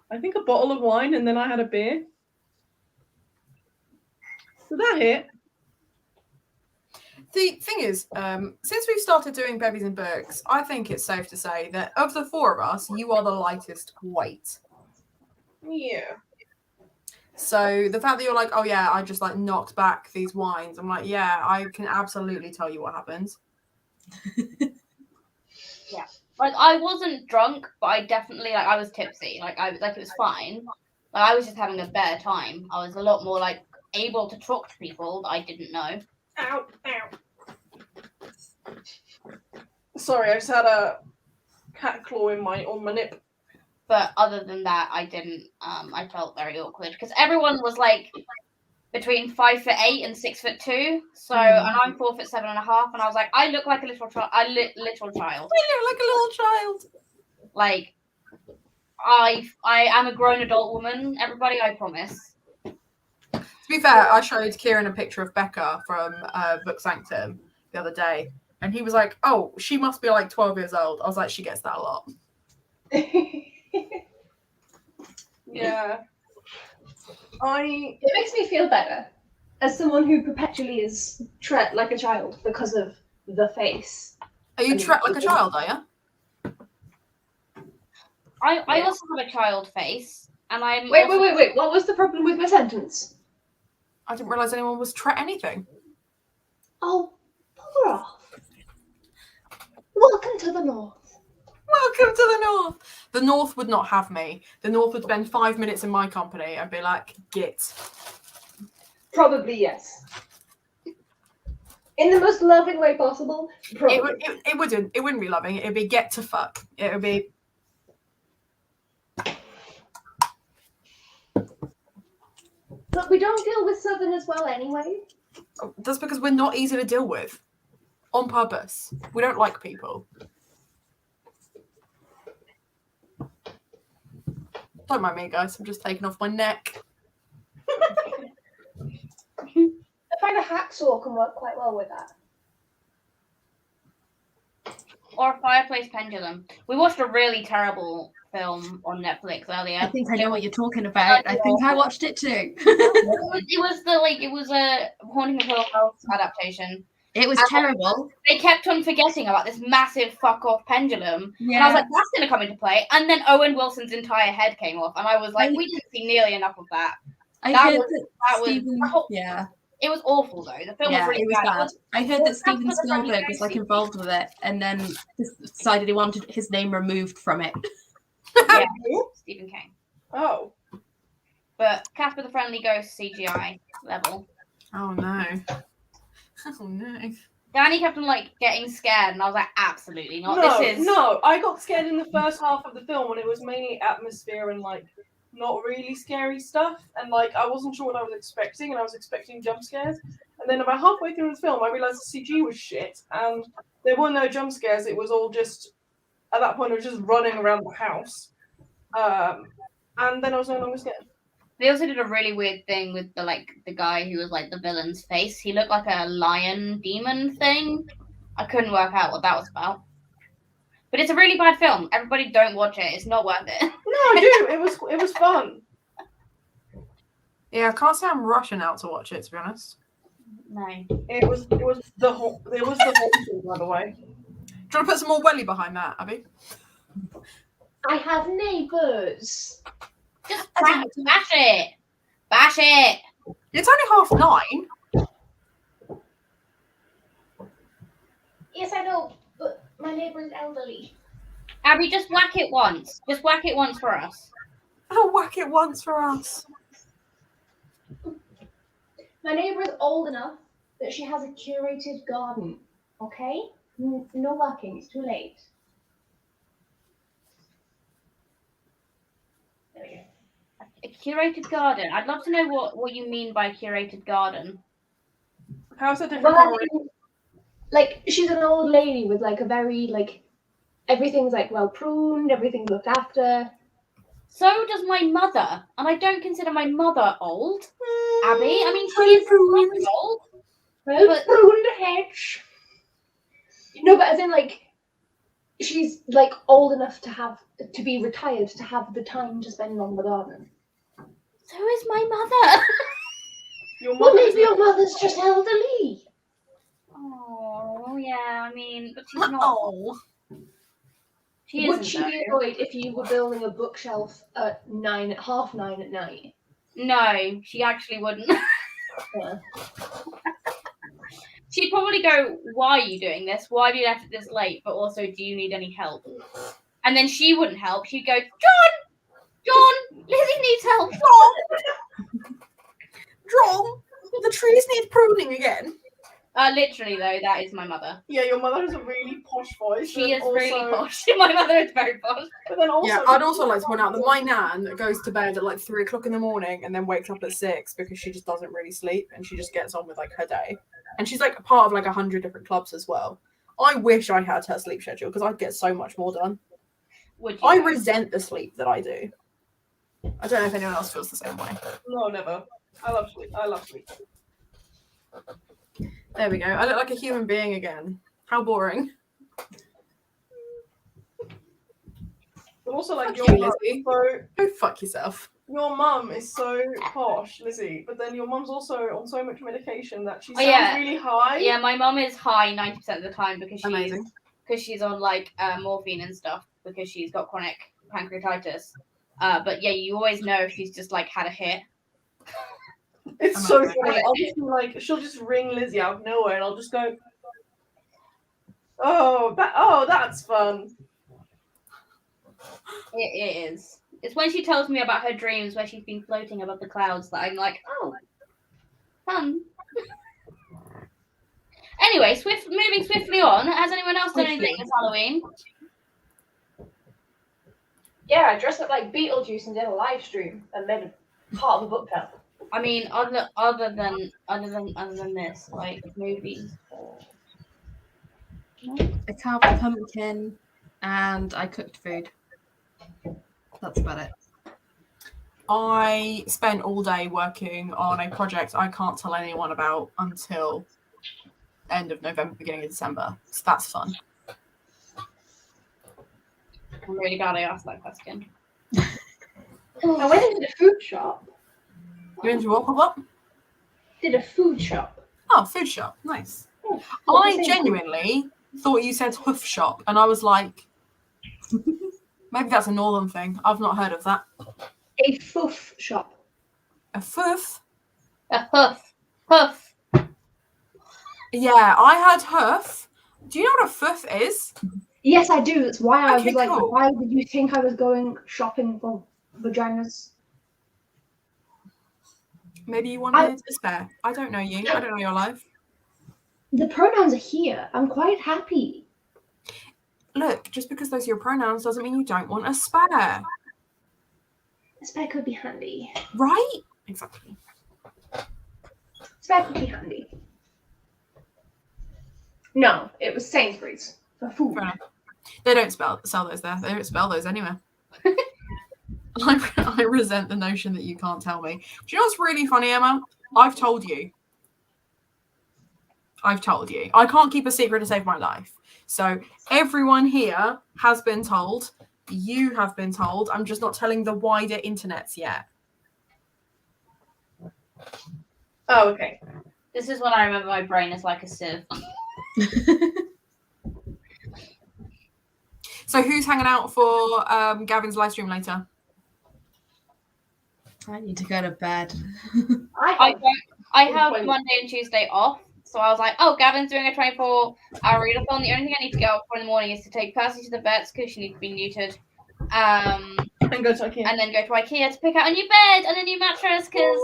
I think, a bottle of wine, and then I had a beer. So that hit. The thing is, since we've started doing Bevies and Books, I think it's safe to say that of the four of us, you are the lightest weight. Yeah. So the fact that you're like, oh yeah, I just like knocked back these wines, I'm like, yeah, I can absolutely tell you what happened. Yeah, like I wasn't drunk, but I definitely I was tipsy. Like it was fine. Like I was just having a better time. I was a lot more like able to talk to people that I didn't know. Ow, ow. Sorry, I just had a cat claw on my nip. But other than that, I didn't. I felt very awkward because everyone was like between 5'8" and 6'2". So and I'm 4'7.5", and I was like, I look like a little child. I look like a little child. Like I am a grown adult woman. Everybody, I promise. To be fair, I showed Kieran a picture of Becca from Book Sanctum the other day, and he was like, "Oh, she must be like 12 years old." I was like, "She gets that a lot." Yeah. It makes me feel better as someone who perpetually is treated like a child because of the face. Are you treated like a child? Are you? I also have a child face, and I'm Wait. What was the problem with my sentence? I didn't realise anyone was anything. Oh, bugger off. Welcome to the North. Welcome to the North. The North would not have me. The North would spend 5 minutes in my company and be like, "Git." Probably yes. In the most loving way possible. Probably. It wouldn't. It wouldn't be loving. It'd be get to fuck. It would be. But we don't deal with Southerners well anyway. That's because we're not easy to deal with. On purpose. We don't like people. Don't mind me, guys. I'm just taking off my neck. I find a hacksaw can work quite well with that. Or a fireplace pendulum. We watched a really terrible film on Netflix earlier. I think I know what you're talking about. I think I watched it too. it was a Haunting of Hill House adaptation. It was terrible. They kept on forgetting about this massive fuck off pendulum. Yeah. And I was like, that's going to come into play. And then Owen Wilson's entire head came off. And I was like, we didn't see nearly enough of that. Yeah. It was awful though. The film was really bad. I heard that Steven Spielberg was like involved with it and then decided he wanted his name removed from it. Yeah, Stephen King. Oh. But Casper the Friendly Ghost CGI level. Oh no. Oh no. Danny kept on like getting scared, and I was like, absolutely not. No, I got scared in the first half of the film when it was mainly atmosphere and like not really scary stuff, and like I wasn't sure what I was expecting, and I was expecting jump scares. And then about halfway through the film, I realized the CG was shit, and there were no jump scares. It was all just at that point, it was just running around the house, and then I was no longer scared. They also did a really weird thing with the guy who was like the villain's face. He looked like a lion demon thing. I couldn't work out what that was about. But it's a really bad film. Everybody don't watch it. It's not worth it. No, I do. It was fun. Yeah, I can't say I'm rushing out to watch it, to be honest. No. It was the whole thing, by the way. Do you want to put some more welly behind that, Abby? I have neighbours. Just bash it. Bash it. It's only 9:30. Yes, I know, but my neighbour's elderly. Abby, just whack it once. Just whack it once for us. I'll whack it once for us. My neighbour is old enough that she has a curated garden. Okay? No whacking. It's too late. There we go. A curated garden. I'd love to know what you mean by curated garden. How's that different Well, from like, she's an old lady with like a very like everything's like well pruned, everything's looked after. So does my mother, and I don't consider my mother old. Abby, I mean, she is pretty old. Well But- pruned hedge. No, but as in like she's like old enough to be retired to have the time to spend on the garden. So is my mother. your Well, mother? maybe your mother's just elderly. Oh, yeah, I mean, but she's not. Oh. She Would isn't, she though. be annoyed if you were building a bookshelf at 9:30 at night? No, she actually wouldn't. Yeah. She'd probably go, "Why are you doing this? Why have you left it this late? But also, do you need any help?" And then she wouldn't help. She'd go, John, Lizzie needs help. John, the trees need pruning again. Literally, though, that is my mother. Yeah, your mother has a really posh voice. She and is really also- posh. My mother is very posh. But then also, Yeah, I'd also like to point out that my nan goes to bed at like 3:00 in the morning and then wakes up at 6 because she just doesn't really sleep and she just gets on with like her day. And she's like a part of like 100 different clubs as well. I wish I had her sleep schedule because I'd get so much more done. Would you? I resent the sleep that I do. I don't know if anyone else feels the same way. No, never. I love sleep. I love sleep. There we go. I look like a human being again. How boring. But also, like, Fuck your you, mum, Lizzie. so Go fuck yourself. your mum is so posh, Lizzie. But then your mum's also on so much medication that she Oh, sounds yeah. really high. Yeah, my mum is high 90% of the time because Amazing. she's on like morphine and stuff because she's got chronic pancreatitis. But yeah, you always know if she's just like had a hit. It's so Amazing. funny. I'll just be like, she'll just ring Lizzie out of nowhere, and I'll just go, "Oh, that's fun." It is. It's when she tells me about her dreams where she's been floating above the clouds that I'm like, oh, fun. Anyway, moving swiftly on. Has anyone else done anything this Halloween? Yeah, I dressed up like Beetlejuice and did a live stream and made a part of a book club. I mean, other than this, like movies. I carved a pumpkin and I cooked food. That's about it. I spent all day working on a project I can't tell anyone about until end of November, beginning of December. So that's fun. I'm really glad I asked that question. I went into the food shop. You into what pop-up? Did a food shop. Oh, food shop. Nice. Oh, I same. genuinely thought you said hoof shop, and I was like, maybe that's a northern thing. I've not heard of that. A foof shop. A foof? A hoof. Yeah, I heard hoof. Do you know what a foof is? Yes, I do. That's why I Okay, was like, cool. why did you think I was going shopping for vaginas? Maybe you wanted a spare. I don't know you. I don't know your life. The pronouns are here. I'm quite happy. Look, just because those are your pronouns doesn't mean you don't want a spare. A spare could be handy. Right? Exactly. Spare could be handy. No, it was Sainsbury's for food. Fair enough. They don't sell those there. They don't spell those anywhere. I resent the notion that you can't tell me. Do you know what's really funny, Emma? I've told you. I can't keep a secret to save my life. So everyone here has been told. You have been told. I'm just not telling the wider internets yet. Oh, okay. This is when I remember my brain is like a sieve. So who's hanging out for Gavin's live stream later? I need to go to bed. I have Monday and Tuesday off, so I was like, oh, Gavin's doing a 24-hour readathon. The only thing I need to get up for in the morning is to take Percy to the vets because she needs to be neutered. And go to IKEA. And then go to IKEA to pick out a new bed and a new mattress because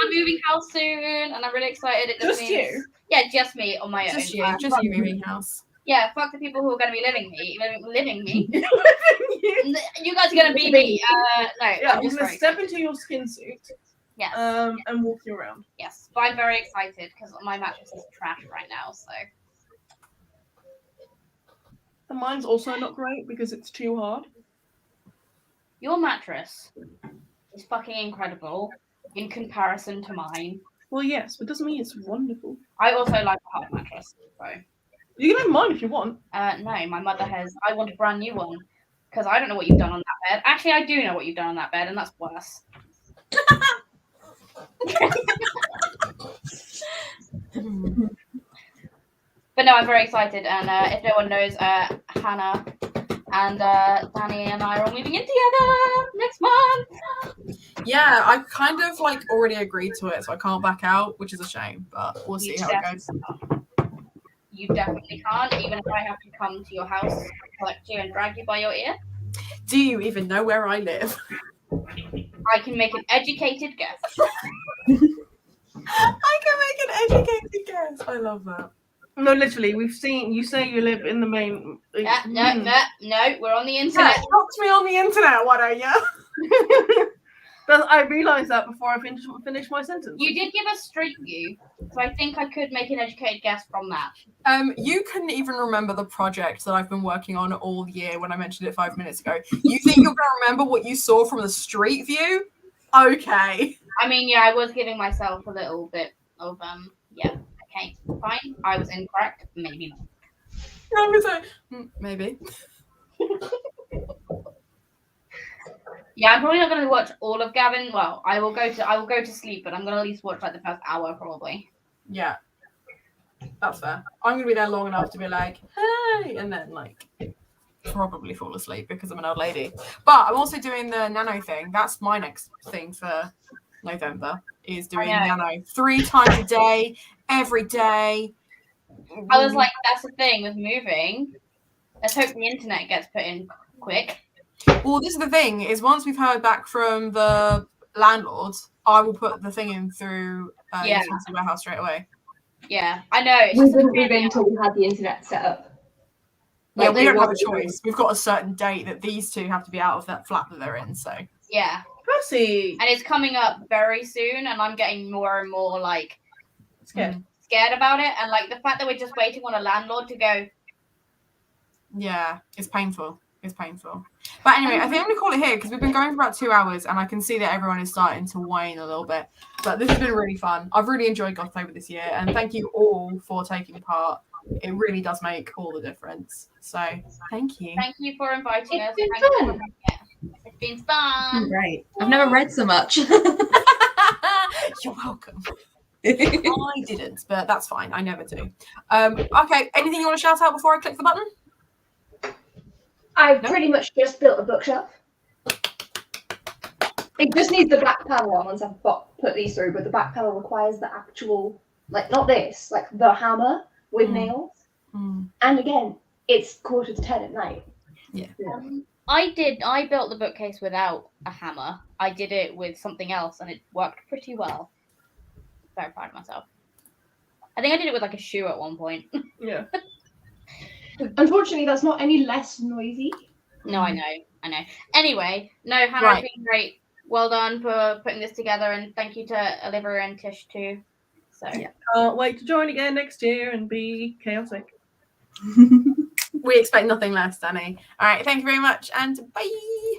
I'm moving house soon and I'm really excited. It Just means, you? Yeah, just me on my Just own. you moving house. Yeah, fuck the people who are going to be living me. You guys are going to be me. No, Yeah, I'm you're just gonna very step excited. into your skin suit. Yes. And walk you around. Yes, but I'm very excited because my mattress is trash right now. So And mine's also not great because it's too hard. your mattress is fucking incredible in comparison to mine. Well, yes, but doesn't mean it's wonderful. I also like a hard mattress. So you can have mine if you want. No, my mother has. I want a brand new one because I don't know what you've done on that bed. Actually, I do know what you've done on that bed, and that's worse. But no, I'm very excited, and if no one knows, Hannah and Danny and I are all moving in together next month. Yeah, I kind of like already agreed to it, so I can't back out, which is a shame, but we'll see how it goes. You definitely can't, even if I have to come to your house, collect you, and drag you by your ear. Do you even know where I live? I can make an educated guess. I can make an educated guess. I love that. No, literally, we've seen you say you live in the main. No, we're on the internet. Yeah, talk to me on the internet, why don't you? I realised that before I finished my sentence. You did give us Street View, so I think I could make an educated guess from that. You couldn't even remember the project that I've been working on all year when I mentioned it 5 minutes ago. You think you're going to remember what you saw from the Street View? Okay. I mean, yeah, I was giving myself a little bit of, yeah. Okay, fine. I was incorrect. Maybe not. I was like, maybe. Yeah, I'm probably not going to watch all of Gavin. Well, I will go to sleep, but I'm going to at least watch like the first hour probably. Yeah, that's fair. I'm going to be there long enough to be like, hey, and then like probably fall asleep because I'm an old lady. But I'm also doing the nano thing. That's my next thing for November. Is doing nano 3 times a day, every day. I was like, that's the thing with moving. Let's hope the internet gets put in quick. Well, this is the thing, is once we've heard back from the landlords, I will put the thing in through utility warehouse straight away. Yeah, I know. We wouldn't move in until we had the internet set up. Yeah, we don't have a choice. We've got a certain date that these two have to be out of that flat that they're in, so. Yeah. Percy! And it's coming up very soon, and I'm getting more and more, like, scared about it. And, like, the fact that we're just waiting on a landlord to go. Yeah, it's painful. It's painful. But anyway, I think I'm going to call it here because we've been going for about 2 hours and I can see that everyone is starting to wane a little bit. But this has been really fun. I've really enjoyed Gothtober this year and thank you all for taking part. It really does make all the difference. So thank you. Thank you for inviting us. It's been fun. It's been fun. Great. I've never read so much. You're welcome. I didn't, but that's fine. I never do. Okay, anything you want to shout out before I click the button? I've pretty much just built a bookshelf. It just needs the back panel on once I've put these through, but the back panel requires the actual, like, not this, like the hammer with nails. And again, it's 9:45 at night. Yeah. I built the bookcase without a hammer. I did it with something else and it worked pretty well. Very proud of myself. I think I did it with like a shoe at one point. Yeah. Unfortunately, that's not any less noisy. No, I know. Anyway, no, Hannah, it's been great. Well done for putting this together, and thank you to Olivia and Tish too. So can't wait to join again next year and be chaotic. We expect nothing less, Danny. All right, thank you very much, and bye.